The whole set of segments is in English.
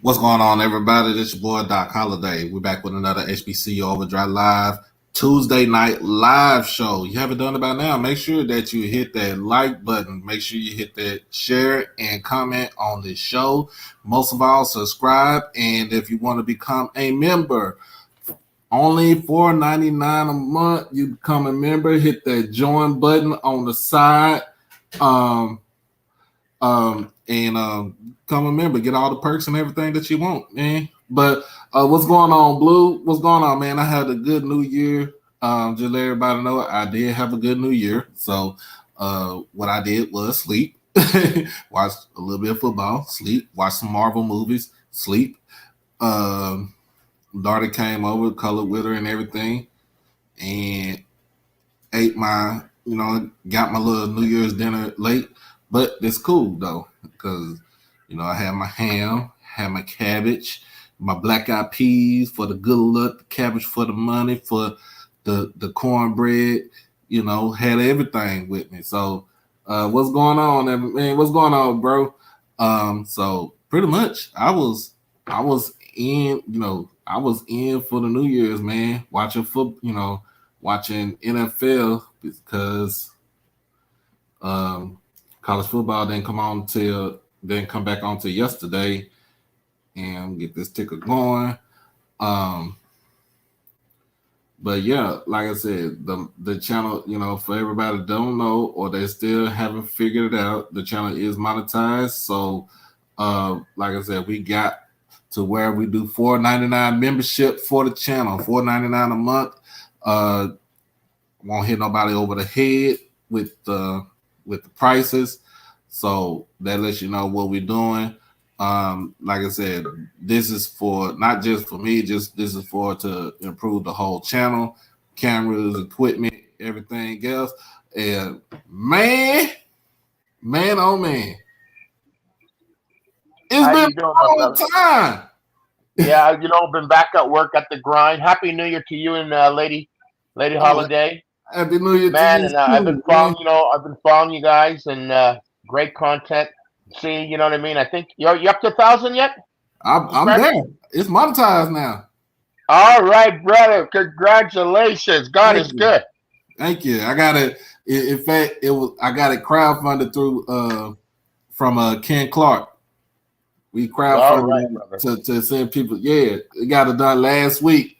What's going on, everybody? This your boy Doc Holiday. We're back with another HBCU OverDrive Live Tuesday night live show. You haven't done it by now. Make sure that you hit that like button. Make sure you hit that share and comment on this show. Most of all, subscribe. And if you want to become a member, only $4.99 a month. You become a member. Hit that join button on the side. And come remember, get all the perks and everything that you want, man. But what's going on, Blue? What's going on, man? I had a good New Year. Just let everybody know I did have a good New Year. So what I did was sleep, watch a little bit of football, sleep, watch some Marvel movies, sleep. Daughter came over, colored with her and everything, and ate my, got my little New Year's dinner late. But it's cool though, because I had my ham, had my cabbage, my black eyed peas for the good luck, the cabbage for the money, for the cornbread, had everything with me. So what's going on, man? What's going on, bro? So pretty much I was in, I was in for the New Year's, man, watching watching NFL because college football didn't come back on till yesterday, and get this ticker going. But yeah, like I said, the channel, for everybody that don't know or they still haven't figured it out, the channel is monetized. So like I said, we got to where we do $4.99 membership for the channel, $4.99 a month. Won't hit nobody over the head with the prices, so that lets you know what we're doing. Like I said, this is for not just for me, this is for to improve the whole channel, cameras, equipment, everything else. And man, oh man, it's How been you doing, a my long brother? time. Yeah, been back at work at the grind. Happy New Year to you and Lady Oh, Holiday, happy New Year to man. you And I've been too, man. I've been following you guys and great content. See, you know what I mean. I think you up to 1,000 yet? I'm Subscribers? there. It's monetized now. All right, brother. Congratulations. God Thank is you. good. Thank you. I got it. In fact, I got it crowdfunded through from Ken Clark. We All right, crowdfunded brother. to send people. Yeah, it got it done last week.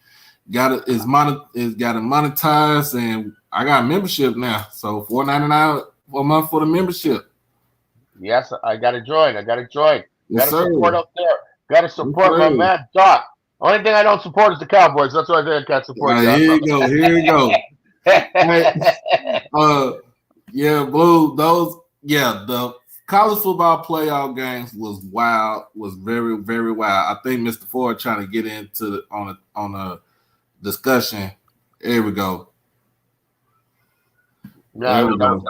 It's got it monetized, and I got membership now. So $4.99 a month for the membership. Yes, I got to join. I got to join. Got Yes, to sir. support out there. Got to Yes, support my sir. man Doc. Only thing I don't support is the Cowboys. That's why I think I can't support you, Here you go. Here you go. Hey, yeah, Blue. The college football playoff games was wild. Was very, very wild. I think Mr. Ford trying to get into on a discussion. There we go. Yeah, There we go.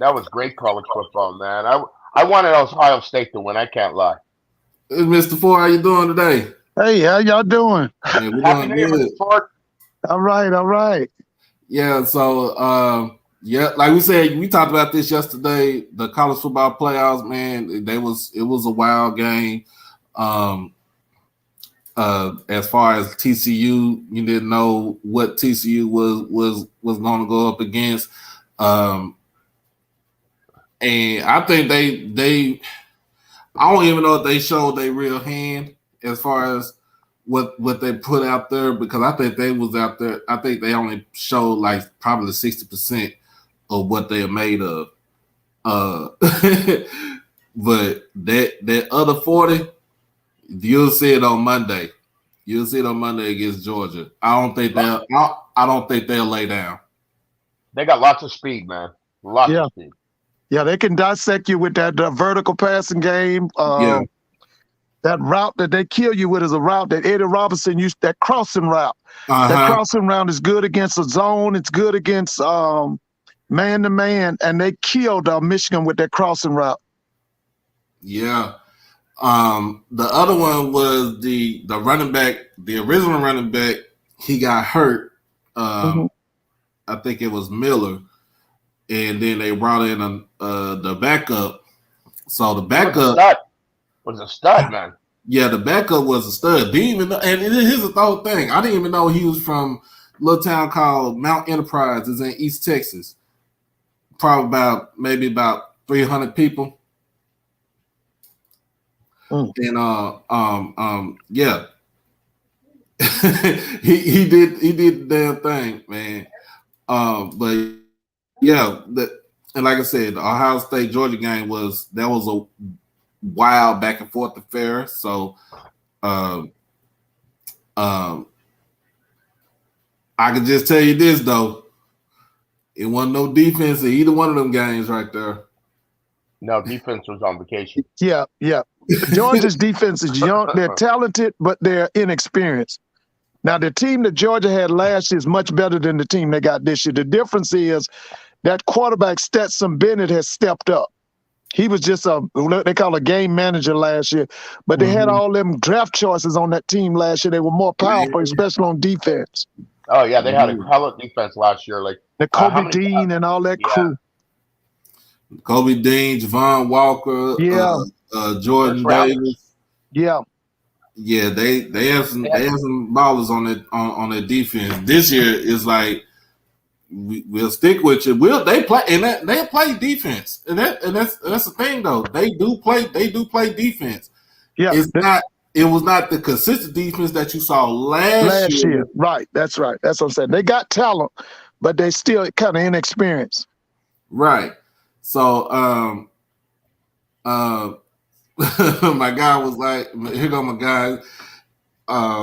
that was great college football, man. I wanted Ohio State to win. I can't lie. Hey, Mr. Ford, how you doing today? Hey, how y'all doing? Hey, we're Happy doing New Year, good. Mr. Ford. All right, all right. Yeah, so like we said, we talked about this yesterday. The college football playoffs, man, it was a wild game. As far as TCU, you didn't know what TCU was going to go up against, and I think they I don't even know if they showed their real hand as far as what they put out there, because I think they was out there. I think they only showed like probably 60% of what they're made of. But that other 40, you'll see it on Monday. You'll see it on Monday against Georgia. I don't think they'll lay down. They got lots of speed, man. Lots Yeah. of speed. Yeah, they can dissect you with that vertical passing game. Yeah. That route that they kill you with is a route that Eddie Robinson used, that crossing route. That Uh-huh. crossing route is good against a zone. It's good against man-to-man, and they killed Michigan with that crossing route. Yeah. The other one was the running back, the original running back. He got hurt. I think it was Miller, and then they brought in the backup. So the backup was a stud, man. Yeah, the backup was a stud. Didn't even know, and here's the whole thing. I didn't even know he was from a little town called Mount Enterprise. It's in East Texas. Probably maybe about 300 people. And yeah. he did the damn thing, man. But yeah, and like I said, the Ohio State Georgia game was a wild back and forth affair. So I can just tell you this though. It wasn't no defense in either one of them games right there. No, defense was on vacation. Yeah. Georgia's defense is young. They're talented, but they're inexperienced. Now, the team that Georgia had last year is much better than the team they got this year. The difference is that quarterback Stetson Bennett has stepped up. He was just they call a game manager last year, but they had all them draft choices on that team last year. They were more powerful, especially on defense. Oh yeah, they had a hell of defense last year. Like the Kobe Dean and all that crew. Kobe Dean, Javon Walker, Jordan Davis. Yeah. Yeah, they have some ballers on their defense. This year is like we'll stick with you. They play and they play defense, and that's the thing though. They do play defense. Yeah, it was not the consistent defense that you saw last year. Right, that's right. That's what I'm saying. They got talent, but they still kind of inexperienced. Right. So my guy was like, here go my guy.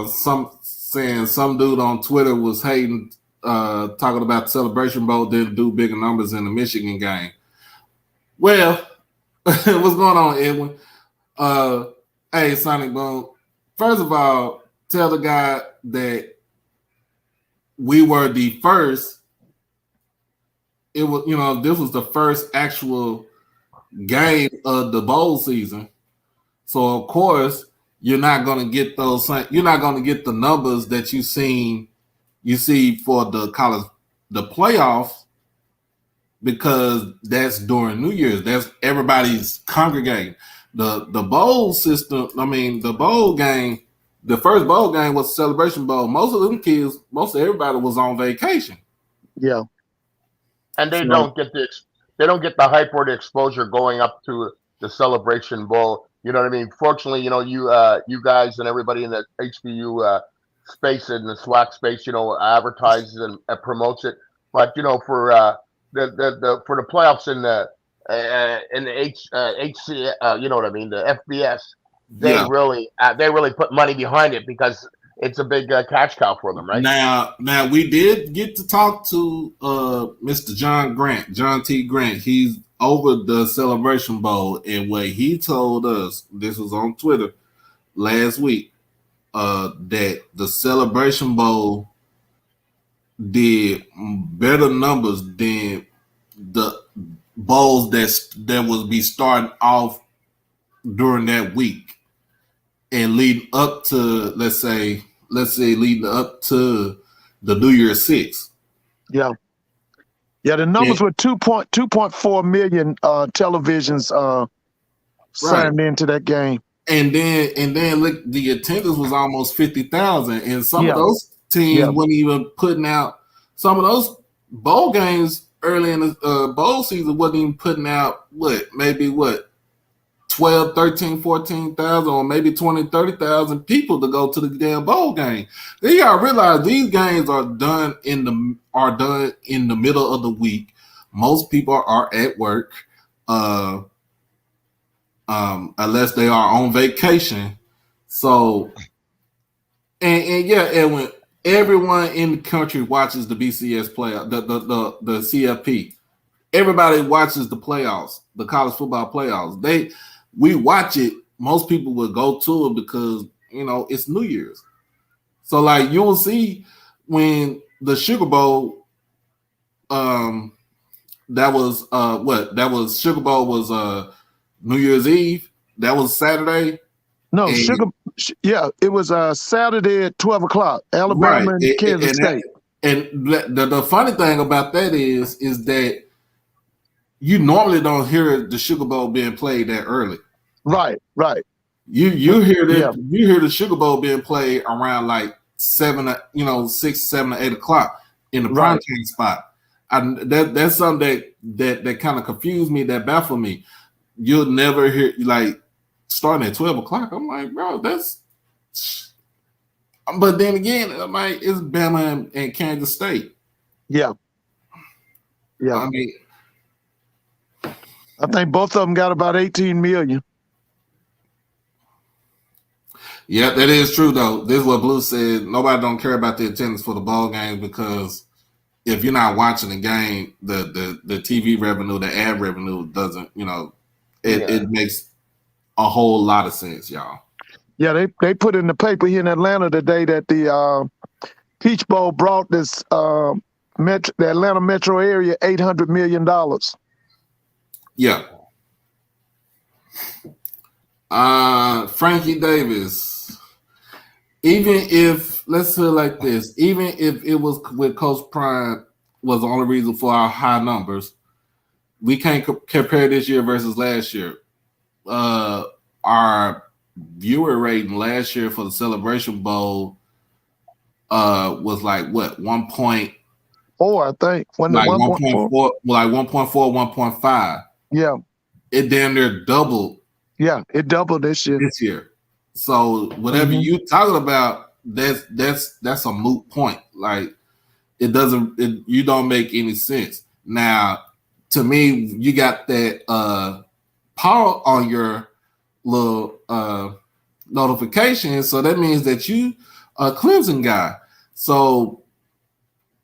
Some dude on Twitter was hating, talking about the Celebration Bowl didn't do bigger numbers in the Michigan game. Well, what's going on, Edwin? Hey, Sonic Boom. First of all, tell the guy that we were the first. It was, this was the first actual game of the bowl season. So of course you're not going to get you're not going to get the numbers that you see for the playoffs, because that's during New Year's. That's everybody's congregating. The bowl system, the bowl game, the first bowl game was Celebration Bowl. Most of everybody was on vacation. Yeah. And they don't get the hype or the exposure going up to the Celebration Bowl. You know what I mean? Fortunately, you guys and everybody in the HBU space and the SWAC space, advertises and promotes it. But for the playoffs in the HC, you know what I mean, the FBS, they really put money behind it because it's a big cash cow for them, right? Now we did get to talk to Mr. John T. Grant. He's over the Celebration Bowl, and what he told us, this was on Twitter last week, that the Celebration Bowl did better numbers than the bowls that would be starting off during that week and leading up to let's say leading up to the New Year's Six. Yeah. Yeah, the numbers were 2.4 million televisions signed into that game. And then look, the attendance was almost 50,000, and some of those teams weren't even putting out. Some of those bowl games early in the bowl season wasn't even putting out 12, 13, 14,000, or maybe 20, 30,000 people to go to the damn bowl game. Then you gotta realize these games are done in the middle of the week. Most people are at work, unless they are on vacation. So, and when everyone in the country watches the BCS playoff, the CFP, everybody watches the playoffs, the college football playoffs. We watch it. Most people will go to it because it's New Year's. So like you will see when the Sugar Bowl, Sugar Bowl was New Year's Eve. That was Saturday. No, it was Saturday at 12 o'clock, Alabama and Kansas State. And the funny thing about that is that you normally don't hear the Sugar Bowl being played that early. Right. You hear that Yeah. you hear the Sugar Bowl being played around like 6, 7, or 8 o'clock in the prime Right. time spot. That's something that kind of confused me, that baffled me. You'll never hear like starting at 12 o'clock. I'm like, bro, that's. But then again, I'm like, it's Bama and Kansas State. Yeah. Yeah. I mean, I think both of them got about 18 million. yeah, that is true though. This is what Blue said. Nobody don't care about the attendance for the ball games because if you're not watching the game, the TV revenue, the ad revenue doesn't, it makes a whole lot of sense, y'all. Yeah, they put in the paper here in Atlanta today that the Peach Bowl brought this the Atlanta metro area $800 million. Yeah. Frankie Davis. Even if, let's say it like this, even if it was with Coach Prime was the only reason for our high numbers, we can't compare this year versus last year. Our viewer rating last year for the Celebration Bowl was like what, 1.4, I think. like 1.4, like 1.4, 1.5. Yeah. It damn near doubled. Yeah, it doubled this year. So whatever you talking about, that's a moot point. Like you don't make any sense. Now, to me, you got that power on your little notification, so that means that you a Clemson guy. So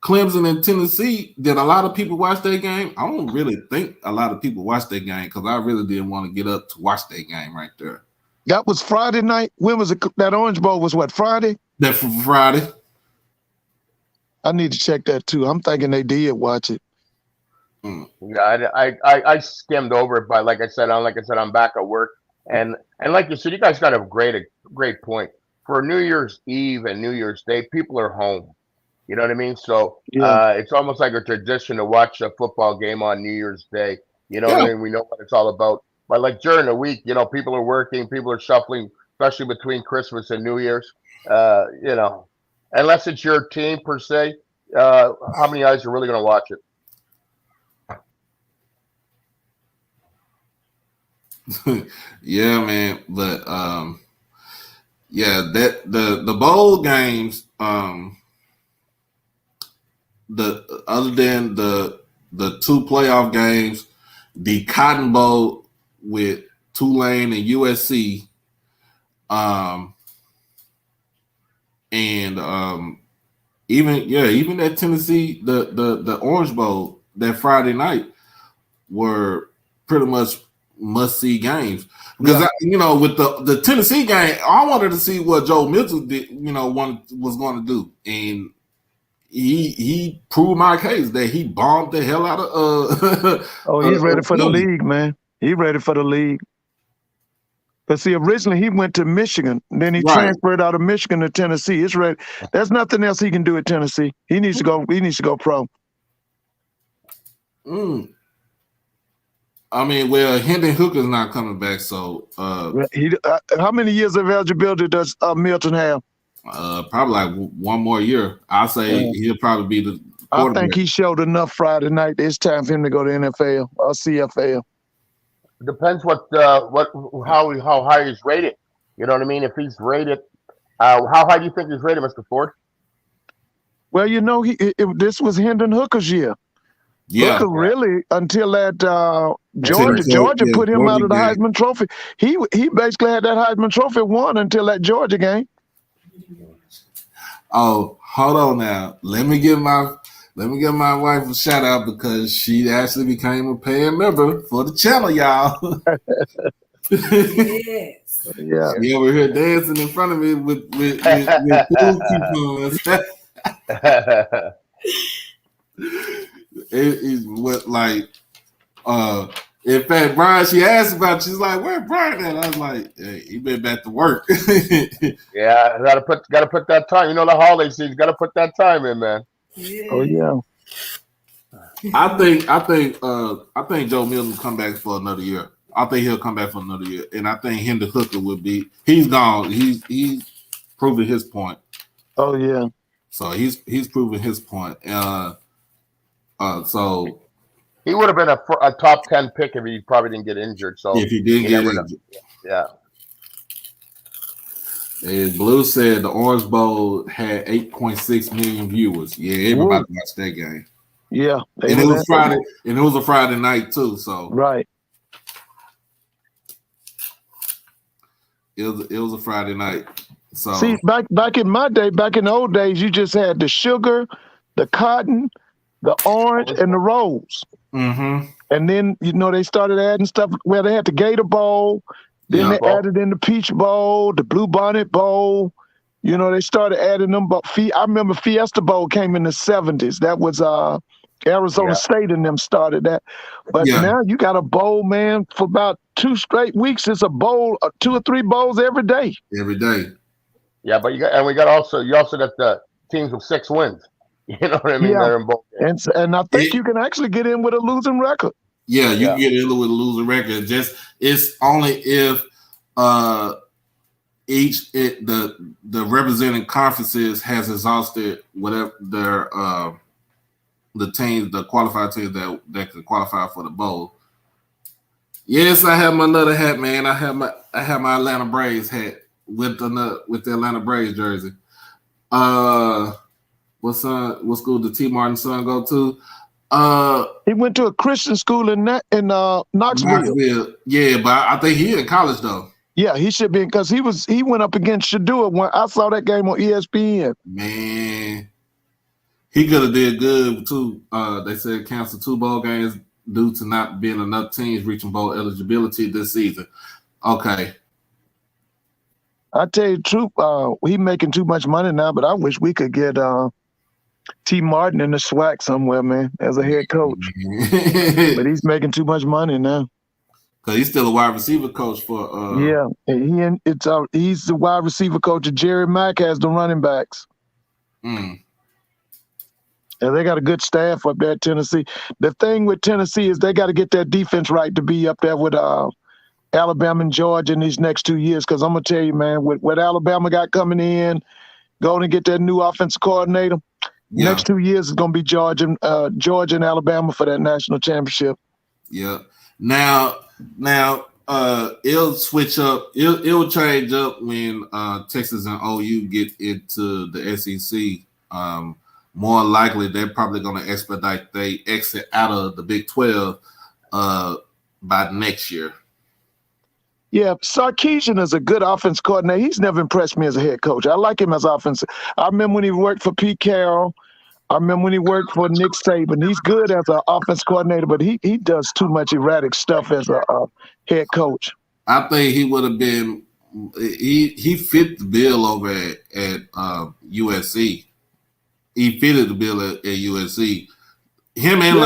Clemson and Tennessee, did a lot of people watch that game? I don't really think a lot of people watched that game because I really didn't want to get up to watch that game right there. That was Friday night. When was it? That Orange Bowl was what, Friday? That for Friday. I need to check that too. I'm thinking they did watch it. Yeah, I skimmed over it, but like I said, I'm back at work, and like you said, you guys got a great point. For New Year's Eve and New Year's Day, people are home. You know what I mean? So it's almost like a tradition to watch a football game on New Year's Day. You know what I mean? We know what it's all about. But like during the week, people are working, people are shuffling, especially between Christmas and New Year's. Unless it's your team per se, how many eyes are really going to watch it? Yeah, man. But that the bowl games, the other than the two playoff games, the Cotton Bowl with Tulane and USC, and even that Tennessee, the Orange Bowl that Friday night were pretty much must-see games. Because with the Tennessee game, I wanted to see what Joe Mitchell did, was going to do, and he proved my case that he bombed the hell out of. He's ready for the league, man. He's ready for the league. But see, originally he went to Michigan, then he transferred out of Michigan to Tennessee. It's ready. There's nothing else he can do at Tennessee. He needs to go. He needs to go pro. I mean, well, Hendon Hooker's not coming back, so how many years of eligibility does Milton have? Probably like one more year. I'll say he'll probably be the quarterback. I think he showed enough Friday night. It's time for him to go to NFL or CFL. Depends how high he's rated. You know what I mean? If he's rated, how high do you think he's rated, Mr. Ford? Well, this was Hendon Hooker's year. Yeah, Hooker really until that Georgia put him out of the Heisman Trophy. He basically had that Heisman Trophy won until that Georgia game. Oh, hold on now. Let me give my wife a shout out because she actually became a paying member for the channel, y'all. Yes. Yeah. She over here dancing in front of me with food coupons. It's what like in fact, Brian, she asked about, she's like, where Brian at? I was like, hey, he been back to work. Yeah, gotta put that time. The holiday season, gotta put that time in, man. Yeah. Oh yeah. I think Joe Milton will come back for another year. I think he'll come back for another year, and I think Hendon Hooker will be. He's gone. He's proven his point. Oh yeah. So he's proven his point. So he would have been a top 10 pick if he probably didn't get injured. So if he didn't get injured, yeah. And Blue said the Orange Bowl had 8.6 million viewers. Yeah, everybody watched that game. Yeah, and it was Friday, and it was a Friday night too. So right, it was a Friday night. So see, back in my day, back in the old days, you just had the sugar, the cotton, the orange, and the rose. Mm-hmm. And then they started adding stuff where they had the Gator Bowl. Then they added in the Peach Bowl, the Blue Bonnet Bowl. They started adding them. But I remember Fiesta Bowl came in the 70s. That was Arizona State and them started that. But now you got a bowl, man, for about 2 straight weeks. It's a bowl, 2 or 3 bowls every day. Every day. Yeah, but you also got the teams with 6 wins. You know what I mean? Yeah. They're in both games. And I think you can actually get in with a losing record. Yeah, you can get in with a losing record. It's only if the representing conferences has exhausted whatever their the qualified teams that can qualify for the bowl. Yes, I have my another hat, man. I have my Atlanta Braves hat with the Atlanta Braves jersey. What school did T. Martin's son go to? He went to a Christian school in Knoxville. Yeah, but I think he in college though. Yeah, he should be, because he went up against Shadua when I saw that game on ESPN. Man, he could have did good too. They said cancel 2 bowl games due to not being enough teams reaching bowl eligibility this season. Okay. I tell you the truth, he making too much money now, but I wish we could get T. Martin in the SWAC somewhere, man, as a head coach. But he's making too much money now. Cause he's still a wide receiver coach for. He's the wide receiver coach. And Jerry Mack has the running backs. Mm. And they got a good staff up there at Tennessee. The thing with Tennessee is they got to get their defense right to be up there with Alabama and Georgia in these next 2 years. Because I'm gonna tell you, man, with what Alabama got coming in, going to get that new offensive coordinator. Yeah. Next 2 years is gonna be Georgia and Alabama for that national championship. Yeah. Now, it'll switch up. It'll change up when Texas and OU get into the SEC. More likely, they're probably going to expedite they exit out of the Big 12 by next year. Yeah, Sarkisian is a good offense coordinator. He's never impressed me as a head coach. I like him as offensive. I remember when he worked for Pete Carroll. I remember when he worked for Nick Saban. He's good as an offense coordinator, but he does too much erratic stuff as a head coach. I think he would have been he fit the bill over at USC. He fitted the bill at USC. Him and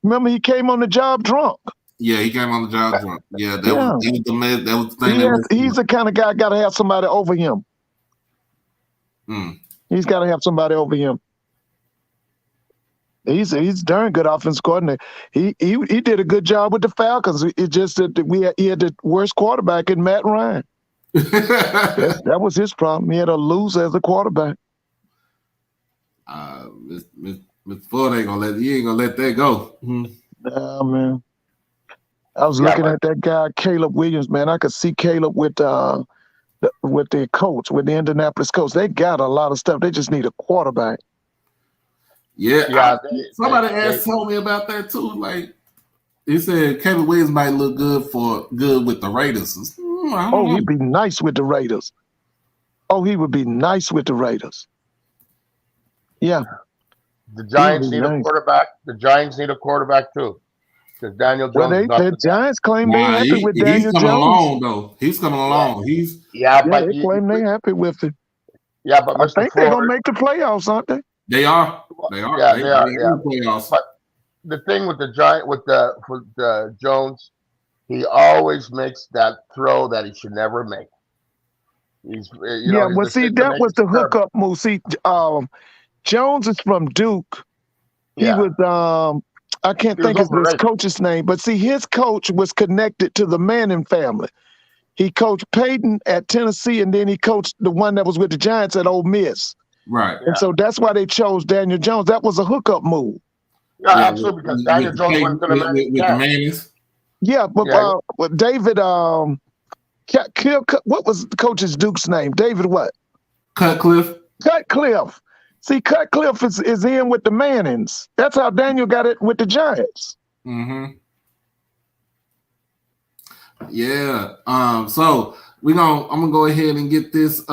remember he came on the job drunk. Yeah, he came on the job drunk. Yeah, that was the thing. He's the kind of guy got to have somebody over him. He's got to have somebody over him. He's a darn good offense coordinator. He did a good job with the Falcons. It's just that he had the worst quarterback in Matt Ryan. That was his problem. He had a loser as a quarterback. Mr. Ford ain't gonna let that go. Nah, man. I was looking at that guy Caleb Williams, man. I could see Caleb with the coach, with the Indianapolis coach. They got a lot of stuff. They just need a quarterback. Yeah. Somebody told me about that too. Like he said, Caleb Williams might look good with the Raiders. He'd be nice with the Raiders. Oh, he would be nice with the Raiders. Yeah. The Giants need a quarterback. The Giants need a quarterback too. Because Daniel Jones. The Giants claim they're happy with Daniel Jones. He's coming along though. He's coming along. But they claim they're happy with him. Yeah, but I think they're gonna make the playoffs, aren't they? They are. Yeah, they are. But the thing with the Giant, with Jones, he always makes that throw that he should never make. That was the hookup move. See, Jones is from Duke. He was I can't He was think of his overrated. coach's name, but see, his coach was connected to the Manning family. He coached Peyton at Tennessee, and then he coached the one that was with the Giants at Ole Miss. Right. And so that's why they chose Daniel Jones. That was a hookup move. Yeah, Yeah, absolutely, because Daniel Jones went to the with the Mannings. Yeah, but Yeah. with David, what was the coach's Duke's name? David what? Cutcliffe. Cutcliffe. See, Cutcliffe is in with the Mannings. That's how Daniel got it with the Giants. Mm-hmm. Yeah. So I'm gonna go ahead and get this.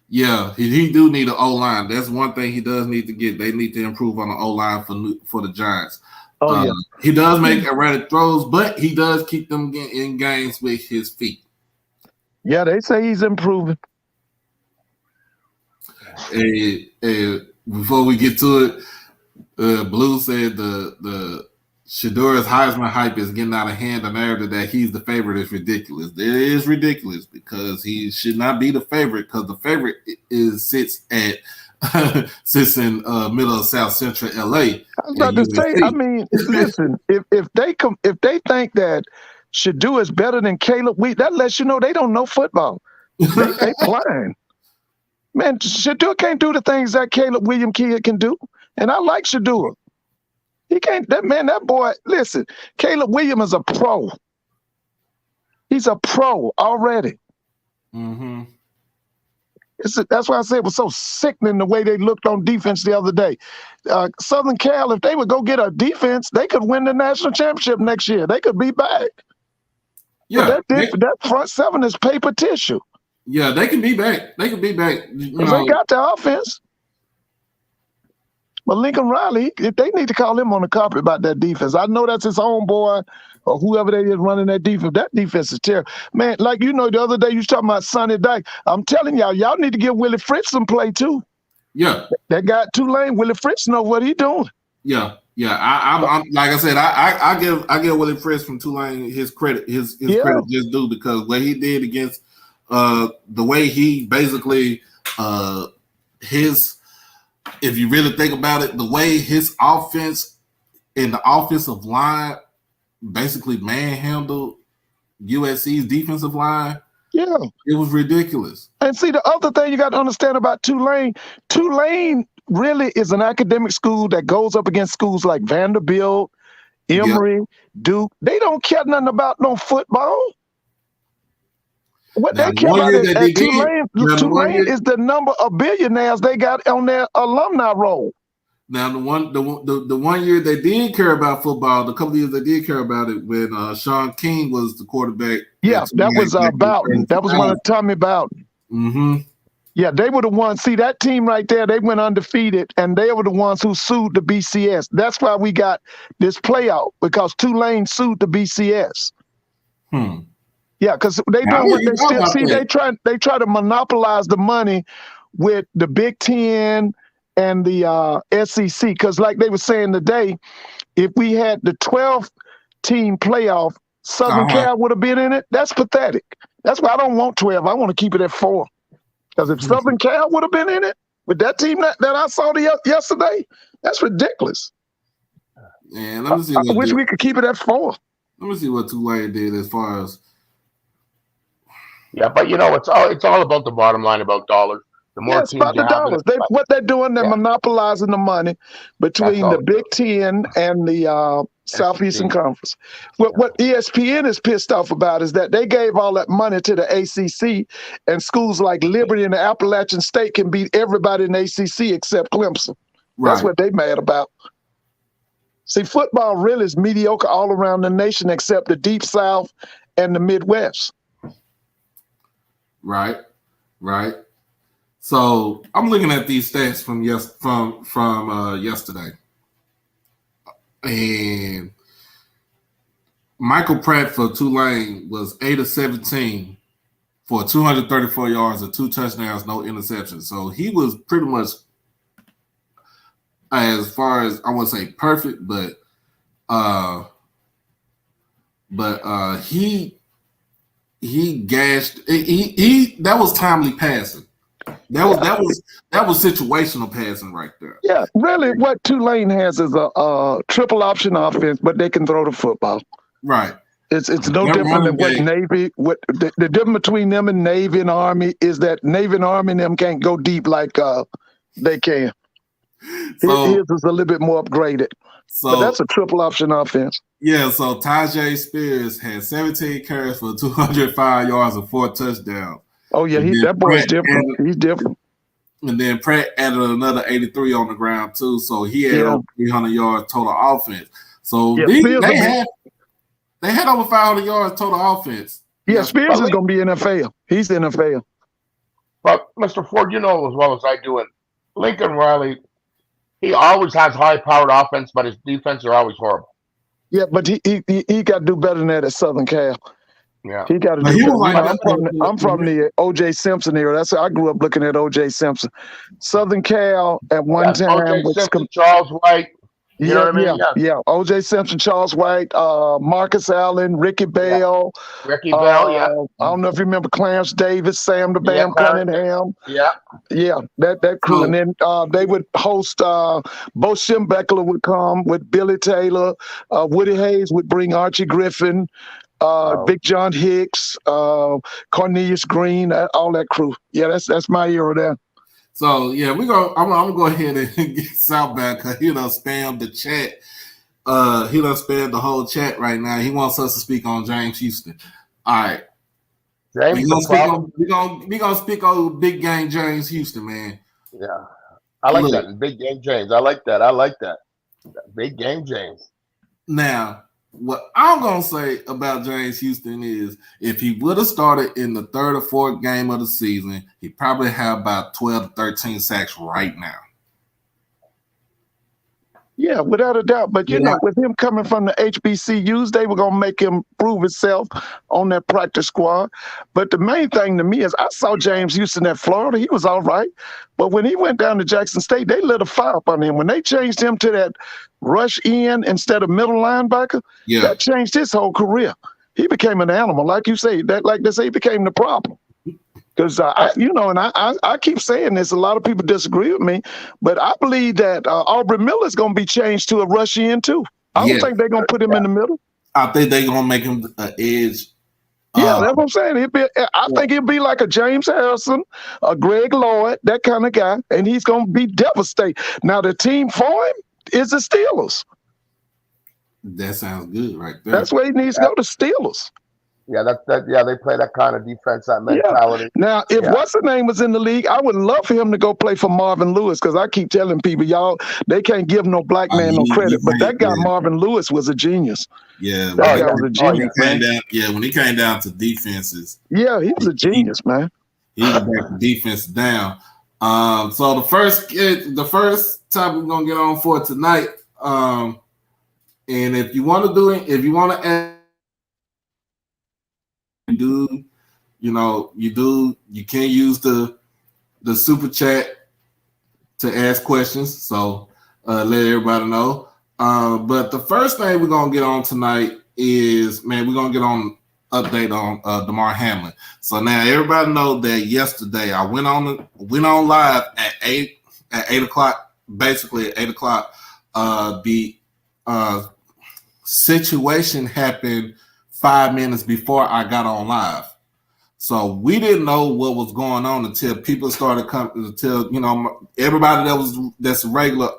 Yeah, he do need an O-line. That's one thing he does need to get. They need to improve on the O-line for the Giants. Oh yeah. He does make erratic throws, but he does keep them in games with his feet. Yeah, they say he's improving. And before we get to it, Blue said the Shador's Heisman hype is getting out of hand. The narrative that he's the favorite is ridiculous. It is ridiculous because he should not be the favorite because the favorite sits in middle of South Central LA. I was about to say, I mean, listen, if they think that Shador is better than Caleb Wheat, that lets you know they don't know football. They playing. Man, Shador can't do the things that Caleb Williams kid can do. And I like Shador. He can't, that boy, listen, Caleb Williams is a pro. He's a pro already. Mm-hmm. That's why I said it was so sickening the way they looked on defense the other day. Southern Cal, if they would go get a defense, they could win the national championship next year. They could be back. Yeah. That front seven is paper tissue. Yeah, they can be back. They can be back. They got the offense. But Lincoln Riley, they need to call him on the carpet about that defense. I know that's his own boy or whoever they is running that defense. That defense is terrible. Man, like the other day you was talking about Sonny Dyke. I'm telling y'all need to give Willie Fritz some play too. Yeah. That guy at Tulane, Willie Fritz know what he doing. Yeah. Yeah, I'm like I said, I give Willie Fritz from Tulane his credit, his credit just due because what he did against the way he basically if you really think about it, the way his offense and the offensive line basically manhandled USC's defensive line. Yeah. It was ridiculous. And see, the other thing you got to understand about Tulane really is an academic school that goes up against schools like Vanderbilt, Emory, Duke. They don't care nothing about no football. What they care about at Tulane is the number of billionaires they got on their alumni roll. Now the one year they did care about football, the couple of years they did care about it when Sean King was the quarterback. Yeah, that was Bowden. That was one of Tommy Bowden. Mm-hmm. Yeah, they were the ones. See, that team right there, they went undefeated, and they were the ones who sued the BCS. That's why we got this playout, because Tulane sued the BCS. Yeah, because they doing what they still see. They try to monopolize the money with the Big Ten and the SEC. Because like they were saying today, if we had the 12-team playoff, Southern Cal would have been in it. That's pathetic. That's why I don't want 12. I want to keep it at 4. Because if Southern Cal would have been in it with that team that I saw yesterday, that's ridiculous. And let me see. I wish we could keep it at 4. Let me see what Tulane did as far as. Yeah, but it's all about the bottom line, about dollars. The more it's about the dollars. What they're doing, they're monopolizing the money between the Big Ten and the Southeastern Conference. What ESPN is pissed off about is that they gave all that money to the ACC, and schools like Liberty and the Appalachian State can beat everybody in the ACC except Clemson. Right. That's what they mad about. See, football really is mediocre all around the nation except the Deep South and the Midwest. Right. So I'm looking at these stats from yesterday, and Michael Pratt for Tulane was 8 of 17 for 234 yards and 2 touchdowns, no interceptions. So he was pretty much, as far as I wouldn't say perfect, but he gashed. He that was timely passing. That was situational passing right there. Yeah, really, what Tulane has is a triple option offense, but they can throw the football. Right. It's no different than what Navy. What the difference between them and Navy and Army is that Navy and Army and them can't go deep like they can. So, his is a little bit more upgraded. But that's a triple option offense. Yeah, so Tajay Spears had 17 carries for 205 yards and 4 touchdowns. Oh, yeah, that boy's different. He's different. And then Pratt added another 83 on the ground, too. So he had over 300 yards total offense. So they had over 500 yards total offense. Yeah, Spears is going to be NFL. He's NFL. But, Mr. Ford, you know as well as I do it, Lincoln Riley, he always has high-powered offense, but his defense are always horrible. Yeah, but he got to do better than that at Southern Cal. Yeah, he got to do better. I'm from the O.J. Simpson era. That's I grew up looking at O.J. Simpson. Southern Cal at one time. O.J. Simpson, Charles White. You know what I mean? Yeah. O.J. Simpson, Charles White, Marcus Allen, Ricky Bell. Ricky Bell, I don't know if you remember Clarence Davis, Sam the Bam Cunningham. Yeah, that crew. And then they would host, Bo Schembechler would come with Billy Taylor. Woody Hayes would bring Archie Griffin, Big John Hicks, Cornelius Green, all that crew. Yeah, that's my era there. So yeah, I'm gonna go ahead and get South back because he done spammed the chat. He done spammed the whole chat right now. He wants us to speak on James Houston. All right. James, we gonna speak on big game James Houston, man. Yeah. I like that. Big game James. I like that. Big game James. Now, what I'm going to say about James Houston is if he would have started in the third or fourth game of the season, he probably have about 12 to 13 sacks right now. Yeah, without a doubt. But, you know, with him coming from the HBCUs, they were going to make him prove himself on that practice squad. But the main thing to me is I saw James Houston at Florida. He was all right. But when he went down to Jackson State, they lit a fire up on him. When they changed him to that rush in instead of middle linebacker, that changed his whole career. He became an animal. Like you say, he became the problem. Because, I keep saying this. A lot of people disagree with me, but I believe that Aubrey Miller is going to be changed to a rush in, too. I don't think they're going to put him in the middle. I think they're going to make him an edge. Yeah, that's what I'm saying. I think he'll be like a James Harrison, a Greg Lloyd, that kind of guy, and he's going to be devastated. Now, the team for him is the Steelers. That sounds good right there. That's where he needs to go, to Steelers. Yeah, they play that kind of defense, that mentality. Yeah. Now, if what's the name was in the league, I would love for him to go play for Marvin Lewis because I keep telling people, y'all, they can't give no black man no credit. But that guy, Marvin Lewis, was a genius. Yeah, that guy was a genius. When he came down to defenses. Yeah, he was a genius, man. He would break the defense down. So the first topic we're gonna get on for tonight. And if you want to do it, if you want to add. You can use the super chat to ask questions. So let everybody know. But the first thing we're gonna get on tonight is, we're gonna get on update on DeMar Hamlin. So now everybody know that yesterday I went on live at 8 o'clock, basically at 8 o'clock. The situation happened 5 minutes before I got on live. So we didn't know what was going on until people started coming, until, everybody that's regular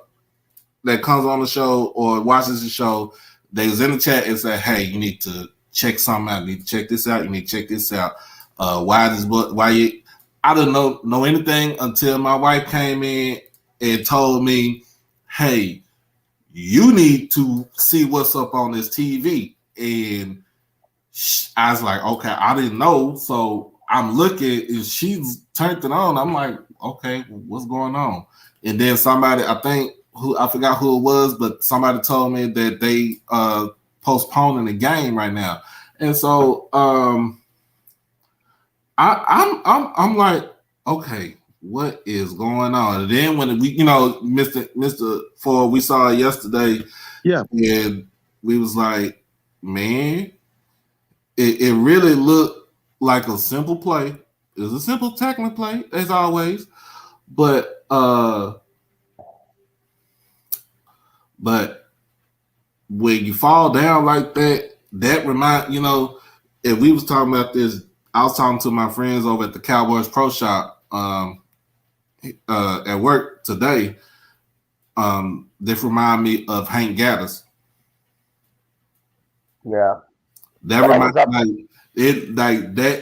that comes on the show or watches the show, they was in the chat and said, hey, you need to check something out. You need to check this out. You need to check this out. I didn't know anything until my wife came in and told me, hey, you need to see what's up on this TV. And I was like, okay, I didn't know. So I'm looking and she's turned it on. I'm like, okay, what's going on? And then somebody, I forgot who it was, but somebody told me that they postponing the game right now. And so I'm like, okay, what is going on? And then when we, Mr. Ford, we saw it yesterday. Yeah. And we was like, man, it really looked like a simple play. It was a simple tackling play, as always. But when you fall down like that, that remind if we was talking about this, I was talking to my friends over at the Cowboys Pro Shop at work today. This remind me of Hank Gaddis. Yeah, that reminds that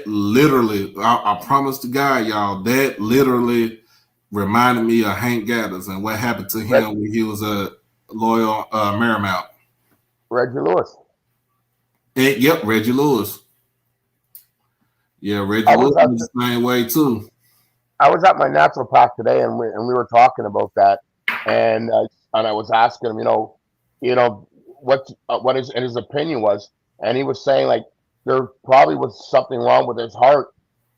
literally. I promise to God, y'all, that literally reminded me of Hank Gaddis and what happened to him when he was a loyal Marymount. Reggie Lewis. Yep, Reggie Lewis. Yeah, Reggie Lewis was the same way too. I was at my naturopath today, and we were talking about that, and I was asking him, what his opinion was, and he was saying like there probably was something wrong with his heart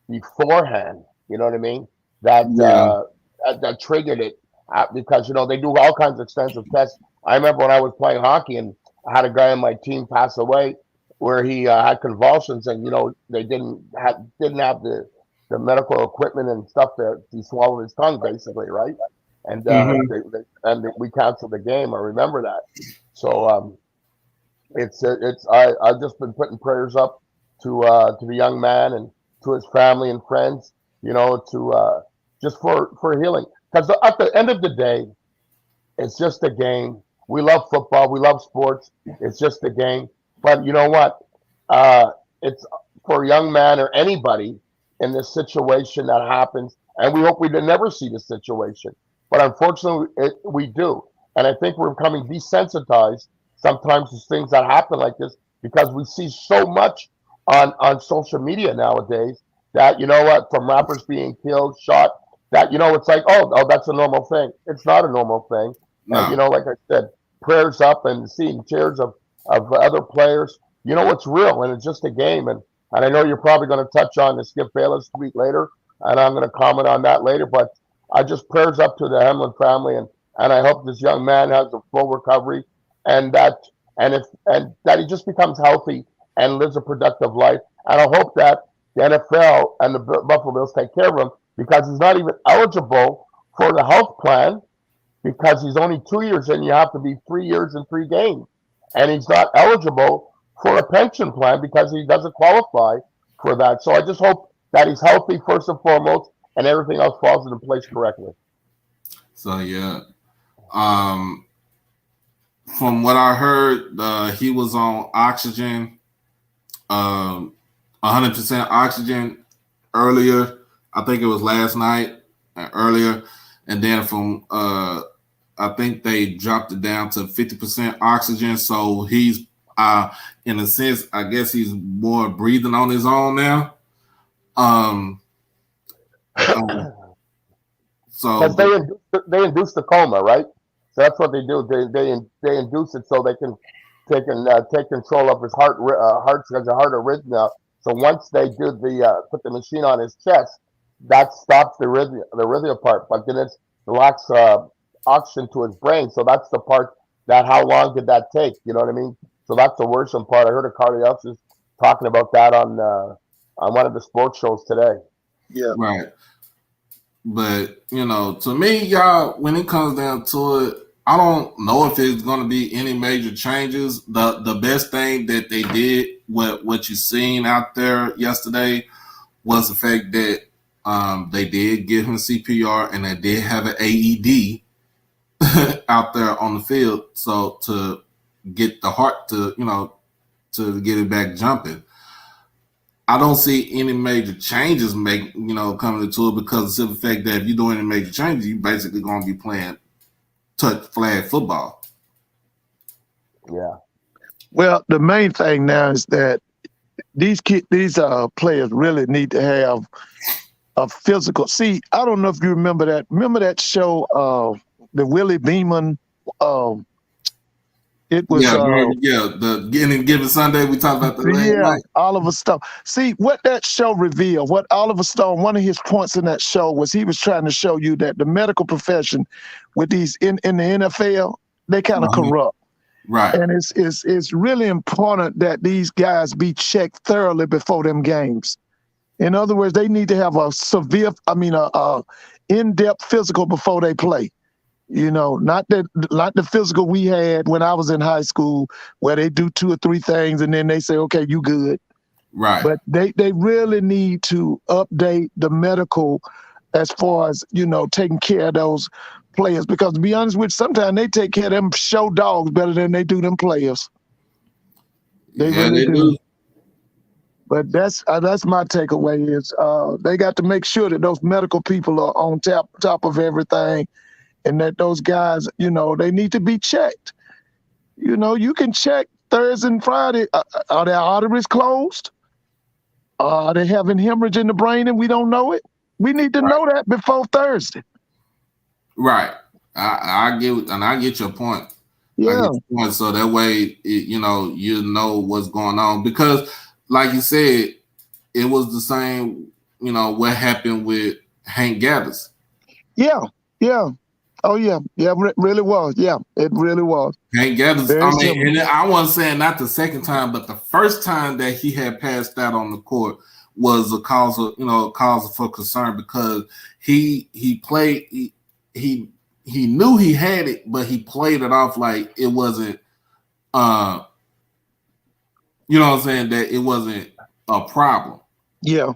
beforehand. You know what I mean? That that triggered it because they do all kinds of extensive tests. I remember when I was playing hockey and I had a guy on my team pass away where he had convulsions, and they didn't have the medical equipment and stuff that he swallowed his tongue basically, right? And we canceled the game. I remember that. So I've just been putting prayers up to the young man and to his family and friends, to just for healing. Because at the end of the day, it's just a game. We love football. We love sports. It's just a game. But you know what? It's for a young man or anybody in this situation that happens, and we hope we never see this situation. But unfortunately, we do. And I think we're becoming desensitized sometimes to things that happen like this because we see so much on social media nowadays that, from rappers being killed, shot, that, it's like, oh, that's a normal thing. It's not a normal thing. No. And, like I said, prayers up and seeing tears of other players, it's real and it's just a game. And I know you're probably going to touch on the Skip Bayless tweet later, and I'm going to comment on that later. But I just prayers up to the Hemlin family, and I hope this young man has a full recovery, and that he just becomes healthy and lives a productive life. And I hope that the NFL and the Buffalo Bills take care of him because he's not even eligible for the health plan because he's only 2 years in. You have to be 3 years and 3 games, and he's not eligible for a pension plan because he doesn't qualify for that. So I just hope that he's healthy first and foremost, and everything else falls into place correctly. So yeah, from what I heard, he was on oxygen, 100% oxygen earlier. I think it was last night earlier, and then from I think they dropped it down to 50% oxygen. So he's in a sense, I guess he's more breathing on his own now. So they induce the coma, right? So that's what they do. They induce it so they can take control of his heart because the heart arrhythmia. So once they do put the machine on his chest, that stops the arrhythmia part. But then it locks oxygen to his brain. So that's the part that how long did that take? You know what I mean? So that's the worrisome part. I heard a cardiologist talking about that on one of the sports shows today. Yeah. Right. But, to me, y'all, when it comes down to it, I don't know if it's going to be any major changes. The best thing that they did, what you seen out there yesterday, was the fact that they did give him CPR and they did have an AED out there on the field. So to get the heart to get it back jumping. I don't see any major changes coming into it because of the simple fact that if you're doing any major changes, you're basically going to be playing touch flag football. Yeah. Well, the main thing now is that these players really need to have a physical. See, I don't know if you remember that. Remember that show, the Willie Beeman. It was the Any Given Sunday. We talked about the night. Oliver Stone. See what that show revealed. What Oliver Stone, one of his points in that show was he was trying to show you that the medical profession with these in the NFL, they kind of corrupt. Right. And it's really important that these guys be checked thoroughly before them games. In other words, they need to have a in-depth physical before they play. Not the physical we had when I was in high school, where they do 2 or 3 things and then they say, okay, you good. Right. But they really need to update the medical as far as, taking care of those players. Because to be honest with you, sometimes they take care of them show dogs better than they do them players. They really do. But that's my takeaway is they got to make sure that those medical people are on top of everything, and that those guys, they need to be checked. You can check Thursday and Friday. Are their arteries closed? Are they having hemorrhage in the brain and we don't know it? We need to know that before Thursday. Right. I get your point. Yeah. I get your point. So that way, you know what's going on. Because, like you said, it was the same, what happened with Hank Gaddis. Yeah. Oh, yeah. Yeah, it really was. Yeah, it really was. Hank Gaddis, and I wasn't saying not the second time, but the first time that he had passed out on the court was a cause for concern, because he played, he knew he had it, but he played it off like it wasn't, that it wasn't a problem. Yeah.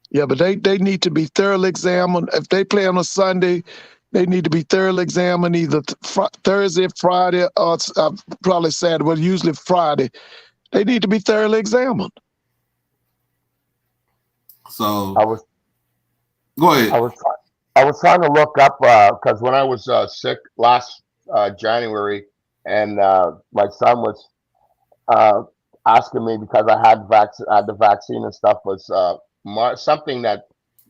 Yeah, but they need to be thoroughly examined. If they play on a Sunday, they need to be thoroughly examined either Thursday, Friday, or probably Saturday, but usually Friday. They need to be thoroughly examined. So go ahead. I was trying to look up because when I was sick last January, and my son was asking me because I had the vaccine and stuff, was something that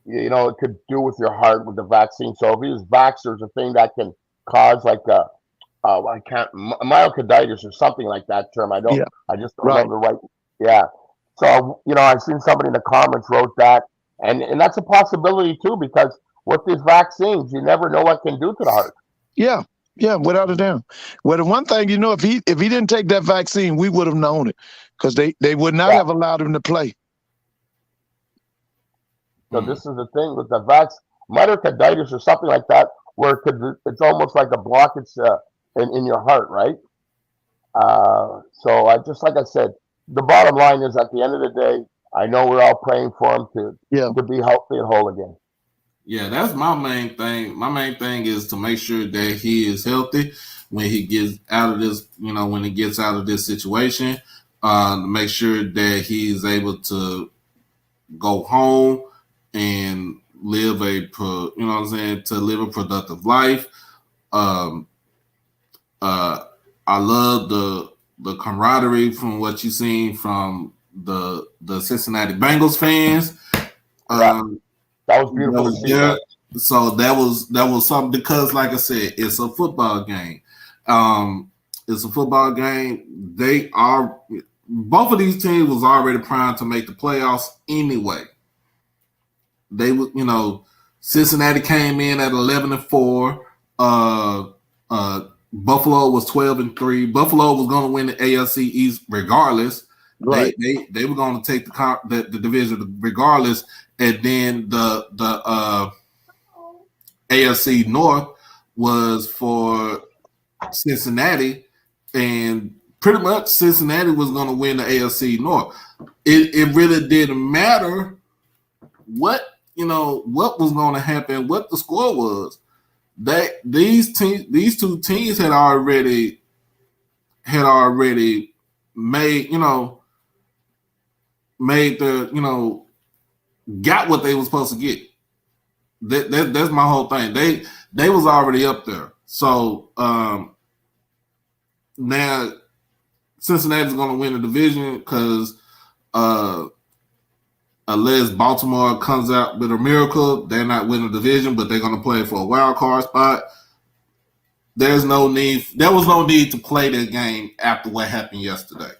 it could do with your heart with the vaccine. So if he was vaxxed, there's a thing that can cause like myocarditis or something like that term. I just don't remember right. Yeah. So I've seen somebody in the comments wrote that, and that's a possibility too, because with these vaccines, you never know what can do to the heart. Yeah, without a doubt. Well, the one thing if he didn't take that vaccine, we would have known it, because they would not have allowed him to play. So this is the thing with the myocarditis or something like that, where it's almost like a blockage in your heart, right? So like I said, the bottom line is, at the end of the day, I know we're all praying for him to be healthy and whole again. Yeah, that's my main thing. My main thing is to make sure that he is healthy when he gets out of this, when he gets out of this situation, to make sure that he's able to go home and live to live a productive life. I love the camaraderie from what you've seen from the Cincinnati Bengals fans. That was beautiful to see. Yeah. So that was something, because, like I said, it's a football game. It's a football game. Both of these teams was already primed to make the playoffs anyway. They would, Cincinnati came in at 11-4. Buffalo was 12-3. Buffalo was going to win the AFC East regardless. Right. They were going to take the division regardless, and then the AFC North was for Cincinnati, and pretty much Cincinnati was going to win the AFC North. It really didn't matter what was going to happen, what the score was. That these two teams had already made the got what they were supposed to get. That's my whole thing. They was already up there. So now Cincinnati's going to win the division, because unless Baltimore comes out with a miracle, they're not winning the division, but they're going to play for a wild card spot. There was no need to play that game after what happened yesterday.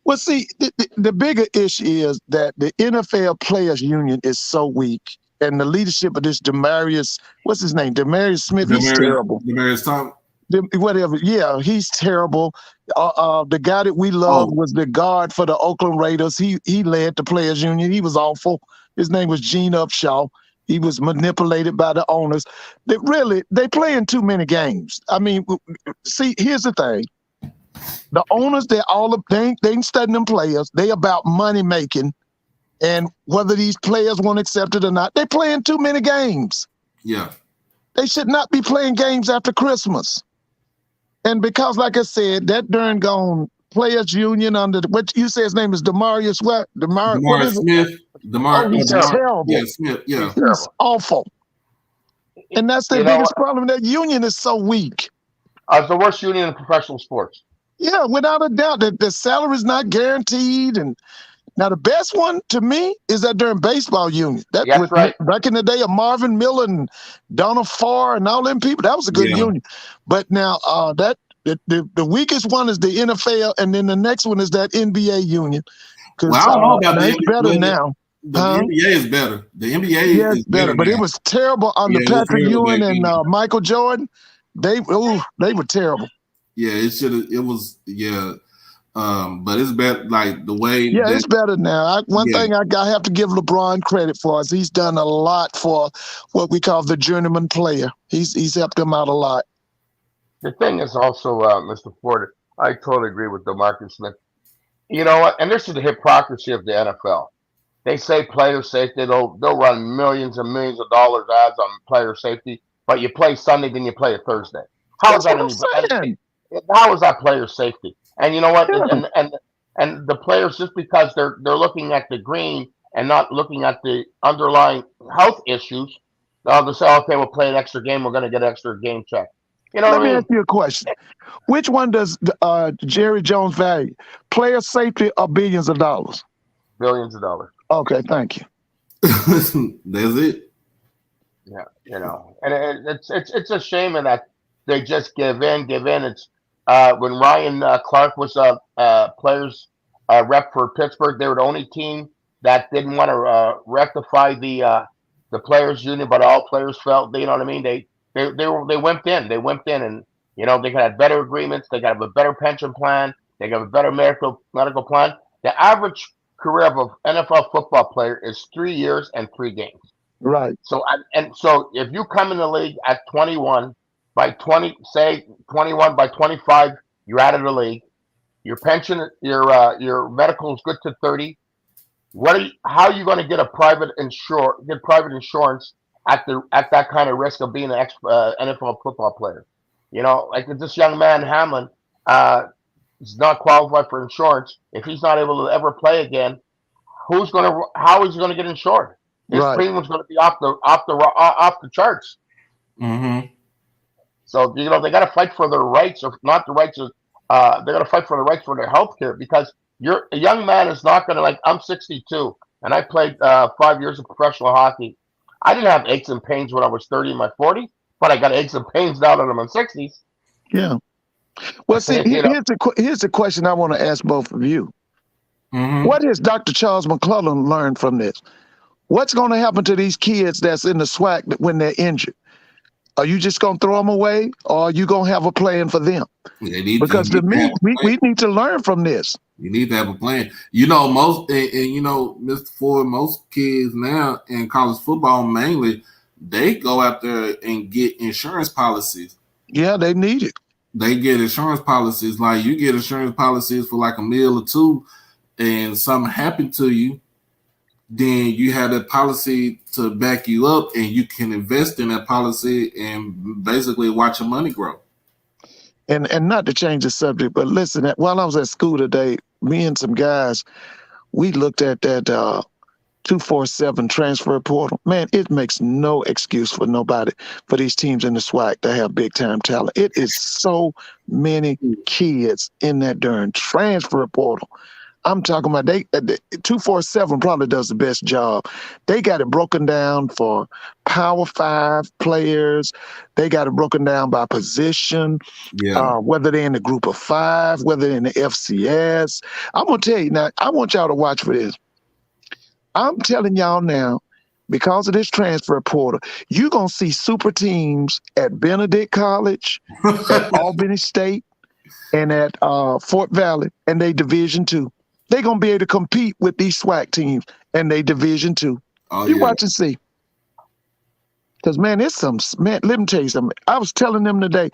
Well, see, the bigger issue is that the NFL Players Union is so weak, and the leadership of this Demarius, what's his name? Demarius Smith, he's terrible. Demarius Thomas. Whatever. Yeah, he's terrible. The guy that we loved was the guard for the Oakland Raiders. He led the players union. He was awful. His name was Gene Upshaw. He was manipulated by the owners. They playing too many games. I mean, see, here's the thing. The owners, they ain't studying them players. They about money making, and whether these players want to accept it or not, they playing too many games. Yeah. They should not be playing games after Christmas. And because, like I said, that darn gone players union under what you say his name is Demarius what? Demar Smith. He's terrible. Yeah, Smith. Yeah. He's awful. And that's the biggest problem. That union is so weak. It's the worst union in professional sports. Yeah, without a doubt. The salary is not guaranteed. And now the best one to me is that darn baseball union. That's right. Back in the day of Marvin Miller and Donald Farr and all them people, that was a good union. But now the weakest one is the NFL, and then the next one is that NBA union. Well, I don't know about it's better now. The NBA is better. The NBA is better, but it was terrible under Patrick Ewing and Michael Jordan. They were terrible. Yeah, it was. But it's better, like the way. Yeah, it's better now. One thing I have to give LeBron credit for is he's done a lot for what we call the journeyman player. He's helped them out a lot. The thing is also, Mr. Ford, I totally agree with DeMarcus Smith. You know what? And this is the hypocrisy of the NFL. They say player safety. They'll run millions and millions of dollars ads on player safety, but you play Sunday, then you play a Thursday. How is that player safety? And you know what? Yeah. And the players, just because they're looking at the green and not looking at the underlying health issues, they'll say, okay, we'll play an extra game. We're going to get an extra game check. You know Let me ask you a question. Which one does Jerry Jones value? Player safety or billions of dollars? Billions of dollars. Okay, thank you. That's it. Yeah, and it's a shame that they just give in. It's when Ryan Clark was a players rep for Pittsburgh, they were the only team that didn't want to rectify the players union, but all players felt, you know what I mean? They wimped in. They wimped in, and they got better agreements. They got a better pension plan. They got a better medical plan. The average career of an NFL football player is 3 years and 3 games. Right. So if you come in the league at 21, by 21 by 25, you're out of the league. Your pension, your medical is good to 30. How are you going to get private insurance at that kind of risk of being an NFL football player? Like this young man Hamlin, is not qualified for insurance. If he's not able to ever play again, how is he going to get insured? His premium's going to be off the charts. Mm-hmm. So they got to fight for their rights, or not the rights of. They got to fight for the rights for their health care, because a young man is not going to, I'm 62 and I played 5 years of professional hockey. I didn't have aches and pains when I was 30 in my 40s, but I got aches and pains now that I'm in 60s. Yeah. Well, see, here's the question I want to ask both of you. Mm-hmm. What has Dr. Charles McClellan learned from this? What's going to happen to these kids that's in the SWAC when they're injured? Are you just going to throw them away, or are you going to have a plan for them? Because to me, we need to learn from this. You need to have a plan. Mr. Ford, most kids now in college football mainly, they go out there and get insurance policies. Yeah, they need it. They get insurance policies. Like, you get insurance policies for like a meal or two, and something happened to you, then you have that policy to back you up, and you can invest in that policy and basically watch your money grow. And not to change the subject, but listen, while I was at school today, me and some guys, we looked at that 247 transfer portal. Man, it makes no excuse for nobody, for these teams in the SWAC to have big time talent. It is so many kids in that darn transfer portal. I'm talking about 247 probably does the best job. They got it broken down for Power 5 players. They got it broken down by position, whether they're in the group of 5, whether they're in the FCS. I'm going to tell you now, I want y'all to watch for this. I'm telling y'all now, because of this transfer portal, you're going to see super teams at Benedict College, at Albany State, and at Fort Valley, and they Division II. They're going to be able to compete with these SWAC teams, and they Division II. You watch and see. Because, man, man, let me tell you something. I was telling them today,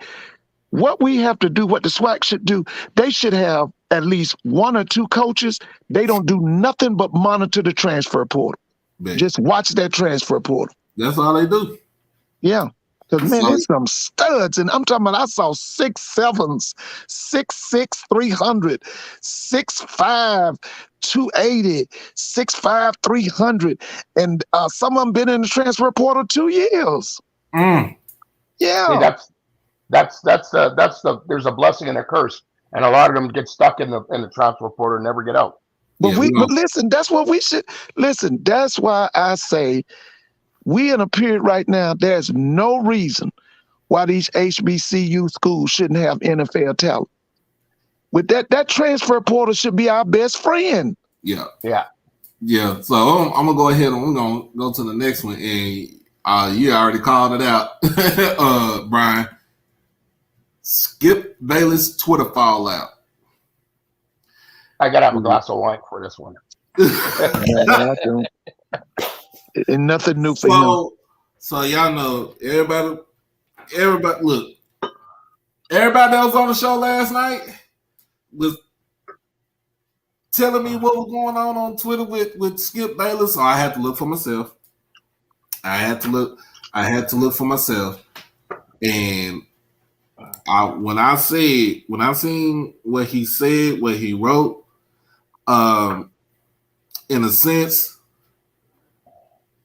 what we have to do, what the SWAC should do, they should have at least 1 or 2 coaches. They don't do nothing but monitor the transfer portal. Man. Just watch that transfer portal. That's all they do. Yeah. Because, man, there's some studs. And I'm talking about, I saw 6'7", 6'6", 300, 6'5", 280, 6'5", 300. And some of them been in the transfer portal 2 years. Mm. Yeah. See, that's there's a blessing and a curse. And a lot of them get stuck in the transfer portal and never get out. But but listen, that's what we should listen. That's why I say we in a period right now. There's no reason why these HBCU schools shouldn't have NFL talent. With that transfer portal should be our best friend. Yeah. So I'm gonna go ahead and we're gonna go to the next one. And you already called it out, Brian. Skip Bayless Twitter fallout. I gotta have a glass of wine for this one. And nothing new for him. So y'all know everybody look. Everybody that was on the show last night was telling me what was going on Twitter with Skip Bayless. So I had to look for myself. I had to look for myself. And when I seen what he said, what he wrote, in a sense,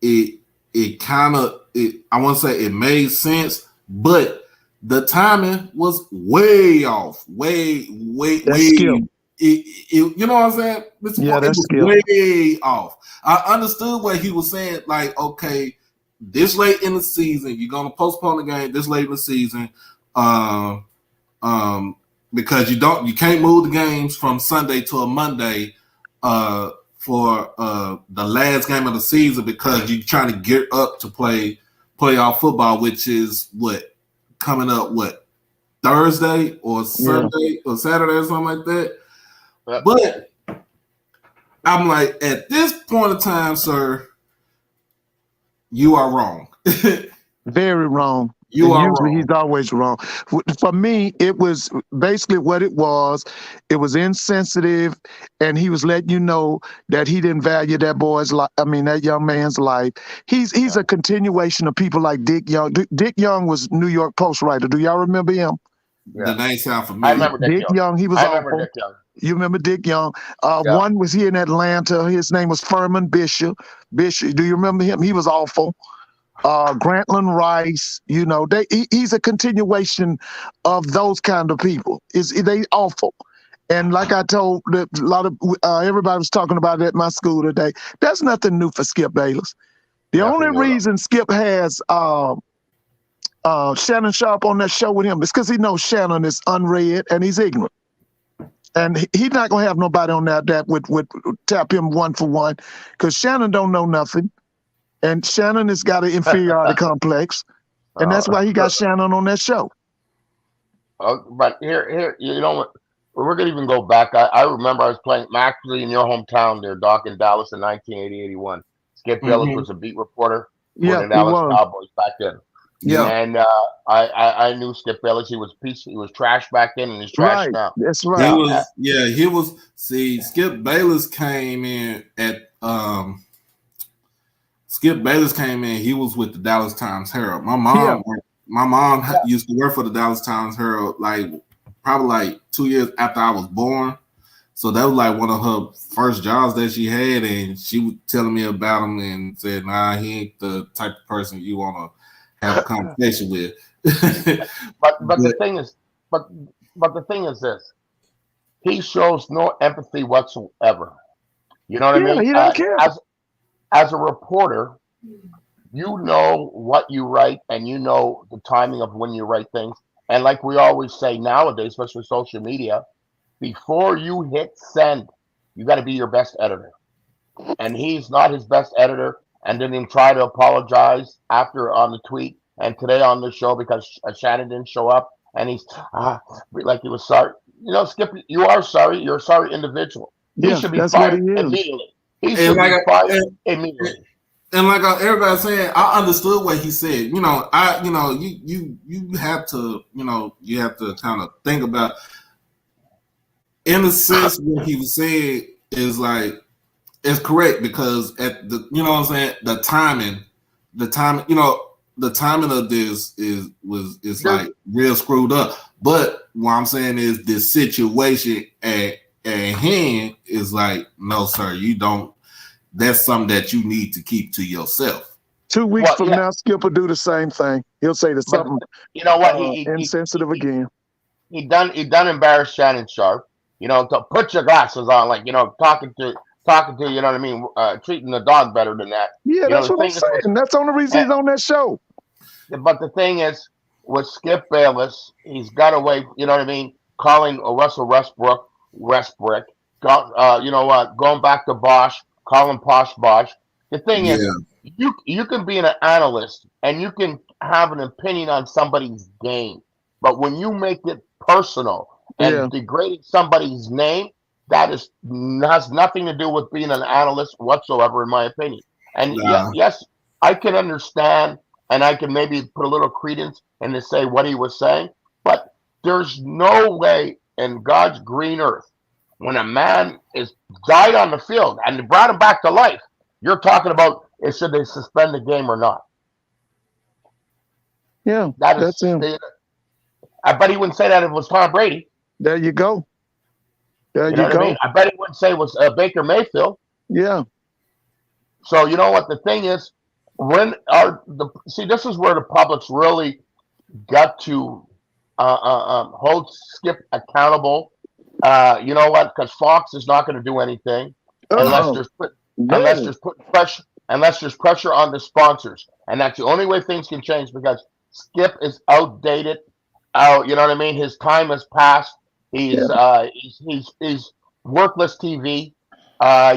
it kind of I want to say it made sense, but the timing was way off, way. Skip. You know what I'm saying? Yeah, that's way off. I understood what he was saying. Like, okay, this late in the season, you're gonna postpone the game this late in the season. Because you can't move the games from Sunday to a Monday for the last game of the season because you're trying to get up to play playoff football, which is coming up Thursday or Sunday or Saturday or something like that. But I'm like, at this point in time, sir, you are wrong. Very wrong. You are usually wrong. He's always wrong. For me, it was basically what it was. It was insensitive, and he was letting you know that he didn't value that boy's life. I mean, that young man's life. He's a continuation of people like Dick Young. Dick Young was New York Post writer. Do y'all remember him? Yeah. The name sound familiar. I remember Dick Young. He was awful. Dick Young. You remember Dick Young? One was here in Atlanta. His name was Furman Bishop. Do you remember him? He was awful. Grantland Rice, he's a continuation of those kind of people. They awful. And like I told a lot of everybody was talking about it at my school today. There's nothing new for Skip Bayless. The only reason Skip has Shannon Sharp on that show with him is because he knows Shannon is unread and he's ignorant. And he's not gonna have nobody on that would tap him 1-for-1 because Shannon don't know nothing. And Shannon has got an inferiority complex, and that's why he got Shannon on that show. But here, you know what? We're gonna even go back. I remember I was playing actually in your hometown there, Doc, in Dallas in 1980-81. Skip Bayless was a beat reporter for the Dallas Cowboys back then. Yeah, and I knew Skip Bayless. He was trash back then, and he's trash now. That's right. He was. See, Skip Bayless came in at Skip Bayless came in. He was with the Dallas Times Herald. My mom used to work for the Dallas Times Herald, probably 2 years after I was born. So that was one of her first jobs that she had, and she was telling me about him and said, "Nah, he ain't the type of person you want to have a conversation with." but the thing is this: he shows no empathy whatsoever. You know what I mean? He don't care. As a reporter, you know what you write and you know the timing of when you write things. And like we always say nowadays, especially social media, before you hit send, you got to be your best editor. And he's not his best editor. and didn't even try to apologize after on the tweet and today on the show because Shannon didn't show up and he's like he was sorry. You know, Skip, you are sorry. You're a sorry individual. He Yeah, should be that's what fired he is. immediately. He And should like be I- fired and- immediately. And like everybody's saying, I understood what he said. You know, you have to, you have to kind of think about, in a sense, what he said is like, it's correct because at the, you know what I'm saying, the timing, the timing of this is like real screwed up. But what I'm saying is the situation at hand is like, no, sir, you don't. That's something that you need to keep to yourself. 2 weeks from now, Skip will do the same thing. He'll say the something. You know what? Insensitive again. He done embarrassed Shannon Sharp. You know, to put your glasses on, like, you know, talking to, you know what I mean, treating the dog better than that. Yeah, that's what I'm saying. That's the only reason he's on that show. But the thing is, with Skip Bayless, he's got away, you know what I mean, calling Russell Westbrook, you know what, going back to Bosch, calling Posh Bosch. The thing is, you can be an analyst and you can have an opinion on somebody's game, but when you make it personal and degrading somebody's name, that has nothing to do with being an analyst whatsoever, in my opinion. And yes, I can understand and I can maybe put a little credence in to say what he was saying, but there's no way in God's green earth when a man is died on the field and brought him back to life, you're talking about should they suspend the game or not? Yeah, that's him. I bet he wouldn't say that if it was Tom Brady. There you go. There you know go. I mean? I bet he wouldn't say it was Baker Mayfield. Yeah. So you know what the thing is, this is where the public's really got to hold Skip accountable. You know what? Because Fox is not going to do anything unless there's pressure on the sponsors, and that's the only way things can change because Skip is outdated. You know what I mean? His time has passed. He's worthless TV.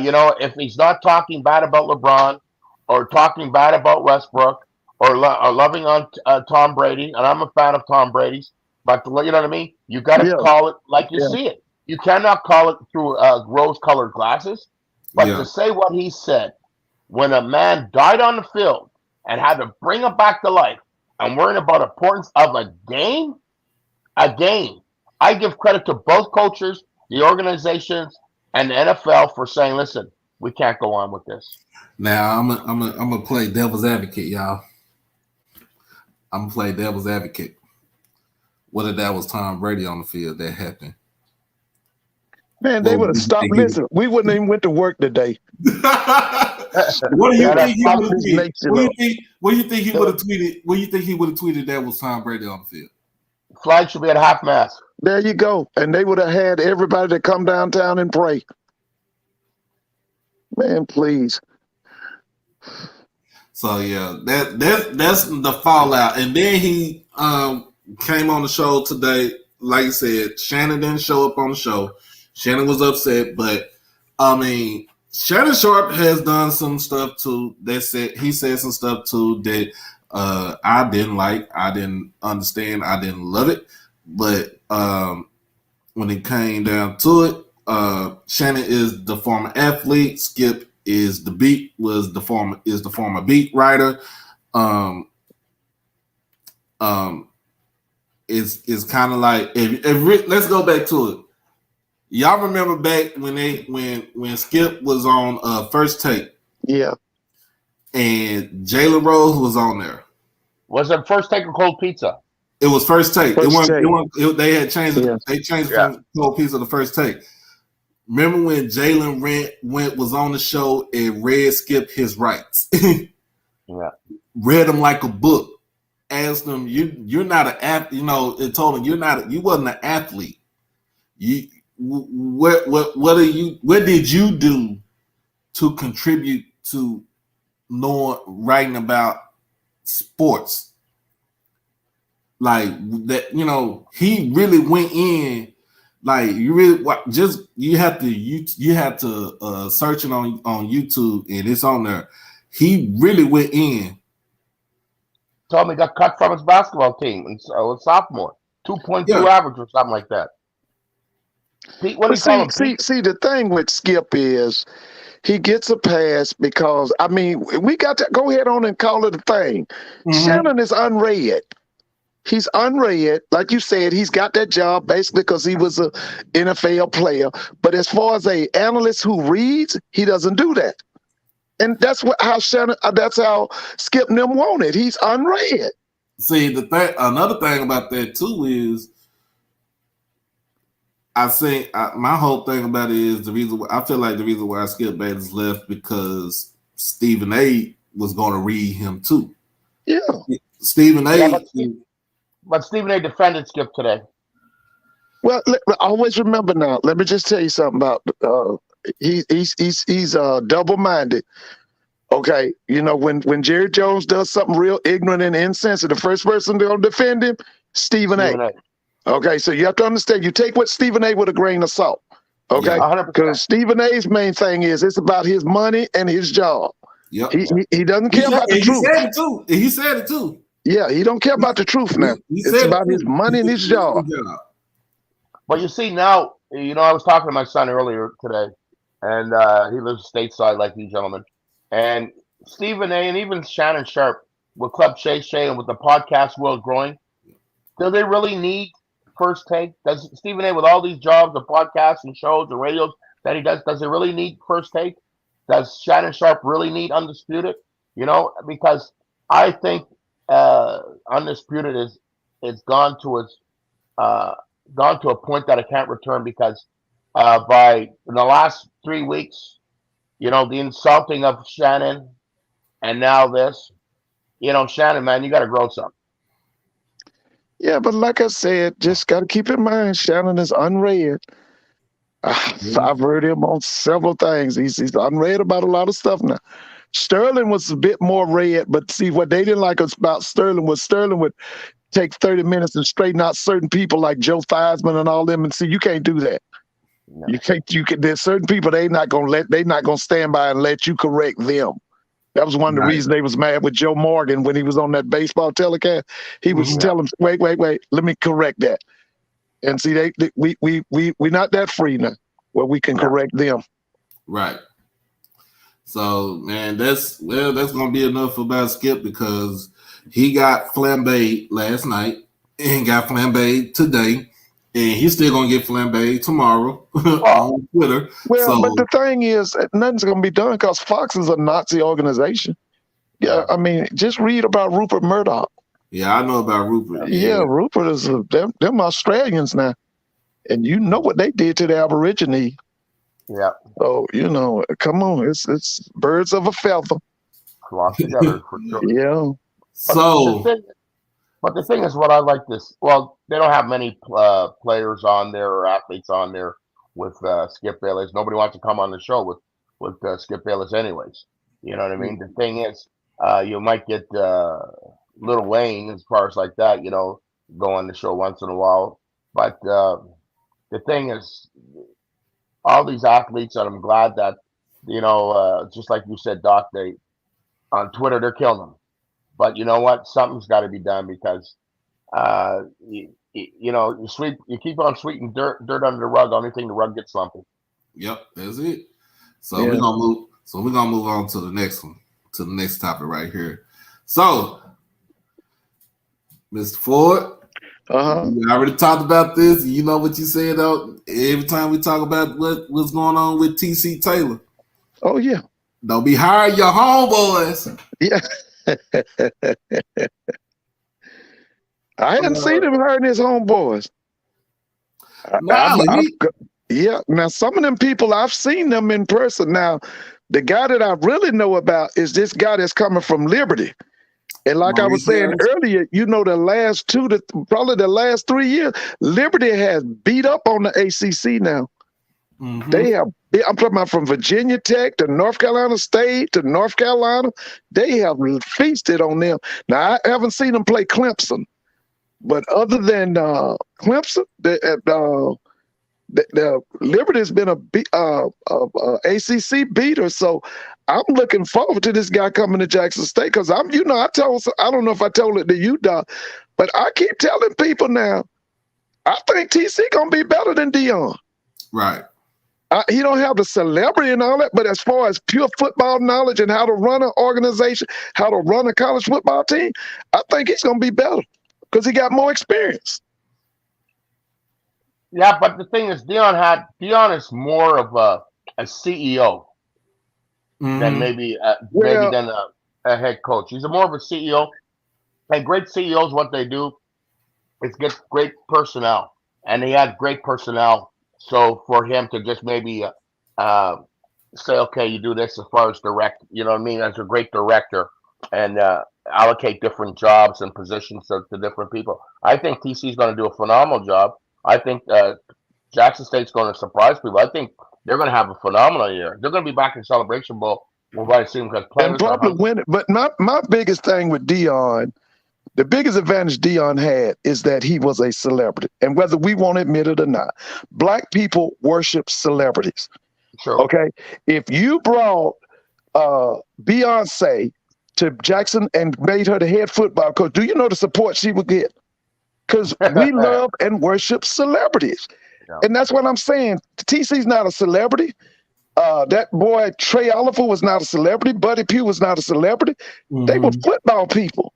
You know, if he's not talking bad about LeBron or talking bad about Westbrook or loving on Tom Brady, and I'm a fan of Tom Brady's, but you know what I mean? You got to call it like you see it. You cannot call it through rose-colored glasses. But to say what he said, when a man died on the field and had to bring him back to life, and worrying about the importance of a game, I give credit to both coaches, the organizations, and the NFL for saying, "Listen, we can't go on with this." Now I'm gonna play devil's advocate, y'all. I'm gonna play devil's advocate. What if that was Tom Brady on the field that happened? Man, they would have stopped. Listen, we wouldn't even went to work today. What do you think he would have tweeted? What do you think he would have tweeted? What do you think he would have tweeted that was Tom Brady on the field? Flag should be at half mast. There you go. And they would have had everybody to come downtown and pray. Man, please. So yeah, that's the fallout. And then he came on the show today. Like I said, Shannon didn't show up on the show. Shannon was upset, but I mean, Shannon Sharp has done some stuff too. He said some stuff too that I didn't like. I didn't understand. I didn't love it. But when it came down to it, Shannon is the former athlete. Skip is the former beat writer. It's kind of like let's go back to it. Y'all remember back when Skip was on First Take? Yeah. And Jalen Rose was on there. Was it First Take or Cold Pizza? It was First Take. They had changed it. Yeah. They changed it from Cold Pizza to First Take. Remember when Jalen was on the show and read Skip his rights? Yeah. Read them like a book. Asked him, you're not an athlete. You know, it told him you wasn't an athlete. What did you do to contribute to writing about sports? Like that, you know, he really went in. Like you have to search it on YouTube, and it's on there. he really went in. Told me he got cut from his basketball team and so sophomore, 2.2 Yeah. average or something like that. Pete, what do But you call him? Pete? see, the thing with Skip is he gets a pass because, I mean, we got to go ahead on and call it a thing. Shannon is unread. He's unread. Like you said, he's got that job basically because he was a NFL player. But as far as a analyst who reads, he doesn't do that. And that's how Shannon. That's how Skip and them want it. He's unread. See, another thing about that too is, I think my whole thing about it is the reason I feel like the reason why Skip Bayless left because Stephen A was going to read him too. Yeah, Stephen A. Yeah, but Stephen A defended Skip today. Well, always remember now. Let me just tell you something about he's double-minded. Okay, you know when Jerry Jones does something real ignorant and insensitive, the first person to defend him, Stephen A. Okay, so you have to understand. You take what Stephen A with a grain of salt. Okay, because Stephen A's main thing is it's about his money and his job. Yep. He doesn't care about the truth. He said it too. Yeah, he don't care about the truth now. It's about his money and his job. But you see now, you know, I was talking to my son earlier today, and he lives stateside like you gentlemen. And Stephen A. and even Shannon Sharp with Club Shay Shay and with the podcast world growing, do they really need First Take? Does Stephen A. with all these jobs, the podcasts and shows and radios that he does he really need First Take? Does Shannon Sharp really need Undisputed? You know, because I think Undisputed is gone to a point that it can't return because by in the last 3 weeks, you know, the insulting of Shannon and now this, you know, Shannon, man, you got to grow some. Yeah, but like I said, just got to keep in mind, Shannon is unread. I've heard him on several things. He's unread about a lot of stuff now. Sterling was a bit more read, but see, what they didn't like about Sterling was Sterling would take 30 minutes and straighten out certain people like Joe Theismann and all them. And see, you can't do that. No. There's certain people they're not gonna stand by and let you correct them. That was one of the reasons they was mad with Joe Morgan when he was on that baseball telecast. He was telling them, wait, let me correct that. And see, we're not that free now where we can correct them. Right. So, man, that's gonna be enough about Skip because he got flambéed last night and got flambéed today, and he's still gonna get flambéed tomorrow on Twitter. Well, but the thing is, nothing's gonna be done because Fox is a Nazi organization. Yeah, I mean, just read about Rupert Murdoch. Yeah, I know about Rupert. Yeah, Rupert is them Australians now, and you know what they did to the Aborigine. Yeah. So, you know, come on, it's birds of a feather. Flock together for sure. Yeah. But the thing is, what I like this. Well, they don't have many players on there or athletes on there with Skip Bayless. Nobody wants to come on the show with Skip Bayless, anyways. You know what I mean? The thing is, you might get Lil Wayne as far as like that. You know, go on the show once in a while. But the thing is, all these athletes, and I'm glad that, you know, just like you said, Doc, they on Twitter they're killing them. But you know what? Something's got to be done because, you know, you keep on sweeping dirt under the rug. Only thing the rug gets lumpy. Yep, that's it. So we're gonna move. So we're gonna move on to the next one, to the next topic right here. So, Mr. Ford, we already talked about this. You know what you said though. Every time we talk about what's going on with TC Taylor. Oh yeah. Don't be hiring your homeboys. Yeah. I hadn't seen him hiring his homeboys. Yeah. Now some of them people I've seen them in person. Now, the guy that I really know about is this guy that's coming from Liberty. And like I was saying earlier, you know, the last probably the last 3 years, Liberty has beat up on the ACC now. I'm talking about from Virginia Tech to North Carolina State to North Carolina. They have feasted on them. Now, I haven't seen them play Clemson. But other than Clemson, the Liberty's been a ACC beater, so I'm looking forward to this guy coming to Jackson State because I don't know if I told it to you, Doc, but I keep telling people now, I think TC gonna be better than Dion. Right. He don't have the celebrity and all that, but as far as pure football knowledge and how to run an organization, how to run a college football team, I think he's gonna be better because he got more experience. Yeah, but the thing is, Dion is more of a CEO than maybe than a head coach. He's more of a CEO, and great CEOs, what they do is get great personnel, and he had great personnel. So for him to just maybe say, okay, you do this as far as direct, you know what I mean, as a great director, and allocate different jobs and positions to different people. I think TC is going to do a phenomenal job. I think Jackson State's going to surprise people. I think they're going to have a phenomenal year. They're going to be back in Celebration Bowl. We'll probably see them because players and probably win it. But my biggest thing with Dion, the biggest advantage Dion had is that he was a celebrity. And whether we want to admit it or not, Black people worship celebrities. Sure. Okay? If you brought Beyonce to Jackson and made her the head football coach, do you know the support she would get? Because we love and worship celebrities. Yeah. And that's what I'm saying. TC's not a celebrity. That boy, Trey Oliver, was not a celebrity. Buddy Pugh was not a celebrity. Mm-hmm. They were football people.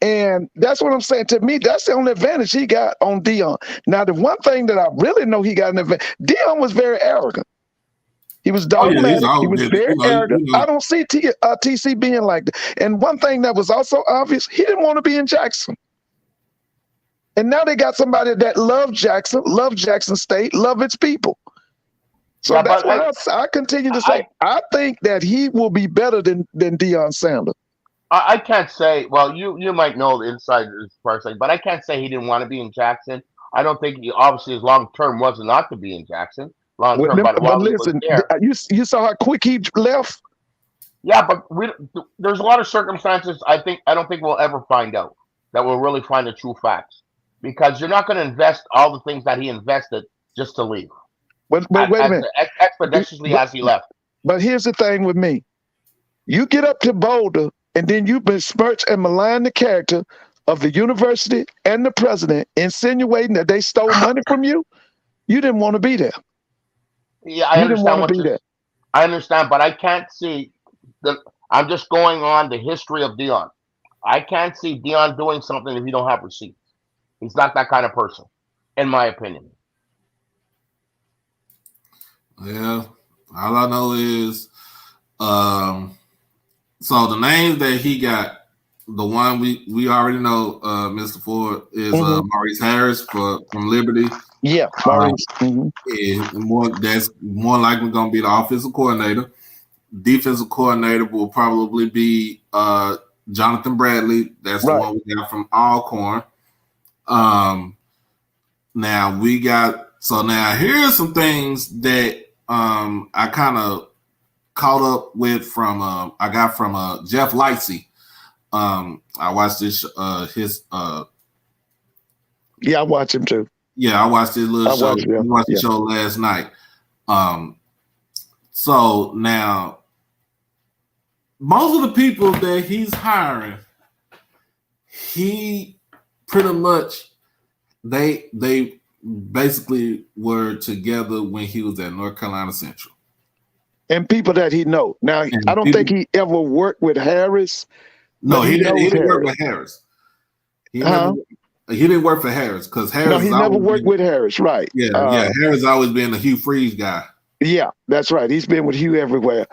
And that's what I'm saying. To me, that's the only advantage he got on Dion. Now, the one thing that I really know he got an advantage, Dion was very arrogant. He was dogmatic. He was very arrogant. I don't see TC being like that. And one thing that was also obvious, he didn't want to be in Jackson. And now they got somebody that loves Jackson State, love its people. So yeah, that's why I continue to say, I think that he will be better than Deion Sanders. I can't say, well, you might know the inside as far as like, but I can't say he didn't want to be in Jackson. I don't think obviously his long term was not to be in Jackson. Long term, but listen, you saw how quick he left. Yeah, but there's a lot of circumstances. I don't think we'll ever find out that we'll really find the true facts, because you're not going to invest all the things that he invested just to leave. But wait a minute, expeditiously as he left. But here's the thing with me: you get up to Boulder, and then you besmirch and malign the character of the university and the president, insinuating that they stole money from you. You didn't want to be there. Yeah, I understand I understand, but I can't see I'm just going on the history of Dion. I can't see Dion doing something if you don't have receipts. He's not that kind of person, in my opinion. Yeah, all I know is, so the names that he got, the one we already know, Mr. Ford, is Maurice Harris from Liberty. Yeah, Maurice. That's more likely going to be the offensive coordinator. Defensive coordinator will probably be Jonathan Bradley. That's the one we got from Alcorn. Now here's some things that I kind of caught up with from I got from Jeff Lightsey. I watched this yeah, I watch him too. Yeah, I watched his little show. I watched the show last night. So now most of the people that he's hiring, he pretty much they basically were together when he was at North Carolina Central. And people that he know. Now, I don't think he ever worked with Harris. No, he didn't work with Harris. He didn't work for Harris because Harris. No, he never worked with Harris, right? Yeah, Harris always been a Hugh Freeze guy. Yeah, that's right. He's been with Hugh everywhere.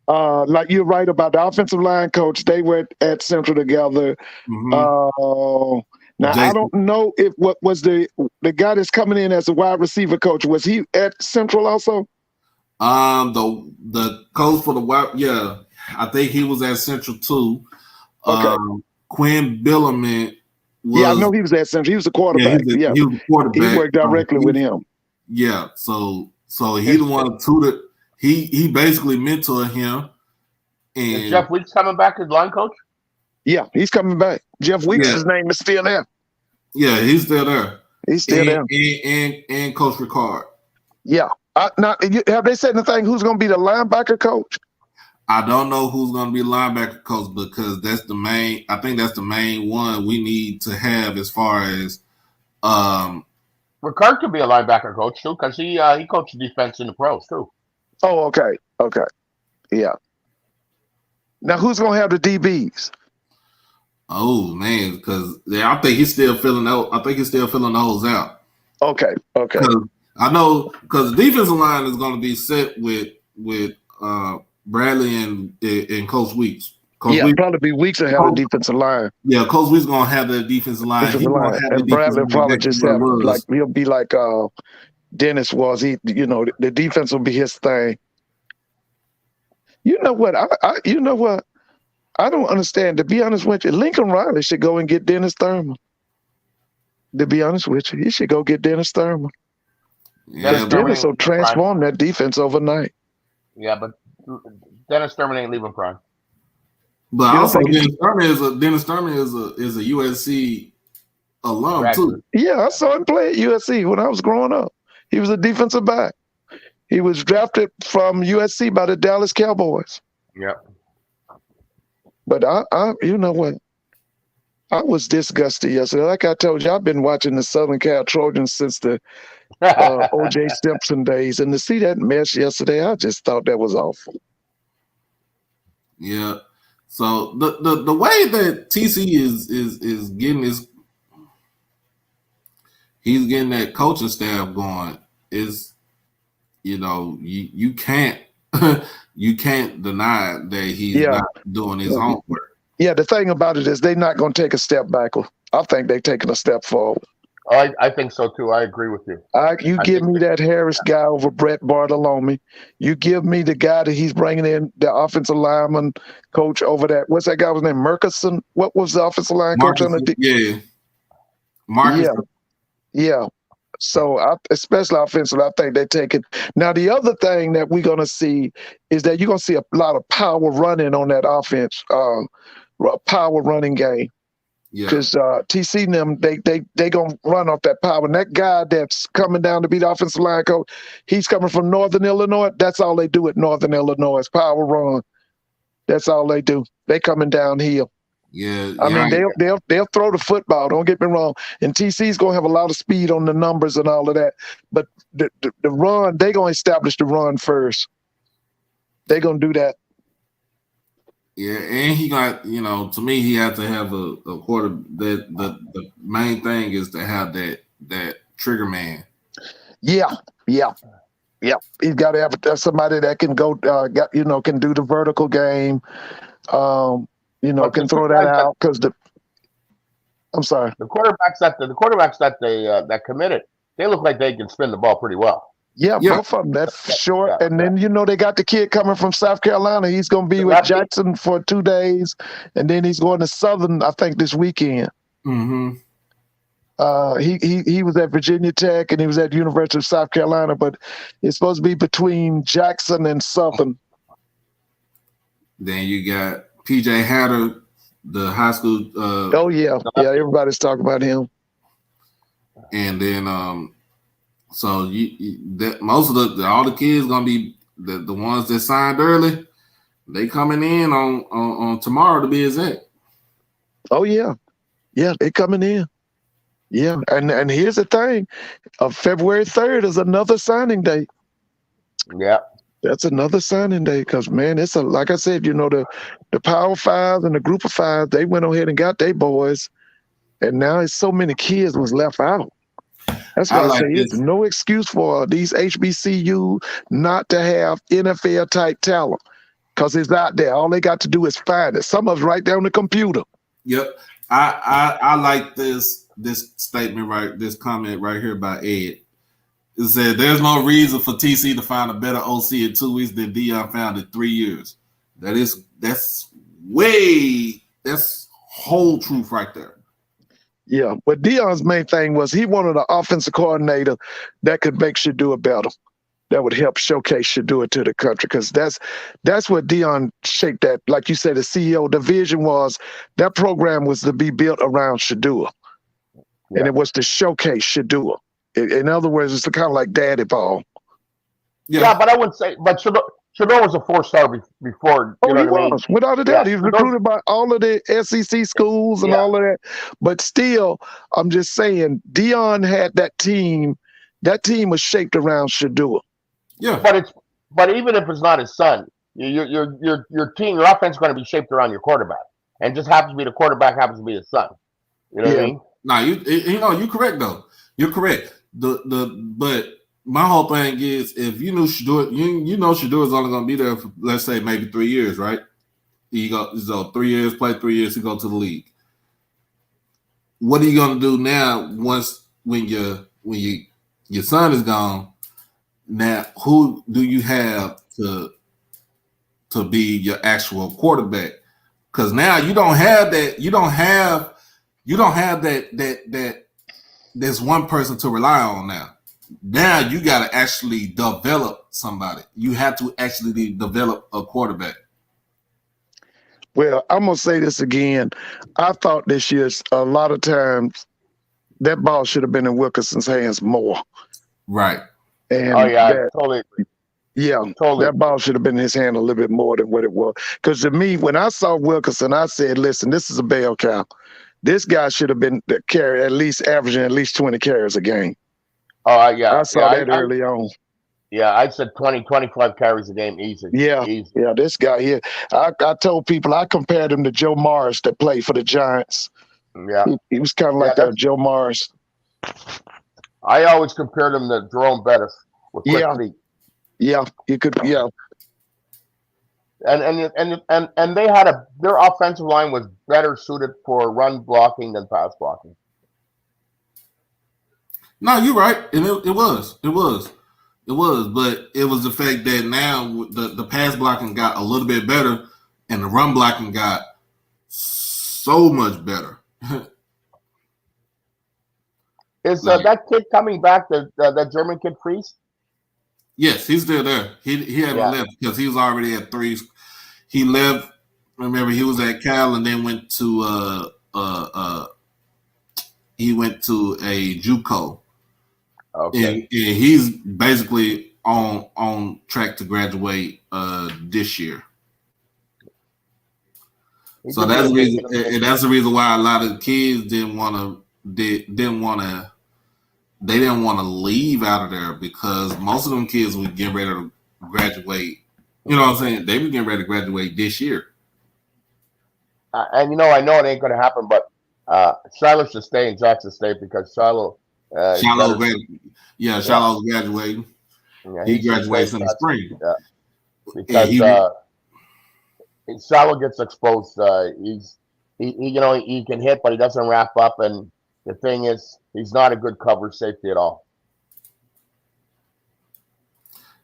Like you're right about the offensive line coach. They were at Central together. Mm-hmm. Now Jason. I don't know if what was the guy that's coming in as a wide receiver coach, was he at Central also? The coach for the wide, yeah, I think he was at Central too. Okay. Quinn Billerman was, yeah, I know he was at Central. He was a quarterback. He was a quarterback. He worked directly with him. Yeah, so he the one tutored. He basically mentored him. And is Jeff Weeks coming back as line coach? Yeah, he's coming back. Jeff Weeks' name is still there. Yeah, he's still there. He's still there. And Coach Ricard. Yeah. Now, have they said anything? Who's going to be the linebacker coach? I don't know who's going to be linebacker coach because that's the main. I think that's the main one we need to have as far as. Ricard could be a linebacker coach too, because he coached defense in the pros too. Oh, okay. Okay. Yeah. Now, who's going to have the DBs? Oh man, because I think he's still filling out. I think he's still filling those out. Okay. Okay. I know because the defensive line is going to be set with Bradley and Coach Weeks. Weeks, probably be Weeks to have a defensive line. Yeah, Coach Weeks going to have the defensive line. He's going to have and Bradley probably just have he'll be like Dennis was. The defense will be his thing. You know what? I don't understand. To be honest with you, Lincoln Riley should go and get Dennis Thurman. To be honest with you, he should go get Dennis Thurman. Yeah, Dennis will transform that defense overnight. Yeah, but Dennis Thurman ain't leaving Prime. But also, Dennis Thurman is a USC alum too. Yeah, I saw him play at USC when I was growing up. He was a defensive back. He was drafted from USC by the Dallas Cowboys. Yeah. But you know what? I was disgusted yesterday. Like I told you, I've been watching the Southern Cal Trojans since the O.J. Simpson days, and to see that mess yesterday, I just thought that was awful. Yeah. So the way that TC is getting he's getting that coaching staff going is, you can't you can't deny that he's not doing his homework. Yeah, the thing about it is they're not going to take a step backward. I think they're taking a step forward. I think so too. I agree with you. You give me that Harris guy over Brett Bartolome. You give me the guy that he's bringing in, the offensive lineman coach over that. What's that guy's name? Murkison? What was the offensive line coach on the Yeah. Marcus. Yeah. So, especially offensive, I think they take it. Now, the other thing that we're going to see is that you're going to see a lot of power running on that offense, power running game. Because TC and them, they gonna run off that power. And that guy that's coming down to be the offensive line coach, he's coming from Northern Illinois. That's all they do at Northern Illinois is power run. That's all they do. They coming downhill. Yeah, I mean they'll throw the football. Don't get me wrong. And TC's gonna have a lot of speed on the numbers and all of that. But the run, they gonna establish the run first. They gonna do that. Yeah, and he got, to me, he had to have a quarter. That the main thing is to have that trigger man. Yeah. He's got to have somebody that can go, can do the vertical game. Can throw that out because I'm sorry. The quarterbacks that committed, they look like they can spin the ball pretty well. Yeah, both of them. That's short. And then, they got the kid coming from South Carolina. He's going to be with Jackson for 2 days. And then he's going to Southern, I think, this weekend. Mm-hmm. He was at Virginia Tech and he was at the University of South Carolina, but it's supposed to be between Jackson and Southern. Then you got P.J. Hatter, the high school. Everybody's talking about him. And then so that most of all the kids gonna be the ones that signed early. They coming in on tomorrow to be exact. Oh yeah, they coming in. Yeah, and here's the thing: February 3rd is another signing day. Yeah, that's another signing day because man, it's like I said, the Power Five and the Group of Five, they went ahead and got their boys, and now it's so many kids was left out. That's why I say it's no excuse for these HBCU not to have NFL type talent because it's out there. All they got to do is find it. Some of it's right there on the computer. Yep. I like this statement this comment right here by Ed. It said there's no reason for TC to find a better OC in 2 weeks than Dion found in 3 years. That's whole truth right there. Yeah, but Dion's main thing was he wanted an offensive coordinator that could make Shadua better, that would help showcase Shadua to the country, because that's what Dion shaped that. Like you said, the CEO, the vision was that program was to be built around Shadua, and it was to showcase Shadua. In other words, it's kind of like daddy ball. Yeah, but I wouldn't say. But Shador was a 4-star before. You Oh, know he what I mean? was, without a doubt. Yeah, He was Shador, recruited by all of the SEC schools and yeah. all of that. But still, I'm just saying, Dion had that team. That team was shaped around Shador. Yeah. But even if it's not his son, your team, your offense is going to be shaped around your quarterback, and just happens to be the quarterback happens to be his son. You know what I mean? Nah, you're correct though. You're correct. But my whole thing is, if you knew Shador, you know Shador is only going to be there for, let's say, maybe 3 years, right? He go so 3 years, play 3 years, he go to the league. What are you going to do now? When your son is gone, now who do you have to be your actual quarterback? Because now you don't have that. You don't have that. There's one person to rely on now. Now you got to actually develop somebody. You have to actually develop a quarterback. Well, I'm gonna say this again. I thought this year a lot of times that ball should have been in Wilkerson's hands more. Right. And totally agree. Yeah, totally. That ball should have been in his hand a little bit more than what it was. Because to me, when I saw Wilkerson, I said, listen, this is a bell cow. This guy should have been averaging at least 20 carries a game. Oh, yeah. I saw that early on. Yeah, I said 20, 25 carries a game easy. Yeah, easy. Yeah, this guy here. I told people, I compared him to Joe Morris that played for the Giants. Yeah. He was kind of like that, Joe Morris. I always compared him to Jerome Bettis with quick feet. Yeah, you could. Yeah, and they had their offensive line was better suited for run blocking than pass blocking. No, you're right, and it was, but it was the fact that now the pass blocking got a little bit better, and the run blocking got so much better. Is that kid coming back? That German kid, Freeze? Yes, he's still there. He haven't left because he was already at 3. He left. Remember, he was at Cal and then went to he went to a JUCO. Okay. And he's basically on track to graduate this year. So that's the reason, and that's the reason why a lot of the kids didn't want to leave out of there, because most of them kids were getting ready to graduate. You know what I'm saying? They were getting ready to graduate this year. And I know it ain't going to happen, but Shiloh should stay in Jackson State because Shiloh's graduating. Yeah, he graduates in the spring. Because Shiloh gets exposed. He can hit, but he doesn't wrap up. And the thing is, he's not a good coverage safety at all.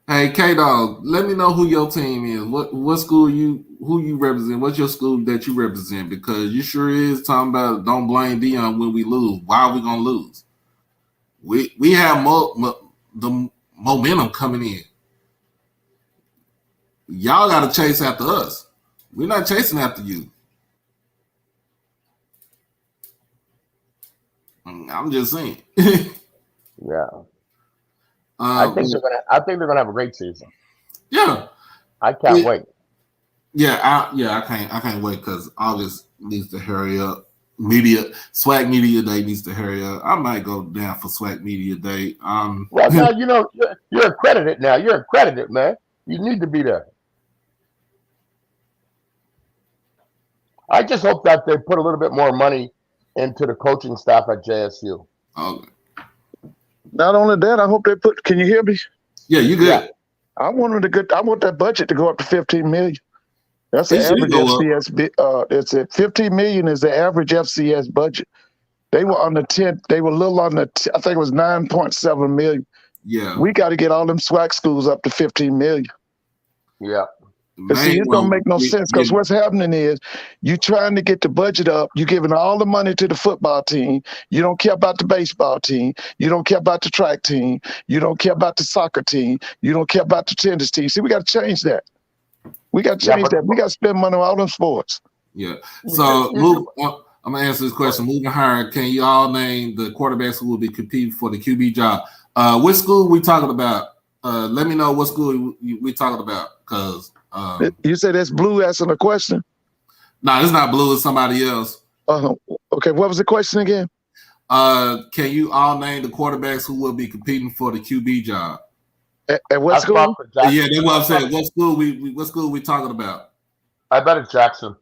Hey, K-Dog, let me know who your team is. What school who you represent? What's your school that you represent? Because you sure is talking about don't blame Dion when we lose. Why are we gonna lose? We have the momentum coming in. Y'all got to chase after us. We're not chasing after you. I'm just saying. Yeah. I think they're gonna have a great season. Yeah. I can't wait. I can't wait because August needs to hurry up. Swag Media Day needs to hurry up. I might go down for Swag Media Day. Well, now you're accredited now. You're accredited, man. You need to be there. I just hope that they put a little bit more money into the coaching staff at JSU. Okay. Not only that, I hope they put. Can you hear me? Yeah, you good. Yeah. I want that budget to go up to $15 million. That's the average FCS. It's at $15 million is the average FCS budget. They were on the 10. They were a little on the. I think it was $9.7 million. Yeah. We got to get all them SWAC schools up to $15 million. Yeah. But see, it don't make no sense because what's happening is you trying to get the budget up. You're giving all the money to the football team. You don't care about the baseball team. You don't care about the track team. You don't care about the soccer team. You don't care about the tennis team. See, we got to change that. We got to change that. We got to spend money on all them sports. Yeah. So, Luke, I'm going to answer this question. Moving higher, can you all name the quarterbacks who will be competing for the QB job? Which school we talking about? let me know what school we talking about, because You said that's Blue asking a question? no, it's not Blue, it's somebody else. Okay, what was the question again? Can you all name the quarterbacks who will be competing for the QB job? At what school? Yeah, that's what I'm saying. What school we talking about? I bet it's Jackson.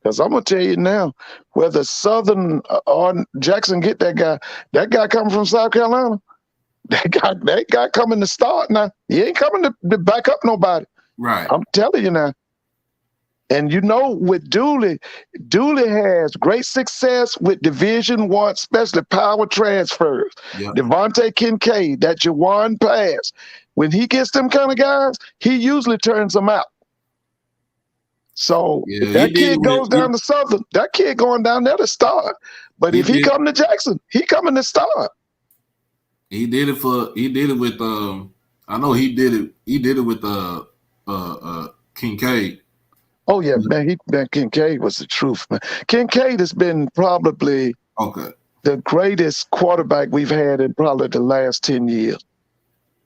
Because I'm gonna tell you now, whether Southern or Jackson get that guy coming from South Carolina, that guy coming to start now. He ain't coming to back up nobody. Right. I'm telling you now. And you know, with Dooley has great success with Division I, especially power transfers. Yep. Devontae Kincaid, that Jawan pass. When he gets them kind of guys, he usually turns them out. So if that kid goes down to Southern, that kid going down there to start. But if he come to Jackson, he coming to start. He did it with I know he did it with Kincaid. Oh yeah, man, Kincaid was the truth, man. Kincaid has been probably the greatest quarterback we've had in probably the last 10 years.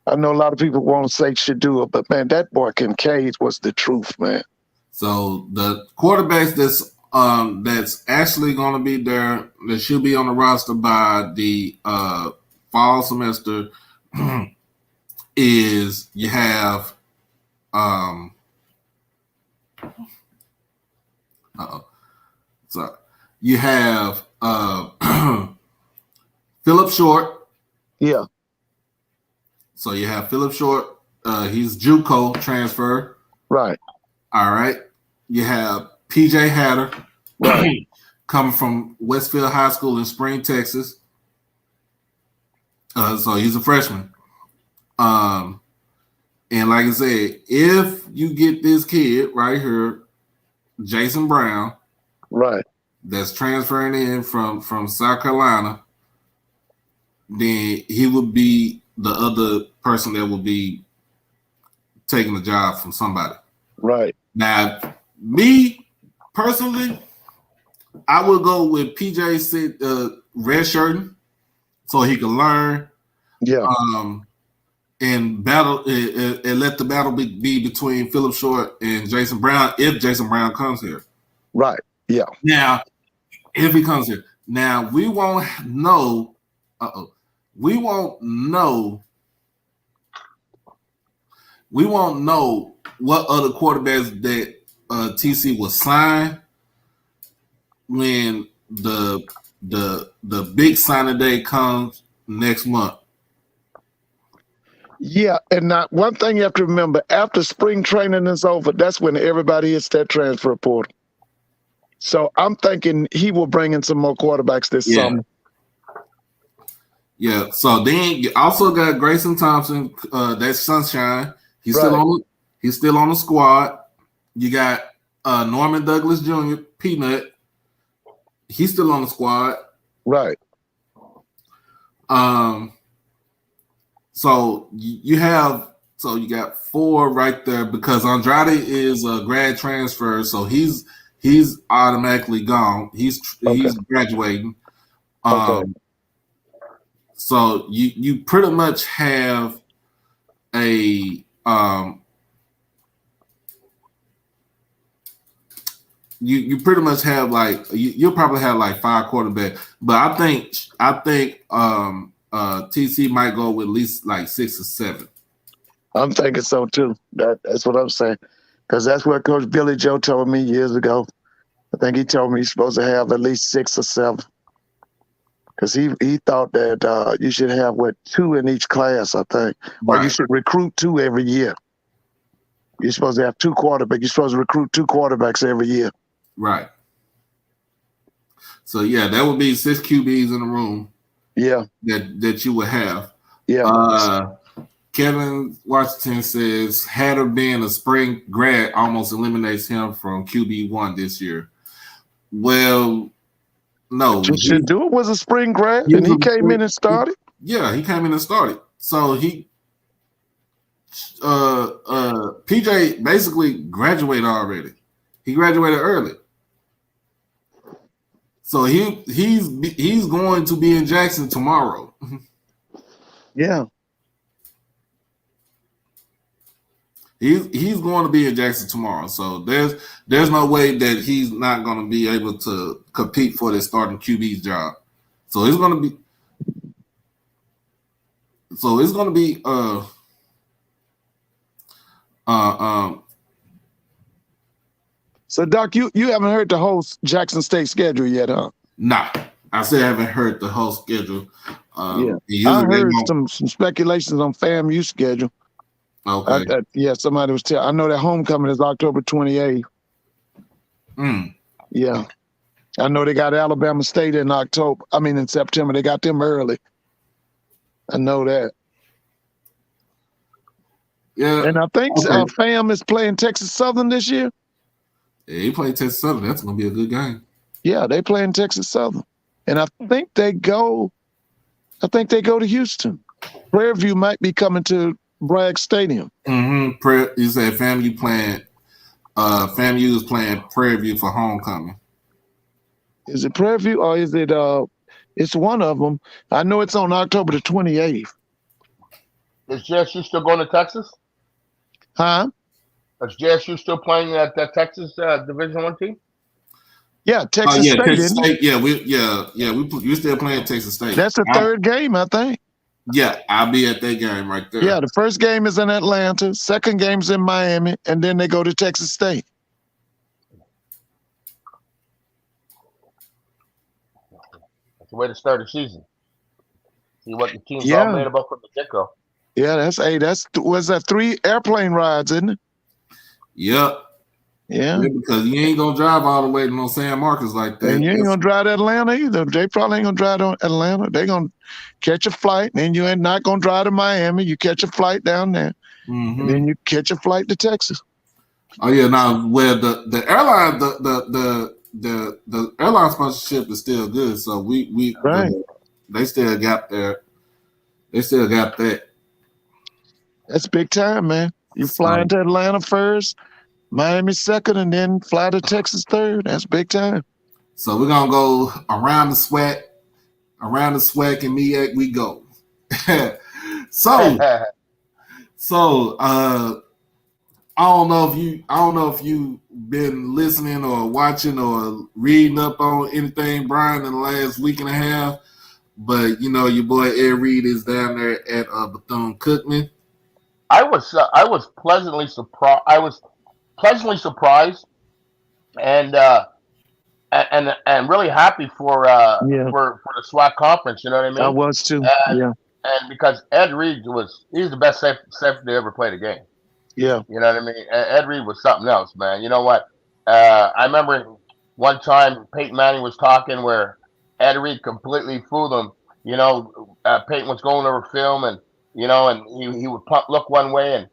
I know a lot of people want to say Shadua, but man, that boy Kincaid was the truth, man. So the quarterbacks that's actually going to be there, that should be on the roster by the fall semester, is you have you have Philip Short. Yeah. So you have Philip Short. He's JUCO transfer. Right. All right. You have PJ Hatter, right, coming from Westfield High School in Spring, Texas. So he's a freshman. And like I said, if you get this kid right here, Jason Brown, right, that's transferring in from South Carolina, then he would be the other person that will be taking the job from somebody. Right. Now, me personally, I would go with PJ redshirting so he can learn. Yeah. And battle and let the battle be between Philip Short and Jason Brown if Jason Brown comes here. Right. Yeah. Now, if he comes here, now we won't know. We won't know. We won't know what other quarterbacks that TC will sign when the big signing day comes next month. Yeah, and now one thing you have to remember, after spring training is over, that's when everybody hits that transfer portal. So I'm thinking he will bring in some more quarterbacks this summer. Yeah, so then you also got Grayson Thompson, that's Sunshine. He's still on the squad. You got Norman Douglas Jr., Peanut. He's still on the squad. Right. So you got 4 right there because Andrade is a grad transfer, so he's automatically gone. He's graduating. So you pretty much have a you pretty much have like you'll probably have like 5 quarterbacks, but I think TC might go with at least like 6 or 7. I'm thinking so too. That's what I'm saying, because that's what Coach Billy Joe told me years ago. I think he told me he's supposed to have at least 6 or 7, because he thought that you should have 2 in each class. I think, or you should recruit 2 every year. You're supposed to have 2 quarterbacks. You're supposed to recruit 2 quarterbacks every year. Right. So yeah, that would be 6 QBs in the room. Yeah. That you would have. Yeah. Kevin Washington says Hatter being a spring grad almost eliminates him from QB1 this year. Well, no. Shadua was a spring grad and he came in and started? Yeah, he came in and started. So PJ basically graduated already. He graduated early. So he's going to be in Jackson tomorrow. Yeah. He's going to be in Jackson tomorrow. So there's no way that he's not going to be able to compete for the starting QB's job. So it's going to be So Doc, you haven't heard the whole Jackson State schedule yet, huh? Nah. I still haven't heard the whole schedule. I heard some speculations on FAMU schedule. Okay. Somebody was telling. I know that homecoming is October 28th. Yeah. I know they got Alabama State in September. They got them early. I know that. Yeah. And I think FAM is playing Texas Southern this year. Yeah, he played Texas Southern. That's going to be a good game. Yeah, they playing Texas Southern. And I think they go to Houston. Prairie View might be coming to Bragg Stadium. Mm-hmm. You said FAMU is playing Prairie View for homecoming. Is it Prairie View or is it it's one of them. I know it's on October the 28th. Is JSU still going to Texas? Huh? Is JSU still playing at that Texas Division I team? Yeah, Texas State. Texas State. We're still playing Texas State. That's the third game, I think. Yeah, I'll be at that game right there. Yeah, the first game is in Atlanta, second game's in Miami, and then they go to Texas State. That's the way to start the season. See what the team's all made about from the get-go. Yeah, that's 3 airplane rides, isn't it? Yep. Yeah. Because you ain't gonna drive all the way to no San Marcos like that. And you ain't gonna drive to Atlanta either. They probably ain't gonna drive to Atlanta. They gonna catch a flight, and you ain't not gonna drive to Miami. You catch a flight down there, and then you catch a flight to Texas. Oh yeah, now where the airline the airline sponsorship is still good, so we they still got that. That's big time, man. You fly into Atlanta first, Miami second, and then fly to Texas third. That's big time. So we're gonna go around the SWAC and MEAC we go. So I don't know if you been listening or watching or reading up on anything, Brian, in the last week and a half, but you know your boy Ed Reed is down there at Bethune-Cookman. I was pleasantly surprised. And really happy for the SWAC conference. You know what I mean? I was too. And because Ed Reed he's the best safety to ever play the game. Yeah. You know what I mean? Ed Reed was something else, man. You know what? I remember one time Peyton Manning was talking where Ed Reed completely fooled him. You know, Peyton was going over film and he would look one way and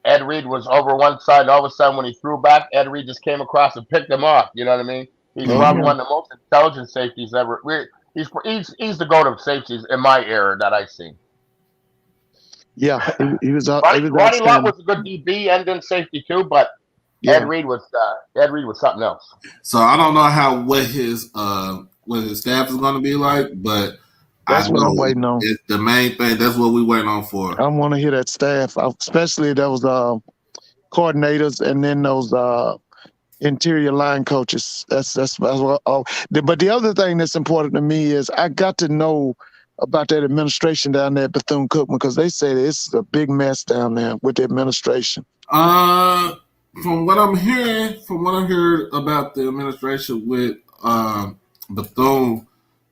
Ed Reed was over one side, and all of a sudden when he threw back, Ed Reed just came across and picked him off. You know what I mean? He's probably one of the most intelligent safeties ever. He's the GOAT of safeties in my era that I've seen. Yeah, he was. Ronnie Lott was a good DB and then safety too, but Ed Reed was something else. So I don't know what his staff is going to be like, but that's what I'm waiting on. It's the main thing. That's what we're waiting on for. I want to hear that staff, especially those coordinators and then those interior line coaches. That's what. But the other thing that's important to me is I got to know about that administration down there at Bethune-Cookman because they say it's a big mess down there with the administration. From what I'm hearing about the administration with Bethune,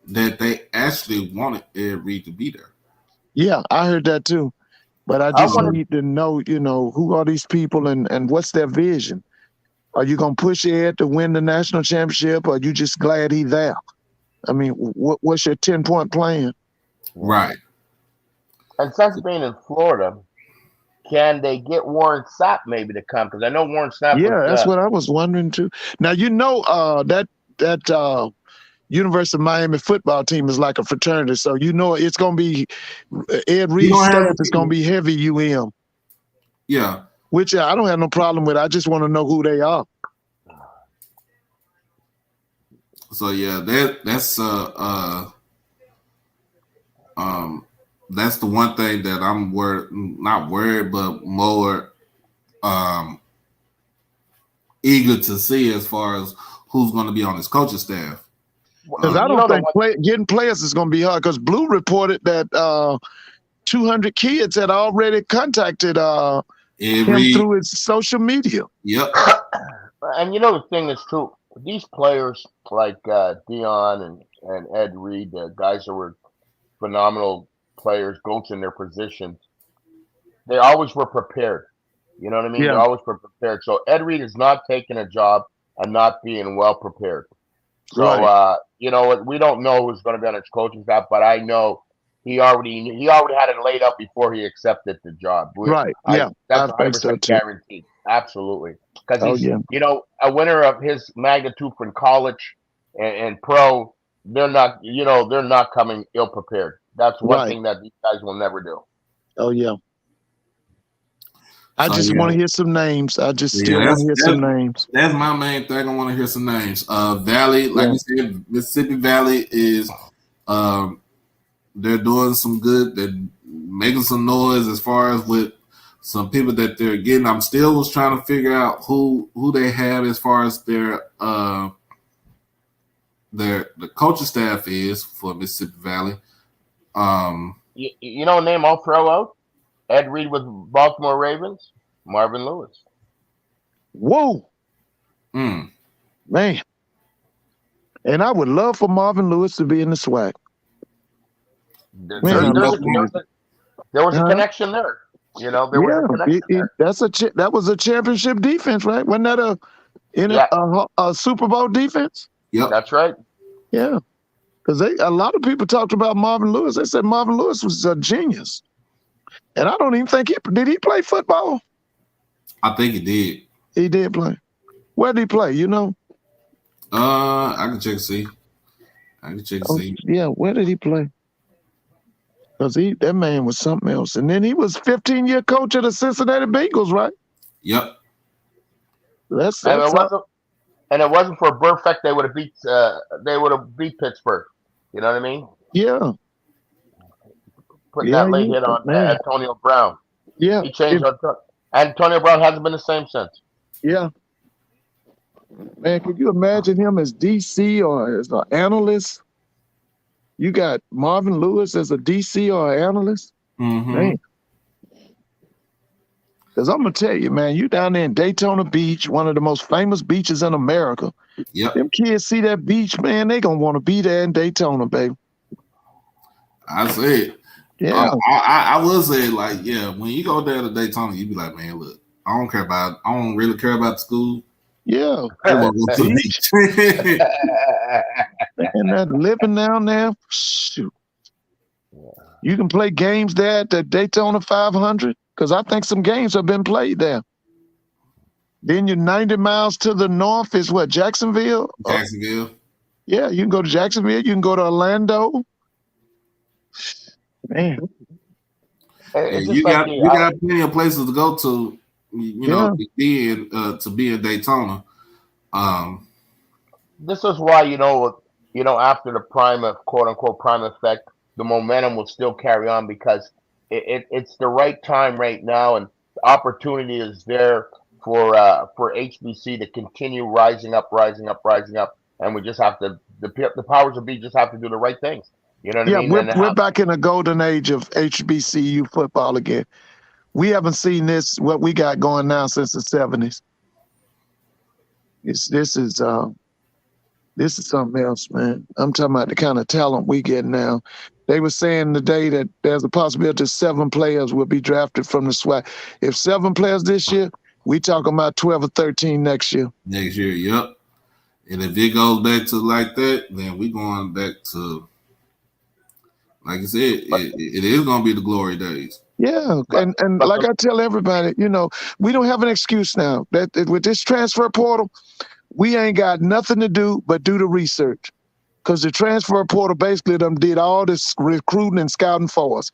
that they actually wanted Ed Reed to be there. Yeah, I heard that too. But I just need to know, who are these people and what's their vision? Are you going to push Ed to win the national championship or are you just glad he's there? I mean, what's your 10-point plan? Right. And since being in Florida, can they get Warren Sapp maybe to come? Because I know Warren Sapp. Yeah, that's what I was wondering too. Now, that University of Miami football team is like a fraternity, so it's going to be Ed Reed's staff is going to be heavy UM. Yeah. Which I don't have no problem with. I just want to know who they are. So yeah, that's the one thing that I'm not worried, but more um eager to see as far as who's going to be on his coaching staff. Because I don't think getting players is going to be hard. Because Blue reported that 200 kids had already contacted him through his social media. Yep. And the thing is too, these players like Dion and Ed Reed, the guys that were phenomenal players, goats in their positions, they always were prepared. You know what I mean? Yeah. They always were prepared. So Ed Reed is not taking a job and not being well prepared. So Right. we don't know who's going to be on his coaching staff, but I know he already had it laid out before he accepted the job. Right. Yeah. That's I think so 100% too. guaranteed. Absolutely, because Oh he's yeah. a winner of his magnitude from college and pro. They're not coming ill prepared. That's one Right. thing that these guys will never do. Oh yeah. I So, just yeah. want to hear some names. I just Yeah, still want to hear some names. That's my main thing. I want to hear some names. Valley, like you said, Mississippi Valley is they're doing some good. They're making some noise as far as with some people that they're getting. I'm still was trying to figure out who they have as far as their the coaching staff is for Mississippi Valley. You know a name I'll throw out? Ed Reed with Baltimore Ravens, Marvin Lewis. Whoa. Man. And I would love for Marvin Lewis to be in the SWAC. There was a connection there. There was a connection there. That was a championship defense, right? Wasn't that a Super Bowl defense? Yep. That's right. Yeah. Because a lot of people talked about Marvin Lewis. They said Marvin Lewis was a genius. And I don't even think did he play football? I think he did. He did play. Where did he play? You know? I can check and see. Yeah, where did he play? Because that man was something else. And then he was 15-year coach of the Cincinnati Bengals, right? Yep. And it wasn't for Burfict, they would have beat Pittsburgh. You know what I mean? Yeah. Putting that late hit on Antonio Brown. Yeah. He changed Antonio Brown hasn't been the same since. Yeah. Man, could you imagine him as DC or as an analyst? You got Marvin Lewis as a DC or an analyst? Mm-hmm. Man. Because I'm going to tell you, man, you down there in Daytona Beach, one of the most famous beaches in America. Yep. Them kids see that beach, man, they going to want to be there in Daytona, baby. I said. Yeah. I will say, like, yeah, when you go down to Daytona, you be like, man, look, I don't really care about the school. Yeah. I want to go to the beach. And that living down there, shoot. You can play games there at the Daytona 500, because I think some games have been played there. Then you're 90 miles to the north is what, Jacksonville? Jacksonville. Yeah, you can go to Jacksonville. You can go to Orlando. Man. You got plenty of places to go to, to be in Daytona. This is why, after the prime of quote unquote prime effect, the momentum will still carry on because it's the right time right now, and the opportunity is there for HBC to continue rising up, and we just have to the powers that be just have to do the right things. You know what I mean? We're back in the golden age of HBCU football again. We haven't seen what we got going now since the 70s. This is something else, man. I'm talking about the kind of talent we get now. They were saying today that there's a possibility 7 players will be drafted from the SWAC. If 7 players this year, we talking about 12 or 13 next year. Next year, yep. And if it goes back to like that, then we going back to, like I said, it is going to be the glory days. Yeah, and like I tell everybody, we don't have an excuse now. That with this transfer portal, we ain't got nothing to do but do the research. Because the transfer portal basically did all this recruiting and scouting for us.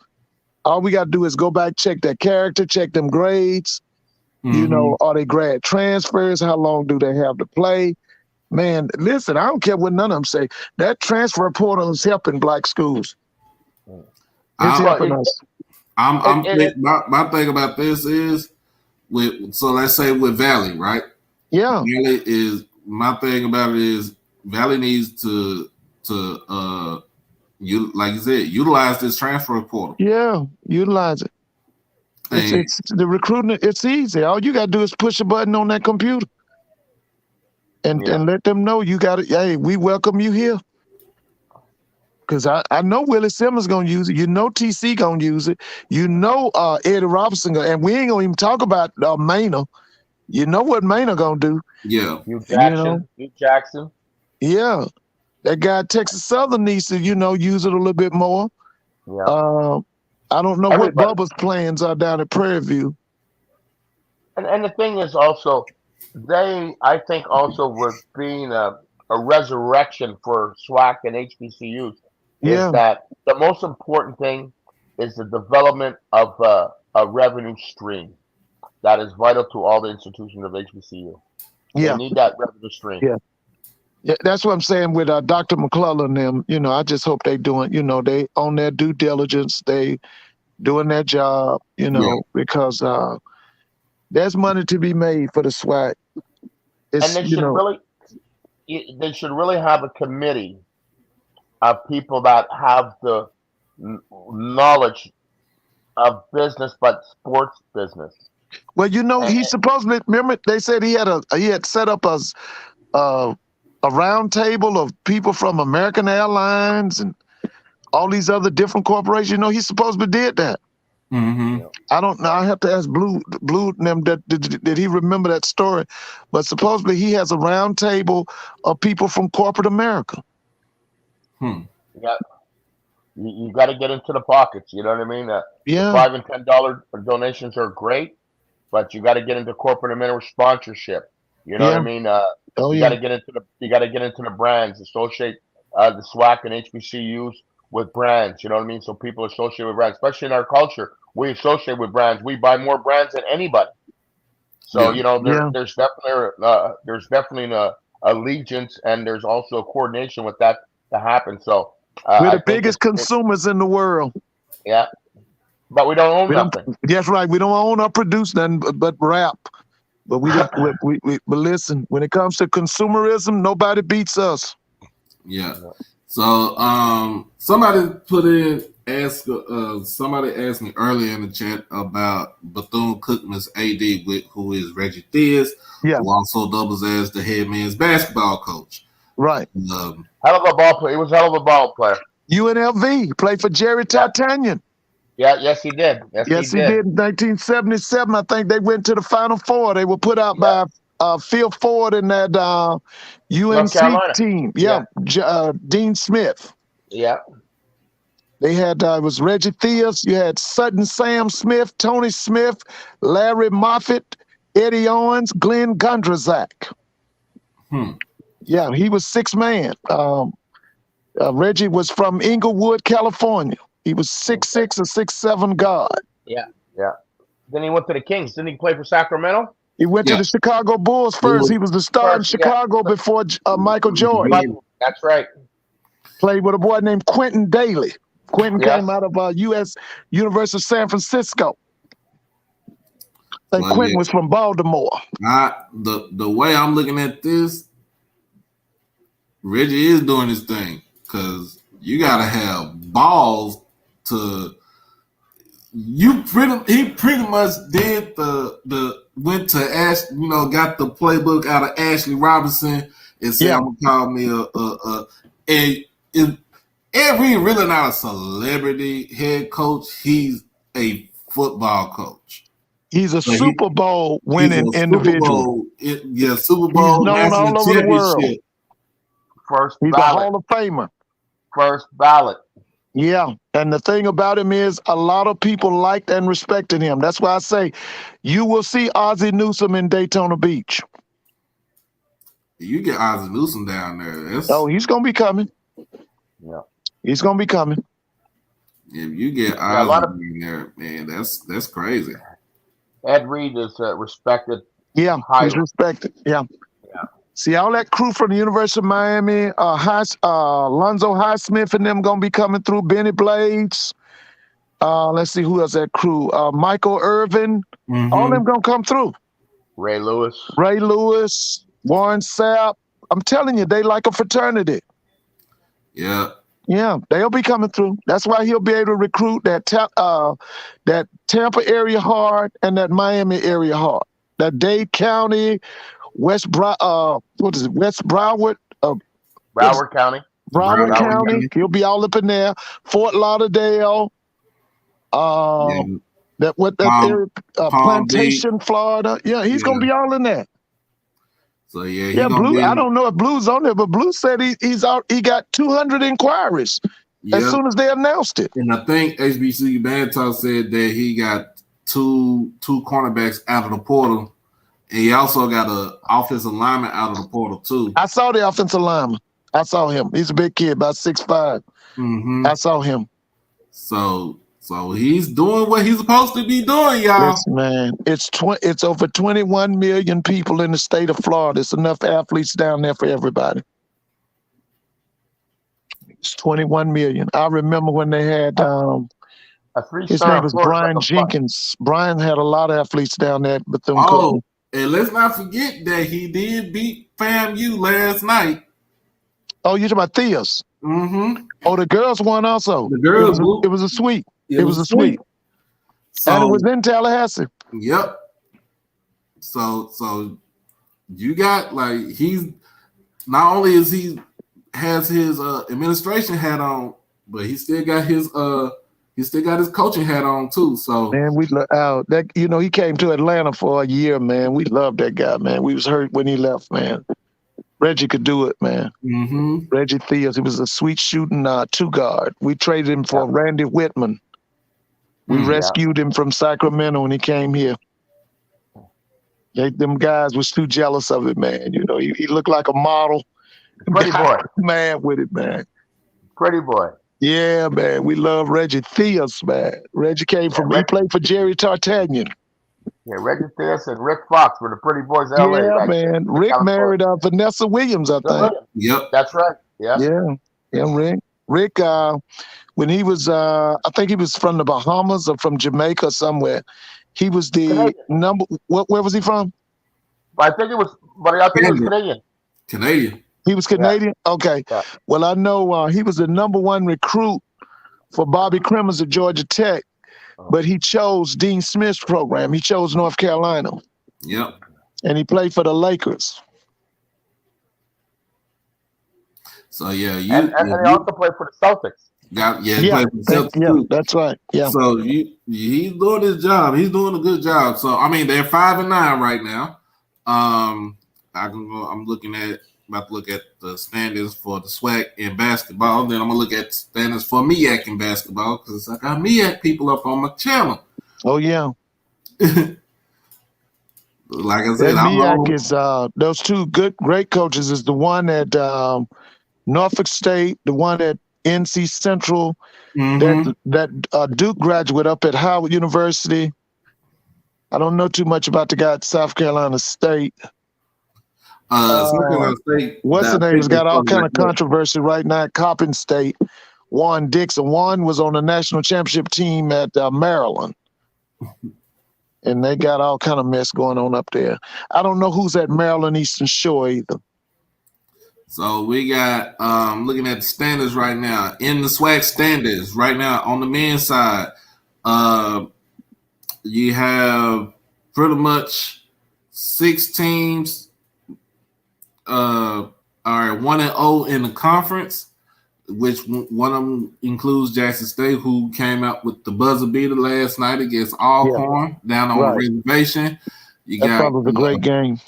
All we got to do is go back, check their character, check them grades. Mm-hmm. Are they grad transfers? How long do they have to play? Man, listen, I don't care what none of them say. That transfer portal is helping black schools. It's helping us. My thing about this is so let's say with Valley, right? Yeah. Valley is my thing about it is Valley needs to you like you said, utilize this transfer portal. Yeah, utilize it. It's the recruiting. It's easy. All you gotta do is push a button on that computer, and let them know you got it. Hey, we welcome you here. Because I know Willie Simmons gonna use it. You know TC gonna use it. You know Eddie Robinson and we ain't gonna even talk about Maynard. You know what Maynard gonna do? Yeah, Hugh Jackson. Yeah, that guy at Texas Southern needs to use it a little bit more. Yeah. I don't know what Bubba's plans are down at Prairie View. And the thing is also, I think also with being a resurrection for SWAC and HBCUs, is that the most important thing is the development of a revenue stream that is vital to all the institutions of HBCU. They need that revenue stream. Yeah, that's what I'm saying with Dr. McClellan and them. I just hope they doing, they on their due diligence, they doing their job, because there's money to be made for the SWAC. And they should really have a committee of people that have the knowledge of business, but sports business. Well, he supposedly, remember they said he had set up a round table of people from American Airlines and all these other different corporations. He supposedly did that. Mm-hmm. I don't know. I have to ask Blue and them did he remember that story? But supposedly he has a round table of people from corporate America. Yeah, you got to get into the pockets. You know what I mean? The $5 and $10 donations are great, but you got to get into corporate America sponsorship. You know what I mean? You got to get into the brands, associate the SWAC and HBCUs with brands. You know what I mean? So people associate with brands, especially in our culture. We associate with brands. We buy more brands than anybody. So there's definitely an allegiance, and there's also a coordination with that to happen. So we're the biggest consumers in the world. Yeah, but we don't own nothing. That's right. We don't own or produce nothing but rap. But but listen, when it comes to consumerism, nobody beats us. Yeah. So somebody asked me earlier in the chat about Bethune-Cookman's AD, who is Reggie Theus, who also doubles as the head men's basketball coach. Right. Hell of a ball player. He was a hell of a ball player. UNLV, played for Jerry Titanian. Yeah, yes, he did. Yes, he did. In 1977, I think they went to the Final Four. They were put out by Phil Ford in that UNC team. Yeah, Dean Smith. Yeah. They had, it was Reggie Theus. You had Sutton Sam Smith, Tony Smith, Larry Moffitt, Eddie Owens, Glenn Gondrzak. Yeah, he was sixth man. Reggie was from Inglewood, California. He was 6'6" or 6'7" guard. Yeah. Then he went to the Kings. Didn't he play for Sacramento? He went to the Chicago Bulls first. He was the star in Chicago before Michael Jordan. That's right. Played with a boy named Quentin Daly. Quentin came out of University of San Francisco. I think Quentin was from Baltimore. The way I'm looking at this, Reggie is doing his thing because you got to have balls to. He pretty much did went to Ash, got the playbook out of Ashley Robinson and said, "I'm gonna call me and we really not a celebrity head coach. He's a football coach. He's a Super Bowl winning individual. Super Bowl. He's known all over the world. He's a Hall of Famer. First ballot. Yeah, and the thing about him is a lot of people liked and respected him. That's why I say you will see Ozzie Newsome in Daytona Beach. You get Ozzie Newsome down there. He's going to be coming. Yeah. He's going to be coming. If you get Ozzie in there, man, that's crazy. Ed Reed is respected. Yeah, he's respected. Yeah. See, all that crew from the University of Miami, Lonzo Highsmith and them gonna be coming through. Benny Blades. Let's see who else that crew. Michael Irvin. All them gonna come through. Ray Lewis, Warren Sapp. I'm telling you, they like a fraternity. Yeah. Yeah, they'll be coming through. That's why he'll be able to recruit that Tampa area hard and that Miami area hard. That Dade County, West Broward, Broward County. Broward County. He'll be all up in there. Fort Lauderdale. Area, Plantation, Florida. Yeah, he's gonna be all in there. So yeah, Blue. I don't know if Blue's on there, but Blue said he's out. He got 200 inquiries as soon as they announced it. And I think HBCU Bantalk said that he got two cornerbacks out of the portal, and he also got an offensive lineman out of the portal too. I saw the offensive lineman. I saw him. He's a big kid, about 6'5". I saw him. So he's doing what he's supposed to be doing, y'all. Yes, man. It's over 21 million people in the state of Florida. It's enough athletes down there for everybody. It's 21 million. I remember when they had his name was Brian Jenkins. Brian had a lot of athletes down there at Bethune-Cookman. And let's not forget that he did beat FAMU last night. Oh, you're talking about Theus? Oh, the girls won also. The girls, it was a sweep. It was a sweep. So, and it was in Tallahassee. Yep. So you got he's not only is he has his administration hat on, but he still got his coaching hat on too. So man, we he came to Atlanta for a year, man. We loved that guy, man. We was hurt when he left, man. Reggie could do it, man. Reggie Theus, he was a sweet shooting two guard. We traded him for Randy Whitman. We rescued him from Sacramento when he came here. Them guys was too jealous of it, man. You know, he looked like a model. Pretty boy. Man with it, man. Pretty boy. Yeah, man. We love Reggie Theus, man. Reggie came from, he played for Jerry Tartagnan. Yeah, Reggie Theus and Rick Fox were the pretty boys in LA. Yeah, man. Rick married Vanessa Williams, I think. Yep. That's right. Yeah. Yeah, Rick, when he was, I think he was from the Bahamas or from Jamaica or somewhere. He was the number, where was he from? I think it was Canadian. Canadian. He was Canadian? Yeah. Okay. Yeah. Well, I know he was the #1 recruit for Bobby Crimmins at Georgia Tech, but he chose Dean Smith's program. He chose North Carolina. Yep. And he played for the Lakers. So, yeah. He also played for the Celtics. He played for the Celtics too. That's right. Yeah. So, he's doing his job. He's doing a good job. So, I mean, they're 5-9 right now. I'm about to look at the standings for the SWAC in basketball. Then I'm going to look at standings for MEAC in basketball because I got MEAC people up on my channel. Oh, yeah. Like I said, MEAC is those two great coaches is the one at Norfolk State, the one at NC Central, that Duke graduate up at Howard University. I don't know too much about the guy at South Carolina State. What's the name? He's got all kind of controversy right now at Coppin State. Juan Dixon. Juan was on the national championship team at Maryland. And they got all kind of mess going on up there. I don't know who's at Maryland Eastern Shore either. So we got looking at the standards right now. In the SWAC standards right now on the men's side, you have pretty much 6 teams are 1-0 in the conference, which one of them includes Jackson State, who came out with the buzzer beater last night against Alcorn down on the reservation. That was a great game.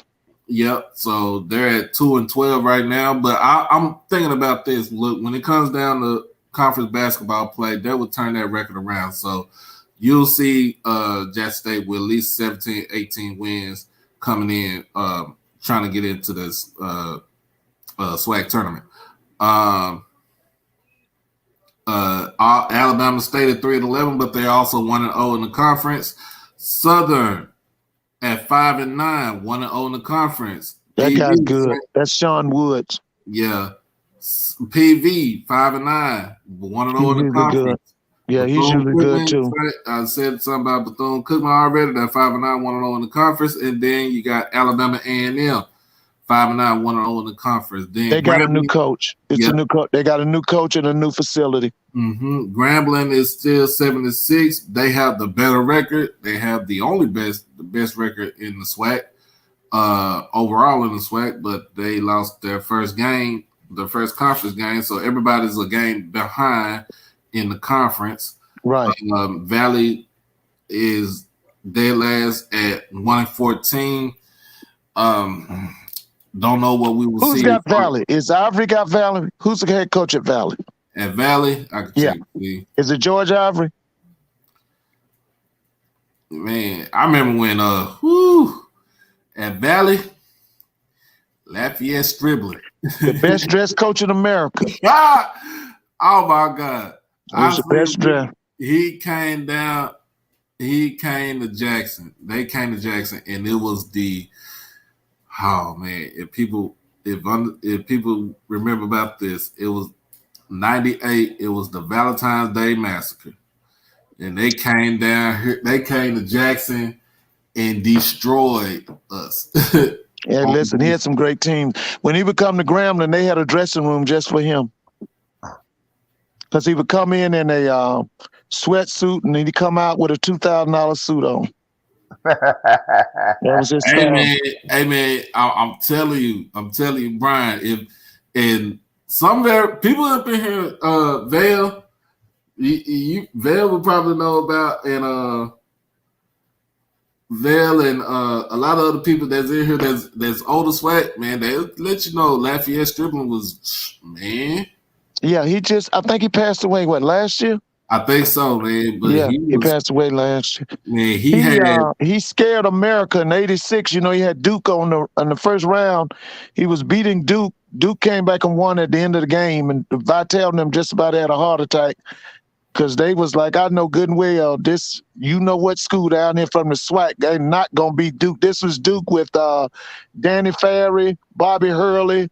Yep. So they're at 2-12 right now. But I'm thinking about this. Look, when it comes down to conference basketball play, that will turn that record around. So you'll see Jackson State with at least 17, 18 wins coming in, trying to get into this SWAC tournament. Alabama State at 3-11, but they're also 1-0 in the conference. Southern at 5-9, 1-0 in the conference. That PV, guy's good. That's Sean Woods. yeah. PV 5-9, 1-0 in the Usually good. conference. Yeah, he's usually good too. I said something about Bethune-Cookman already. That 5-9, 1-0 in the conference, and then you got Alabama A&M 5-9, 1-0 in the conference. Then they got a new coach. It's a new coach. They got a new coach and a new facility. Mm-hmm. Grambling is still 7-6. They have the better record. They have the best record in the SWAC, overall in the SWAC. But they lost their first game, the first conference game. So everybody's a game behind in the conference. Right. Valley is dead last at 1-14. Don't know what we will see. Who's got Valley? Is Ivory got Valley? Who's the head coach at Valley? At Valley, I can check. Is it George Ivory? Man, I remember when at Valley, Lafayette Stribling. The best dressed coach in America. Oh my God. He's the best dressed. He came down, he came to Jackson. They came to Jackson, and it was if people remember about this, it was 98, it was the Valentine's Day Massacre. And they came down here, they came to Jackson and destroyed us. Yeah, listen, he had some great teams. When he would come to Grambling, they had a dressing room just for him. Because he would come in a sweatsuit and he'd come out with a $2,000 suit on. That was his style. Hey man, I'm telling you, Brian, and some people up in here, Vale, Vale would probably know about, and Vale and a lot of other people that's in here that's older SWAC, man, they let you know Lafayette Stribling was, man. Yeah, I think he passed away, last year? I think so, man. But yeah, he passed away last year. Man, he scared America in '86. You know, he had Duke in the first round. He was beating Duke. Duke came back and won at the end of the game, and Vitale and them just about had a heart attack because they was like, I know good and well this, you know what school down here from the SWAC, they not gonna beat Duke. This was Duke with Danny Ferry, Bobby Hurley.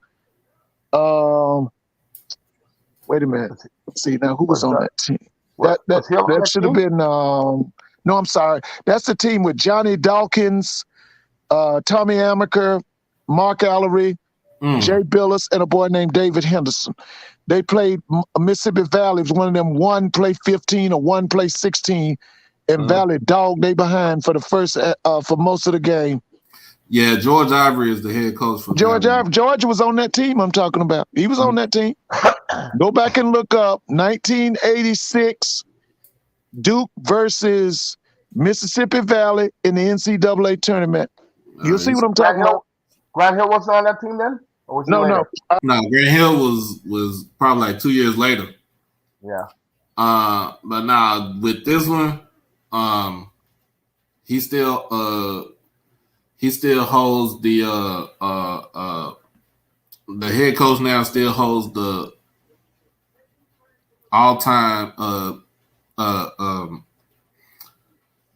Wait a minute. Let's see now who was on that team. That should have been no, I'm sorry. That's the team with Johnny Dawkins, Tommy Amaker, Mark Allery, Jay Billis, and a boy named David Henderson. They played Mississippi Valley. It was one of them, one play 15 or one play 16, and Valley dogged they behind for the first for most of the game. Yeah, George Ivory is the head coach for George Ivory. George was on that team I'm talking about. He was on that team. Go back and look up 1986 Duke versus Mississippi Valley in the NCAA tournament. You'll see what I'm talking about. Grant Hill wasn't on that team then? Or was he no. Grant Hill was probably like 2 years later. Yeah. But now with this one, he still holds the head coach now still holds the all-time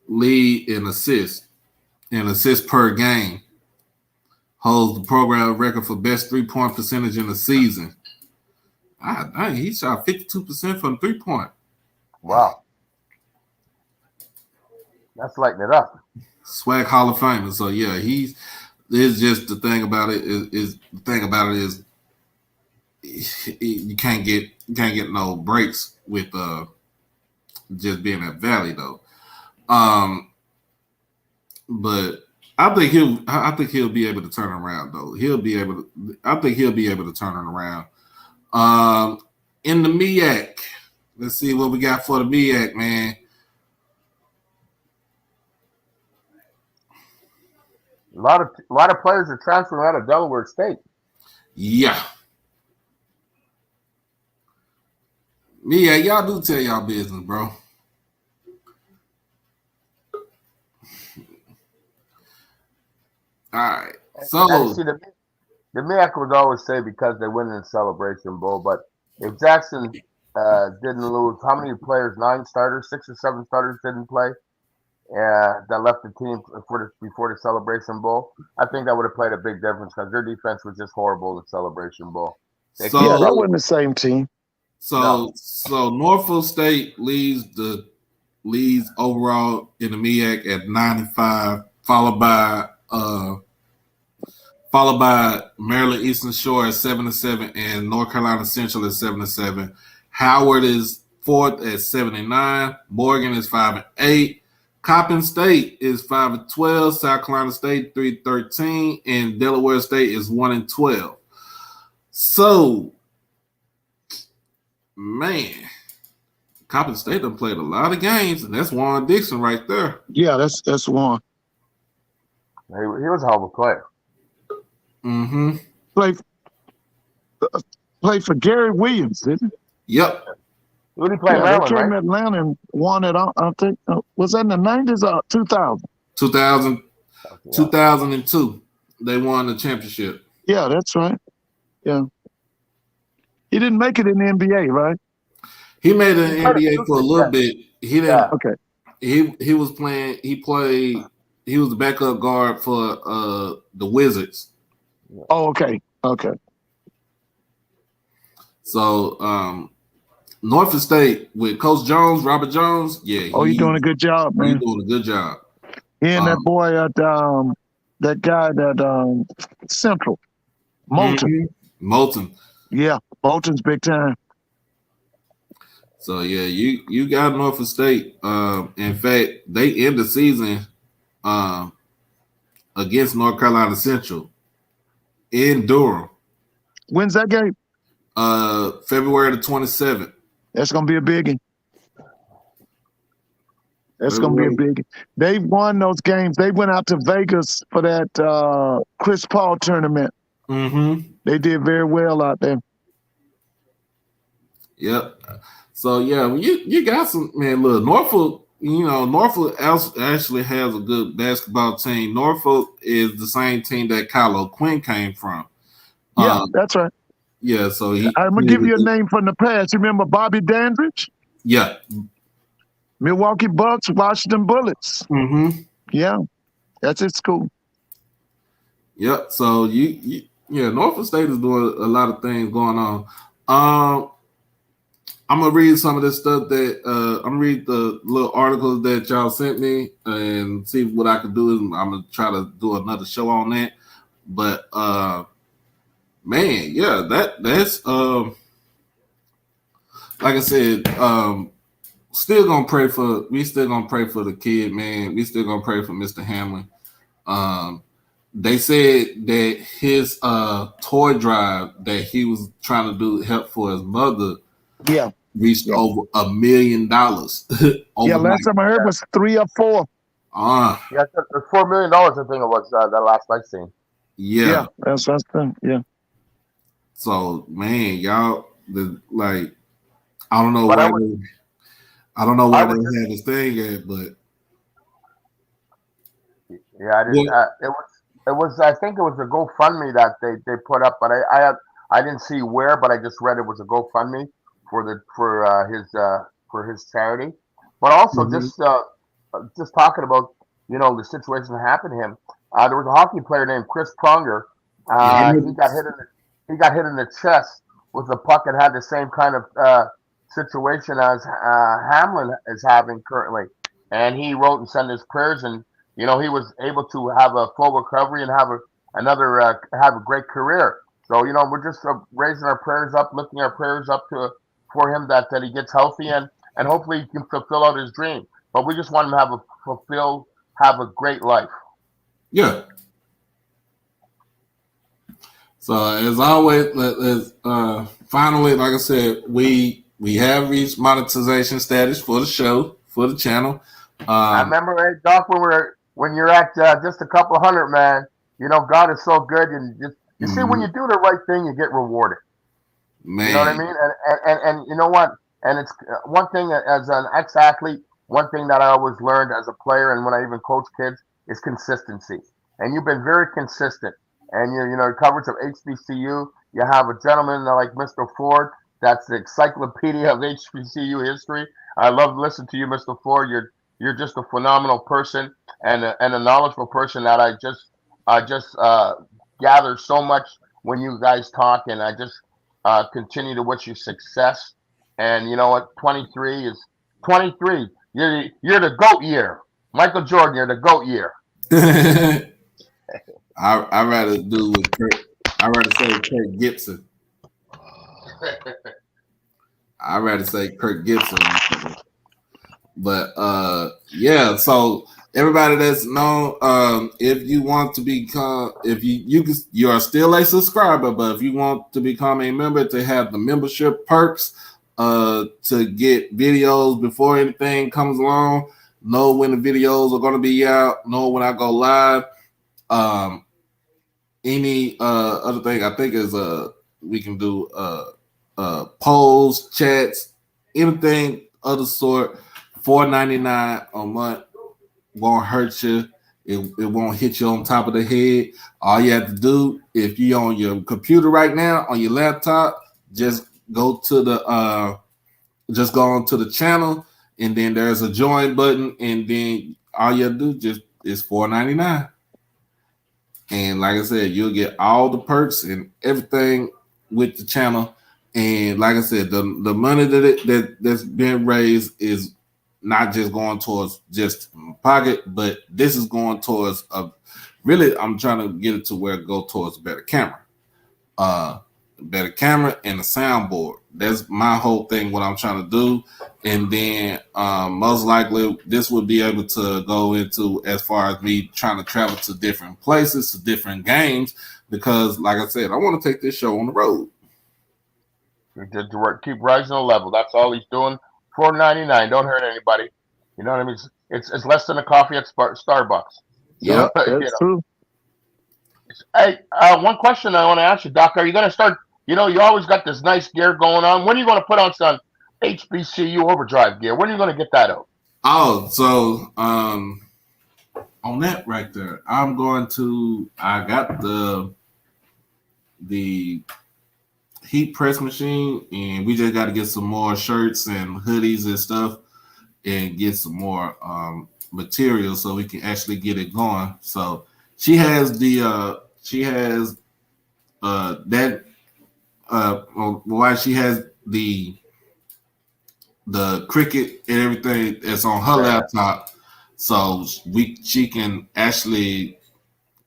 lead in assists per game. Holds the program record for best 3-point percentage in the season. He shot 52% from 3-point. Wow. That's lighting it up. SWAC Hall of Famer. So yeah, it's just the thing about it is you can't get no breaks with just being at Valley though. But I think he'll be able to turn it around though. I think he'll be able to turn it around. In the MEAC, let's see what we got for the MEAC, man. A lot of players are transferring out of Delaware State. Yeah. MEAC, y'all do tell y'all business, bro. All right. So see, the MEAC would always say because they win in the Celebration Bowl, but if Jackson didn't lose, how many players? 9 starters, 6 or 7 starters didn't play that left the team before the Celebration Bowl. I think that would have played a big difference because their defense was just horrible at Celebration Bowl. They Yeah, couldn't that So wasn't the same team. no. so Norfolk State leads overall in the MEAC at 95, followed by Maryland Eastern Shore at 7-7 and North Carolina Central at 7-7. Howard is fourth at 79. Morgan is 5-8. Coppin State is 5-12. South Carolina State 3-13, and Delaware State is 1-12. So, man, Coppin State done played a lot of games, and that's Warren Dixon right there. Yeah, that's one. He was a hell of a player. Mm-hmm. Played for Gary Williams, didn't he? Yep. Who did he play in Yeah, Maryland, they came right? to Atlanta and won it. I think was that in the 90s or 2000? 2002. They won the championship. Yeah, that's right. Yeah, he didn't make it in the NBA, right? He made it in the NBA for a little bit. He didn't. Yeah. Okay. He was playing. He was the backup guard for the Wizards. Oh, okay. Okay. So Norfolk State with Coach Jones, Robert Jones. Yeah. He's doing a good job, man. He's doing a good job. He and that boy at that guy at Central, Moulton. Moulton. Yeah, Moulton's big time. So yeah, you got Norfolk State. In fact, they end the season against North Carolina Central in Durham. When's that game? February the 27th. That's gonna be a biggie. That's gonna be a biggie. They won those games. They went out to Vegas for that Chris Paul tournament. Mm-hmm. They did very well out there. Yep. So yeah, you got some, man. Look, Norfolk. Norfolk actually has a good basketball team. Norfolk is the same team that Kylo Quinn came from. Yeah, that's right. Yeah, so I'm gonna give you a name from the past. You remember Bobby Dandridge? Yeah. Milwaukee Bucks, Washington Bullets. Mm-hmm. Yeah, that's his school. Yep. So Norfolk State is doing a lot of things going on. I'm gonna read some of this stuff that I'm gonna read the little articles that y'all sent me and see what I can do. I'm gonna try to do another show on that. But man, yeah, that's like I said, still gonna pray for the kid, man. We still gonna pray for Mr. Hamlin. They said that his toy drive that he was trying to do help for his mother reached over $1 million. Yeah, last time I heard was 3 or 4. Yeah, it's $4 million. I think it was that last night scene. Yeah, that's the yeah. So man, y'all, I don't know why they had this thing at, but yeah, I didn't. It was. I think it was a GoFundMe that they put up, but I didn't see where, but I just read it was a GoFundMe for his charity. But also just talking about the situation that happened to him. There was a hockey player named Chris Pronger. He got hit in the chest with a puck and had the same kind of situation as Hamlin is having currently. And he wrote and sent his prayers, and he was able to have a full recovery and have a great career. So we're just raising our prayers up, lifting our prayers up for him that he gets healthy and hopefully he can fulfill out his dream. But we just want him to have a great life. Yeah. So as always, finally, like I said, we have reached monetization status for the show, for the channel. I remember, Doc, when you're at just a couple hundred, man. God is so good, and you see when you do the right thing, you get rewarded. Man. You know what I mean? And you know what? And it's one thing as an ex-athlete. One thing that I always learned as a player, and when I even coach kids, is consistency. And you've been very consistent. And your coverage of HBCU. You have a gentleman like Mr. Ford. That's the encyclopedia of HBCU history. I love listening to you, Mr. Ford. you're just a phenomenal person and a knowledgeable person that I just gather so much when you guys talk, and I just continue to wish you success. And you know what? 23 is 23. You're the GOAT year, Michael Jordan. You're the GOAT year. I rather do with Kurt. I rather say Kurt Gibson. I rather say Kurt Gibson. But yeah, so everybody that's known, if you want to become, if you are still a subscriber, but if you want to become a member to have the membership perks, to get videos before anything comes along, know when the videos are going to be out, know when I go live. Any other thing I think is we can do polls, chats, anything of the sort. $4.99 a month won't hurt you. It won't hit you on top of the head. All you have to do, if you're on your computer right now, on your laptop, just go to the just go onto the channel, and then there's a join button, and then all you have to do just is $4.99. And like I said, you'll get all the perks and everything with the channel. And like I said, the money that's been raised is not just going towards just pocket, but this is going towards really, I'm trying to get it to where it go towards a better camera. Better camera and a soundboard. That's my whole thing, what I'm trying to do. And then most likely this would be able to go into as far as me trying to travel to different places, to different games, because like I said, I want to take this show on the road. Keep rising the level. That's all he's doing. $4.99. Don't hurt anybody. You know what I mean? It's less than a coffee at Starbucks. Yeah, that's true. Hey, one question I want to ask you, Doc. Are you going to start? You know, you always got this nice gear going on. When are you going to put on some HBCU OverDrive gear? When are you going to get that out? Oh, so on that right there, I got the heat press machine, and we just got to get some more shirts and hoodies and stuff and get some more material so we can actually get it going. So she has why she has the Cricut and everything that's on her laptop, so she can actually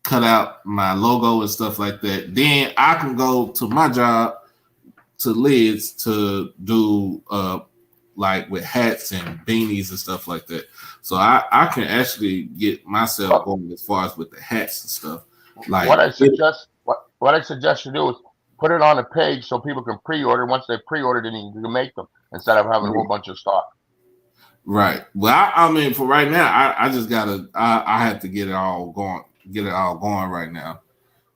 cut out my logo and stuff like that. Then I can go to my job to Lids to do like with hats and beanies and stuff like that. So I can actually get myself going as far as with the hats and stuff. Like what I suggest you do is put it on a page so people can pre-order. Once they pre-order, then you can make them instead of having a whole bunch of stock. Right. Well, I mean, for right now, I just gotta I have to get it all going right now.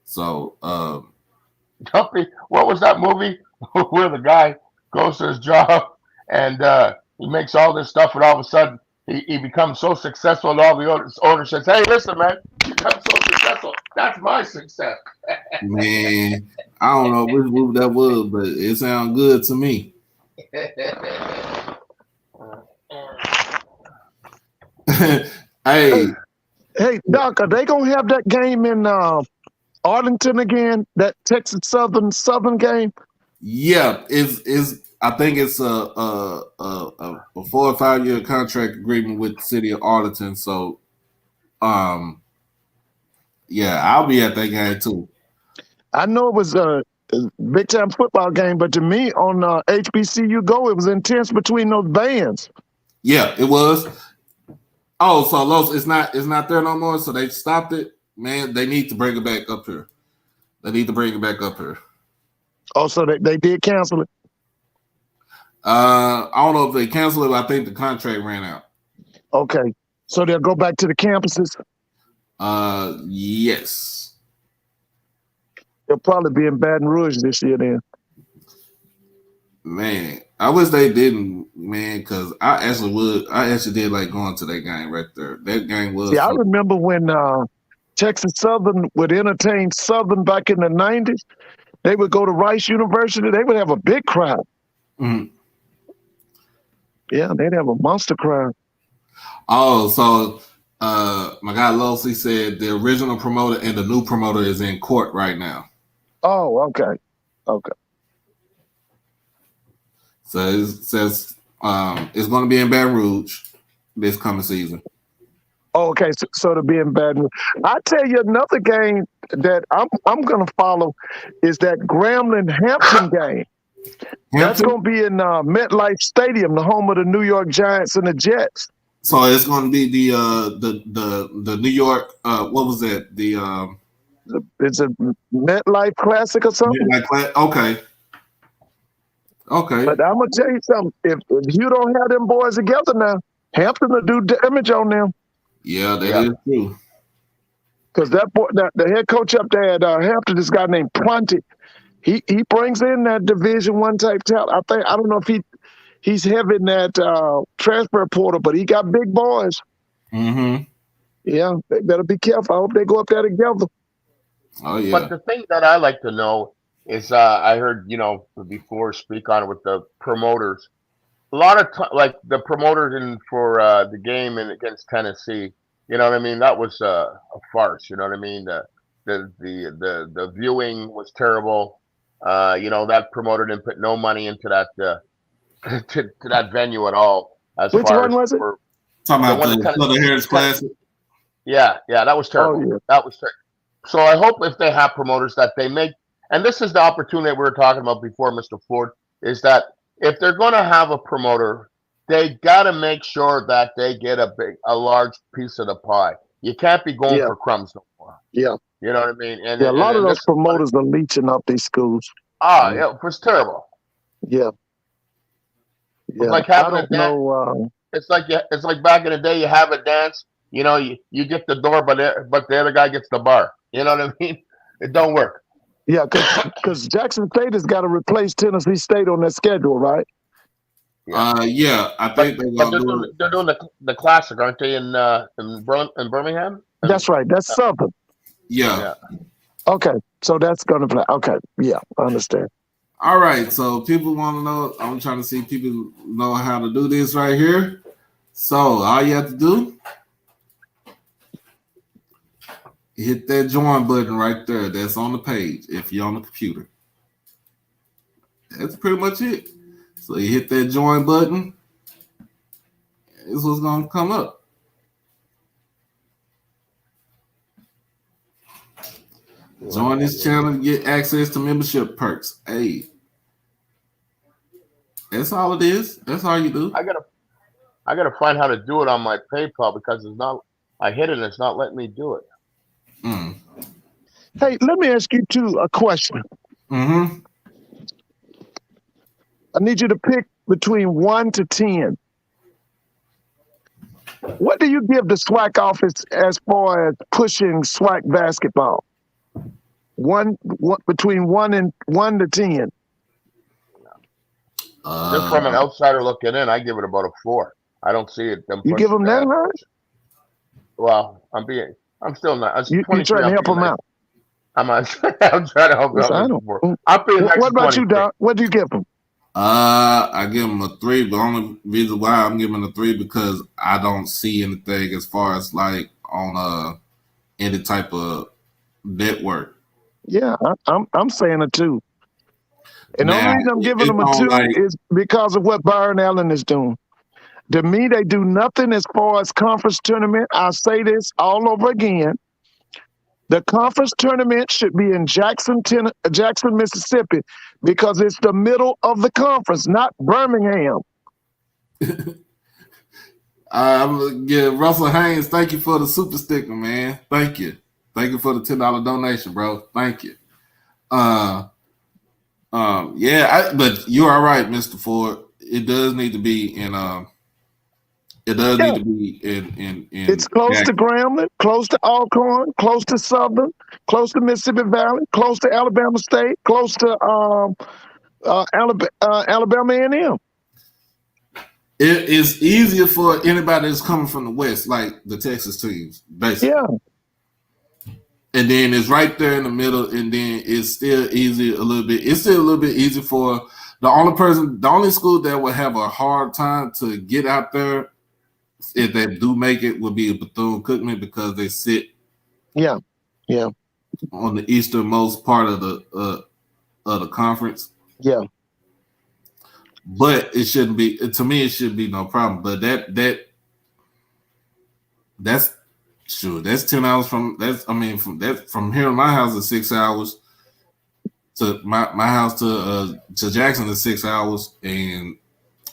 So what was that movie where the guy goes to his job and he makes all this stuff, and all of a sudden he becomes so successful, and all the owners says, "Hey, listen, man, you become so successful. That's my success." Man, I don't know which movie that was, but it sounds good to me. Hey, Doc, are they gonna have that game in Arlington again? That Texas Southern game? Yeah, I think it's a 4 or 5 year contract agreement with the city of Arlington. So, yeah, I'll be at that game too. I know it was a big time football game, but to me on HBCU Go, it was intense between those bands. Yeah, it was. Oh, so Los, it's not there no more. So they stopped it. Man, they need to bring it back up here. Oh, so they did cancel it. I don't know if they canceled it, but I think the contract ran out. Okay, so they'll go back to the campuses. Yes. They'll probably be in Baton Rouge this year then. Man, I wish they didn't, man, because I actually did like going to that game right there. That game was. See, I remember when Texas Southern would entertain Southern back in the 90s. They would go to Rice University. They would have a big crowd. Mm-hmm. Yeah, they'd have a monster crowd. Oh, so my guy Losi said the original promoter and the new promoter is in court right now. Oh, okay. So it says it's going to be in Baton Rouge this coming season. Oh, okay, so to be in Baton Rouge. I tell you another game that I'm going to follow is that Grambling-Hampton game. That's going to be in MetLife Stadium, the home of the New York Giants and the Jets. So it's going to be the New York. What was that? It's a MetLife Classic or something. Okay. But I'm gonna tell you something. If you don't have them boys together now, Hampton will do damage on them. Yeah, that is true. Because that boy, the head coach up there at Hampton, this guy named Prunty, he brings in that Division I type talent. I don't know if he's heavy in that transfer portal, but he got big boys. Mm-hmm. Yeah, they better be careful. I hope they go up there together. Oh yeah. But the thing that I like to know is I heard before speak on it with the promoters. A lot of like the promoters for the game against Tennessee. You know what I mean? That was a farce. You know what I mean? The viewing was terrible. That promoter didn't put no money into that to that venue at all. Which one was it? Talking about the Harris Classic. Yeah, that was terrible. Oh, yeah. That was terrible. So I hope if they have promoters that they make, and this is the opportunity we were talking about before, Mr. Ford, is that if they're going to have a promoter, they got to make sure that they get a large piece of the pie. You can't be going for crumbs no more. Yeah. You know what I mean? And a lot of those promoters are leeching off these schools. Yeah, it was terrible. Yeah. It's like having it's like back in the day, you have a dance. You get the door, but the other guy gets the bar. You know what I mean? It don't work. Yeah, because Jackson State has got to replace Tennessee State on their schedule, right? Yeah, I think they're doing the classic, aren't they? In Birmingham. That's right. That's Southern. Yeah. Okay, so that's going to play. Okay, yeah, I understand. All right, so people want to know. I'm trying to see people know how to do this right here. So all you have to do. Hit that join button right there. That's on the page if you're on the computer. That's pretty much it. So you hit that join button. This is what's going to come up. Join this channel to get access to membership perks. Hey, that's all it is. That's all you do. I gotta find how to do it on my PayPal because I hit it and it's not letting me do it. Hey, let me ask you a question. Mm-hmm. I need you to pick between 1 to 10. What do you give the SWAC office as far as pushing SWAC basketball? Between 1 to 10. Just from an outsider looking in, I give it about a 4. I don't see it. You give them that high? Well, I'm still not. You're trying to help them out. I'm trying to help them out. What about you, Doc? What do you give them? I give them a 3, but the only reason why I'm giving a 3 because I don't see anything as far as like on any type of network. Yeah, I'm saying a 2. And the only reason I'm giving them a 2 is because of what Byron Allen is doing. To me, they do nothing as far as conference tournament. I'll say this all over again. The conference tournament should be in Jackson, Mississippi, because it's the middle of the conference, not Birmingham. Russell Haynes, thank you for the super sticker, man. Thank you. Thank you for the $10 donation, bro. Thank you. But you are right, Mr. Ford. It does need to be in need to be in It's close to Grambling, close to Alcorn, close to Southern, close to Mississippi Valley, close to Alabama State, close to Alabama A&M. It is easier for anybody that's coming from the West, like the Texas teams, basically. Yeah. And then it's right there in the middle, and then it's still easy a little bit. It's still a little bit easy for the only school that would have a hard time to get out there if they do make it, will be Bethune-Cookman because they sit Yeah. on the easternmost part of the conference. Yeah. But it shouldn't be. To me, it should be no problem. But that's sure. That's 10 hours from. From here to my house is 6 hours. To my house to Jackson is 6 hours, and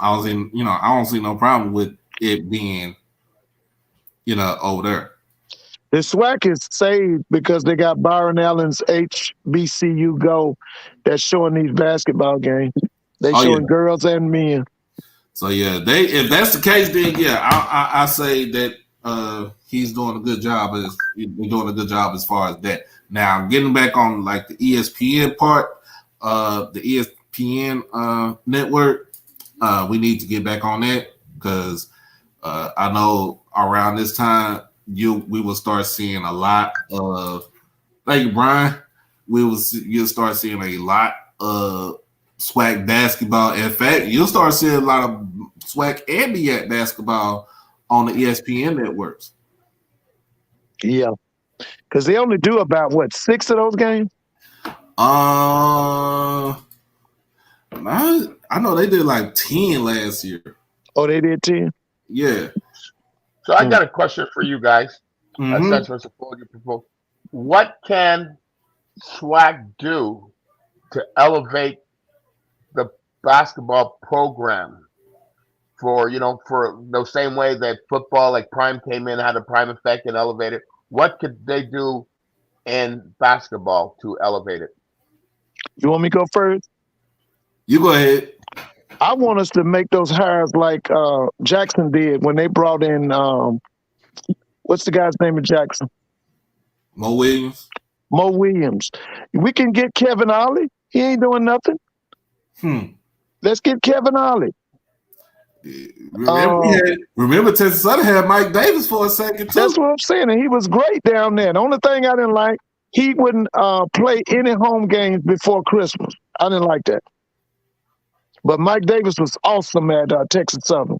I don't see no problem with it being, over there. The SWAC is saved because they got Byron Allen's HBCU Go that's showing these basketball games. They showing girls and men. So yeah, if that's the case, then yeah, I say that he's doing a good job. He's doing a good job as far as that. Now getting back on like the ESPN part, the ESPN network, we need to get back on that because I know around this time we will start seeing a lot of, thank you, Brian. You'll start seeing a lot of SWAC basketball. In fact, you'll start seeing a lot of SWAC and MEAC basketball on the ESPN networks. Yeah, because they only do about 6 of those games. I know they did like 10 last year. Oh, they did 10? Yeah. So I got a question for you guys. What can SWAC do to elevate the basketball program for the same way that football, like Prime came in, had a Prime effect and elevated? What could they do in basketball to elevate it? You want me to go first? You go ahead. I want us to make those hires like Jackson did when they brought in, what's the guy's name in Jackson? Mo Williams. Mo Williams. We can get Kevin Ollie. He ain't doing nothing. Let's get Kevin Ollie. Remember Texas Southern had Mike Davis for a second too. That's what I'm saying, and he was great down there. The only thing I didn't like, he wouldn't play any home games before Christmas. I didn't like that. But Mike Davis was awesome at Texas Southern.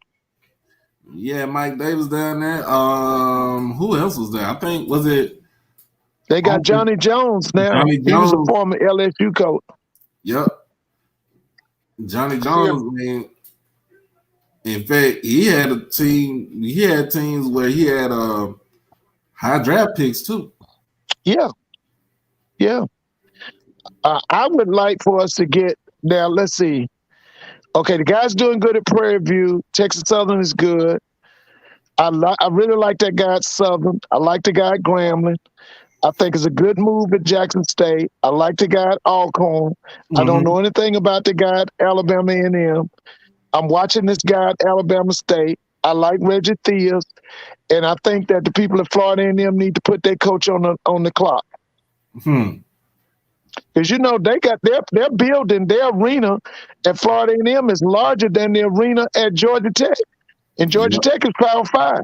Yeah, Mike Davis down there. Who else was there? I think they got Johnny Jones now. Johnny Jones. He was a former LSU coach. Yep. Johnny Jones, man. In fact, he had a team. He had teams where he had high draft picks too. Yeah. I would like for us to get now. Let's see. Okay, the guy's doing good at Prairie View. Texas Southern is good. I really like that guy at Southern. I like the guy at Grambling. I think it's a good move at Jackson State. I like the guy at Alcorn. I don't know anything about the guy at Alabama A&M. I'm watching this guy at Alabama State. I like Reggie Theus, and I think that the people at Florida A&M need to put their coach on the clock. Because they're building their arena at Florida A&M is larger than the arena at Georgia Tech, and Georgia Tech is Power 5.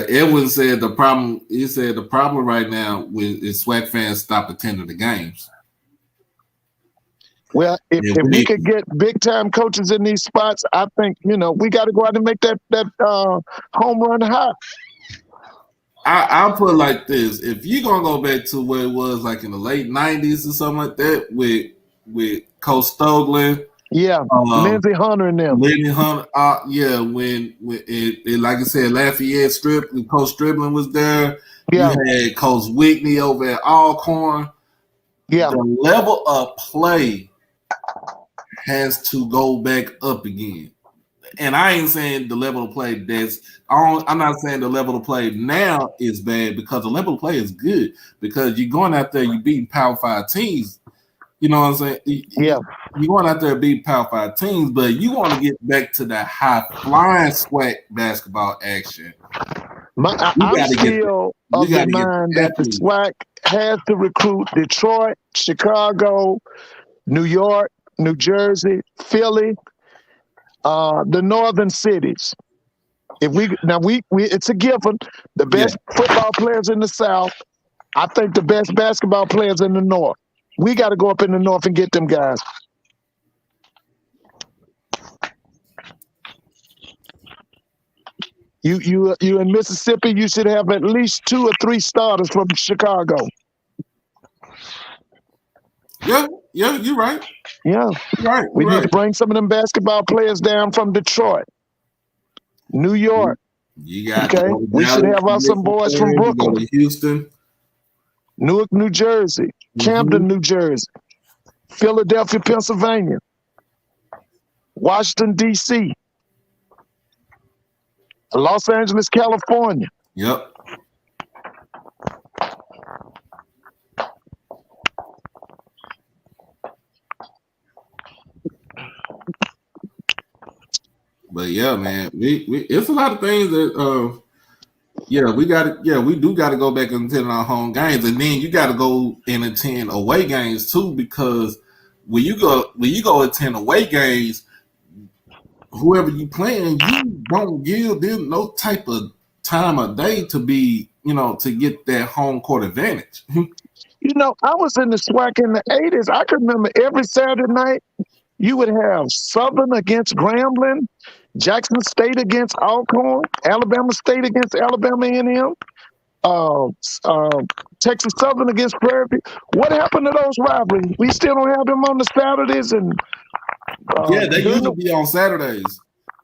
Edwin said the problem. He said the problem right now is SWAC fans stop attending the games. Well, if we could get big time coaches in these spots, I think we got to go out and make that home run high. I'll put it like this: if you're gonna go back to where it was like in the late '90s or something like that, with Coach Stoglin, Lindsey Hunter and them. Lindsey Hunter, when it like I said, Lafayette Strip, and Coach Stribling was there. Yeah. You had Coach Whitney over at Alcorn. Yeah, the level of play has to go back up again. And I ain't saying the level of play I'm not saying the level of play now is bad, because the level of play is good, because you're going out there, you're beating Power 5 teams. You know what I'm saying? Yeah. You're going out there beating Power 5 teams, but you want to get back to that high flying SWAC basketball action. I'm still of the mind that the SWAC has to recruit Detroit, Chicago, New York, New Jersey, Philly, the northern cities. It's a given. The best football players in the South. I think the best basketball players in the North. We got to go up in the North and get them guys. You in Mississippi, you should have at least 2 or 3 starters from Chicago. Yeah, you're right. Yeah. Right. We need to bring some of them basketball players down from Detroit, New York. You got okay. We should have some boys from Brooklyn, you go to Houston, Newark, New Jersey, Camden, New Jersey, Philadelphia, Pennsylvania, Washington, D.C., Los Angeles, California. Yep. But yeah, man, we it's a lot of things that we do got to go back and attend our home games, and then you got to go and attend away games too, because when you go attend away games, whoever you playing, you don't give them no type of time of day to be, to get that home court advantage. I was in the SWAC in the 80s. I can remember every Saturday night you would have Southern against Grambling, Jackson State against Alcorn, Alabama State against Alabama A&M, Texas Southern against Prairie View. What happened to those rivalries? We still don't have them on the Saturdays, and they used to be on Saturdays.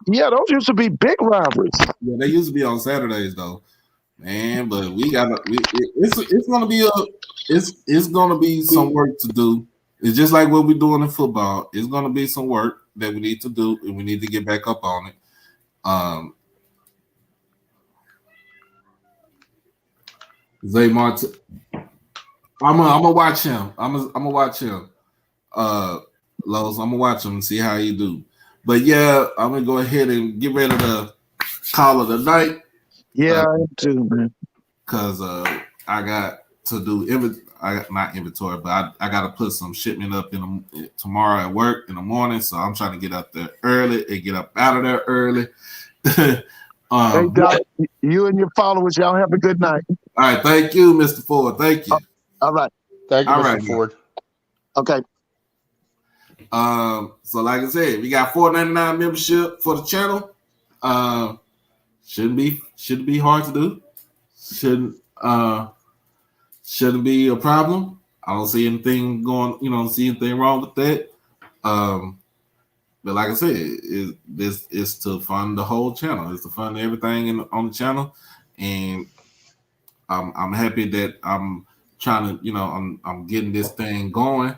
Yeah, those used to be big rivalries. Yeah, they used to be on Saturdays though, man. But it's gonna be some work to do. It's just like what we're doing in football. It's gonna be some work that we need to do, and we need to get back up on it. Zay Martin, I'm gonna watch him. I'm gonna watch him. Lowe's, I'm gonna watch him and see how he do. But yeah, I'm gonna go ahead and get ready to call it a night. Yeah, I too, man. Cause I got to do not inventory, but I got to put some shipment up tomorrow at work in the morning. So I'm trying to get up there early and get up out of there early. Hey, Doc, you and your followers, y'all have a good night. All right, thank you, Mr. Ford. Thank you. All right, thank you, Mr. Ford. Okay. So like I said, we got $4.99 membership for the channel. Shouldn't be hard to do. Shouldn't be a problem. I don't see anything see anything wrong with that. But like I said, this is to fund the whole channel. It's to fund everything on the channel, and I'm happy that I'm trying to, I'm getting this thing going.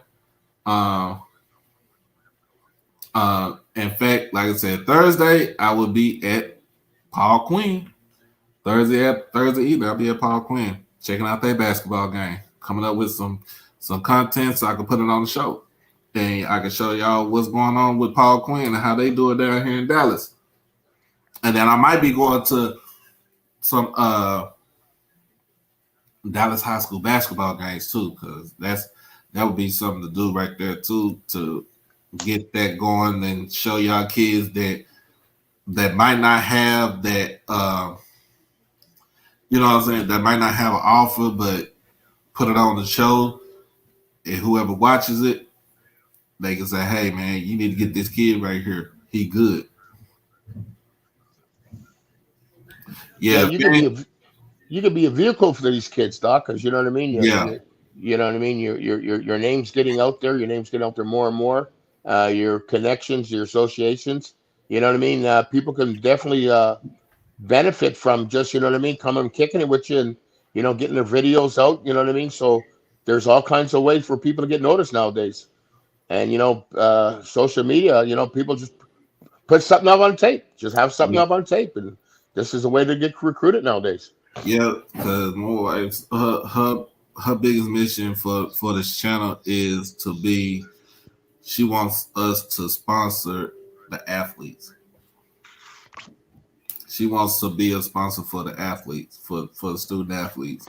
In fact, like I said, Thursday I will be at Paul Queen. Thursday evening I'll be at Paul Queen, checking out their basketball game, coming up with some content so I can put it on the show. And I can show y'all what's going on with Paul Quinn and how they do it down here in Dallas. And then I might be going to some Dallas high school basketball games too, because that would be something to do right there too, to get that going and show y'all kids that might not have that you know what I'm saying, that might not have an offer, but put it on the show, and whoever watches it, they can say, hey man, you need to get this kid right here. He good. Yeah, you could be a vehicle for these kids, Doc, because you know what I mean? You know what I mean? Your name's getting out there, more and more. Your connections, your associations, you know what I mean? People can definitely benefit from just, you know what I mean, coming kicking it with you and, getting their videos out, you know what I mean? So there's all kinds of ways for people to get noticed nowadays. And, social media, people just put something up on tape. Just have something up on tape. And this is a way to get recruited nowadays. Yeah, because my wife's her biggest mission for this channel is to be, she wants us to sponsor the athletes. She wants to be a sponsor for the athletes, for the student athletes.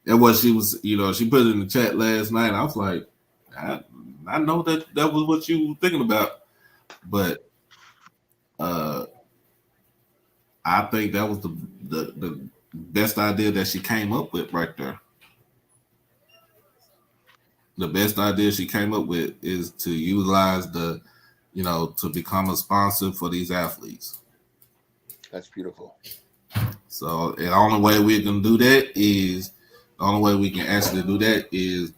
And what she was, she put it in the chat last night. I was like, I know that was what you were thinking about, but I think that was the best idea that she came up with right there. The best idea she came up with is to utilize to become a sponsor for these athletes. That's beautiful. So the only way we can do that is the only way we can actually do that is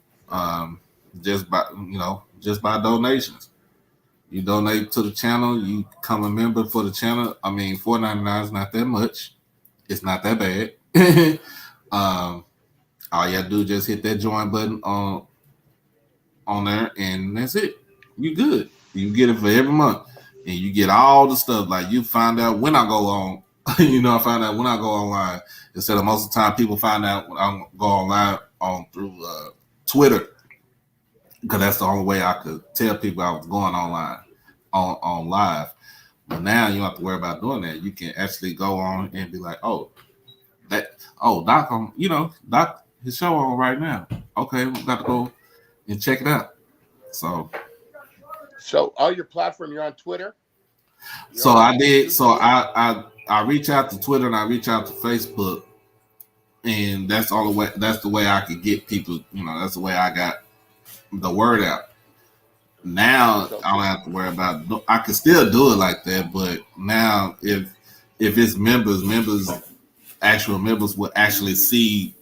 just by donations. You donate to the channel, you become a member for the channel. I mean, $4.99 is not that much. It's not that bad. All you have to do is just hit that join button on there, and that's it. You good. You get it for every month, and you get all the stuff. Like you find out when I go on. I find out when I go online. Instead of most of the time, people find out when I go online through Twitter, because that's the only way I could tell people I was going online on live. But now you don't have to worry about doing that. You can actually go on and be like, Doc, his show on right now. Okay, we got to go and check it out. So all your platform, you're on Twitter. So I did. So I reach out to Twitter and I reach out to Facebook, and that's all the way. That's the way I could get people. That's the way I got the word out. Now I don't have to worry about. I can still do it like that, but now if it's actual members will actually see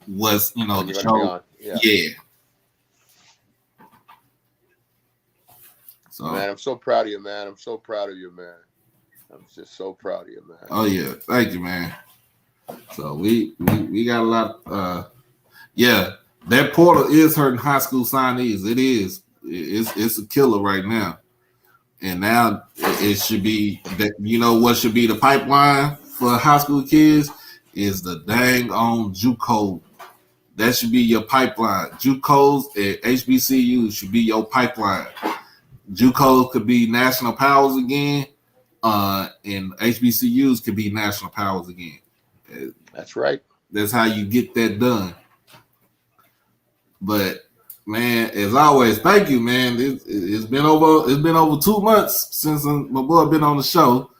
what's the show. Yeah. So, man, I'm so proud of you, man. I'm so proud of you, man. I'm just so proud of you, man. Oh yeah, thank you, man. So we got a lot. That portal is hurting high school signees. It is. It's a killer right now. And now it should be that. What should be the pipeline for high school kids is the dang on JUCO. That should be your pipeline. JUCOs at HBCU should be your pipeline. JUCOs could be national powers again, and HBCUs could be national powers again. That's right. That's how you get that done. But man, as always, thank you, man. It's been over 2 months since my boy been on the show.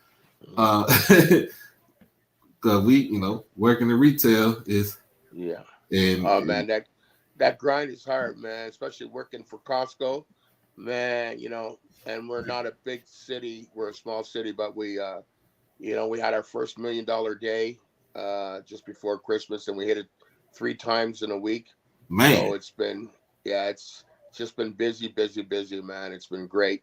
Because we, working in retail is And man, that grind is hard, man. Especially working for Costco. Man, and we're not a big city. We're a small city, but we had our first $1 million day just before Christmas, and we hit it 3 times in a week. Man, so it's just been busy, man. It's been great.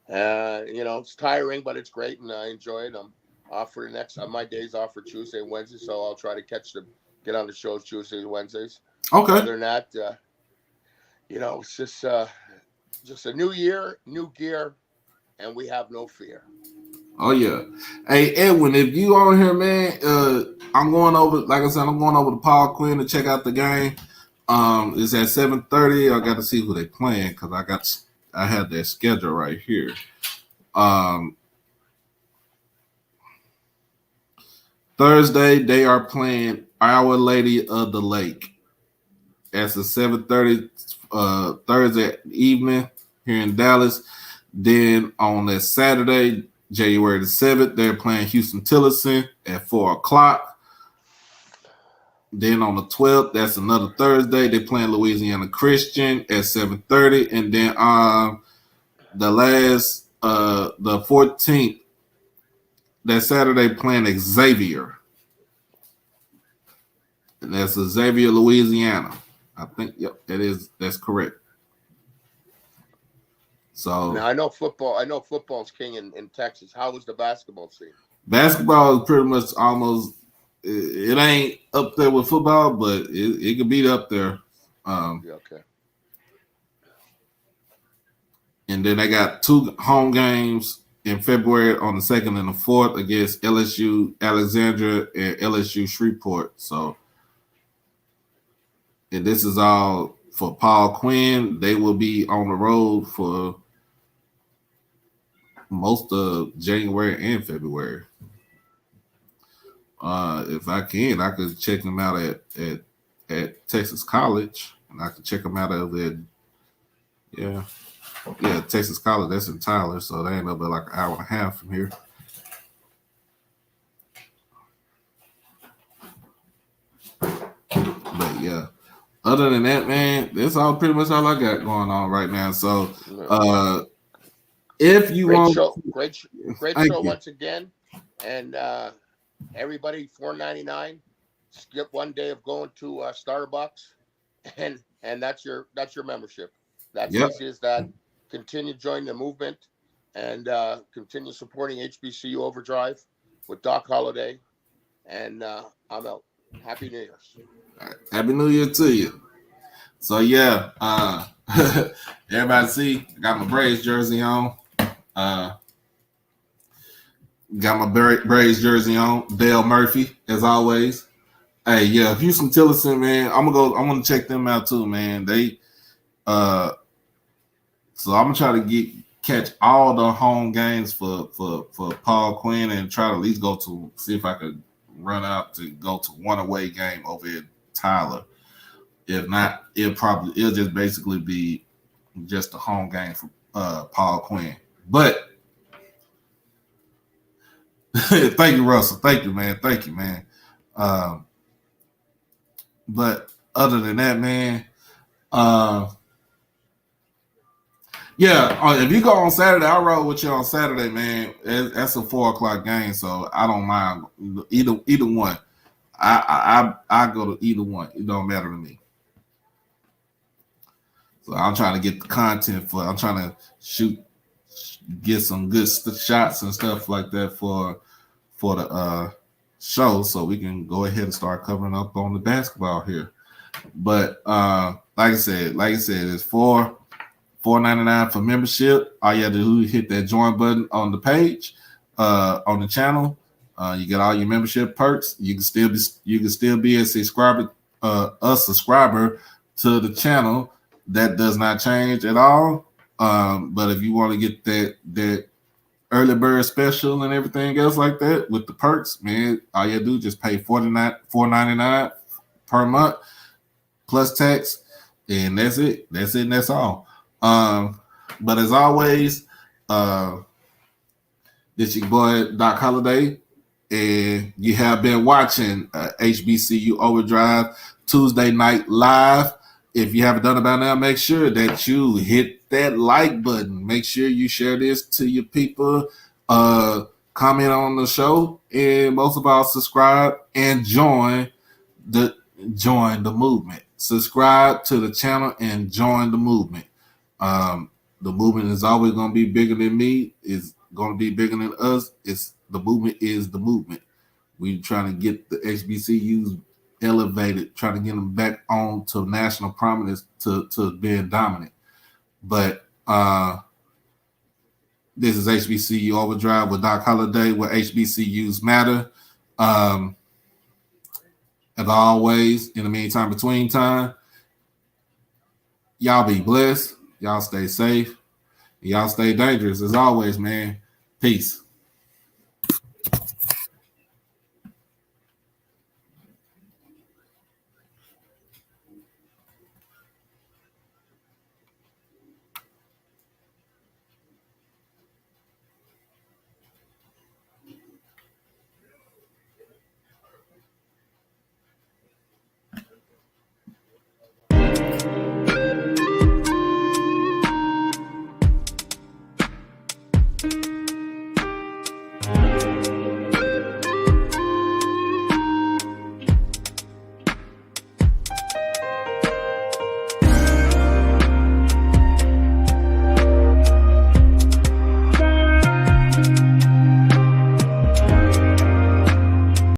It's tiring, but it's great, and I enjoy it. I'm off for my days off for Tuesday and Wednesday, so I'll try to get on the shows Tuesdays and Wednesdays. Okay. Other than that, it's just a new year, new gear, and we have no fear. Oh yeah. Hey Edwin, if you on here, man, I'm going over. Like I said, I'm going over to Paul Quinn to check out the game. It's at 7:30. I got to see who they playing because I have their schedule right here. Thursday they are playing Our Lady of the Lake. That's a 7:30 Thursday evening here in Dallas. Then on that Saturday, January the 7th, they're playing Houston Tillerson at 4:00. Then on the 12th, that's another Thursday, they're playing Louisiana Christian at 7:30. And then the 14th, that Saturday playing Xavier. And that's Xavier, Louisiana. I think, yep, that's correct. So now I know football's king in Texas. How was the basketball scene? Basketball is pretty much almost. It ain't up there with football, but it could be up there. Okay. And then they got 2 home games in February on the 2nd and the 4th against LSU Alexandria and LSU Shreveport. So, and this is all for Paul Quinn. They will be on the road for most of January and February. If I can, I could check them out at Texas College, and I could check them out of there. Yeah, Texas College. That's in Tyler, so they ain't up there like an hour and a half from here. But yeah, other than that, man, that's all pretty much all I got going on right now. So, if you want, great show once again, and everybody $4.99. Skip one day of going to Starbucks, and that's your membership. That's Yep. easy as that. Continue joining the movement, and continue supporting HBCU Overdrive with Doc Holliday. And I'm out. Happy New Year's. Happy New Year to you. So yeah, everybody see, I got my Braves jersey on. Got my Braves jersey on. Dale Murphy, as always. Hey, yeah, Houston Tillerson, man. I'm gonna check them out too, man. They so I'm gonna try to catch all the home games for Paul Quinn and try to at least go to see if I could run out to go to one away game over at Tyler. If not, it'll just basically be just a home game for Paul Quinn. But thank you, Russell. Thank you, man. Thank you, man. But other than that, man, yeah, if you go on Saturday, I'll roll with you on Saturday, man. That's a 4:00 game, so I don't mind either one. I go to either one. It don't matter to me. So I'm trying to get the content I'm trying to get some good shots and stuff like that for the show, so we can go ahead and start covering up on the basketball here. But like I said, it's $4.99 for membership. All you have to do is hit that join button on the page, on the channel. You get all your membership perks. You can still be a subscriber to the channel. That does not change at all. But if you want to get that early bird special and everything else like that with the perks, man, all you do is just pay $4.99 per month plus tax, and that's it. That's it, and that's all. But as always, this your boy Doc Holliday, and you have been watching HBCU Overdrive Tuesday Night Live. If you haven't done it by now, make sure that you hit that like button. Make sure you share this to your people. Comment on the show, and most of all, subscribe and join the movement. Subscribe to the channel and join the movement. The movement is always going to be bigger than me. It's going to be bigger than us. The movement is the movement. We're trying to get the HBCUs elevated, trying to get them back on to national prominence, to being dominant. But this is HBCU Overdrive with Doc Holliday, where HBCUs matter. As always, in the meantime, between time, y'all be blessed. Y'all stay safe. Y'all stay dangerous. As always, man. Peace.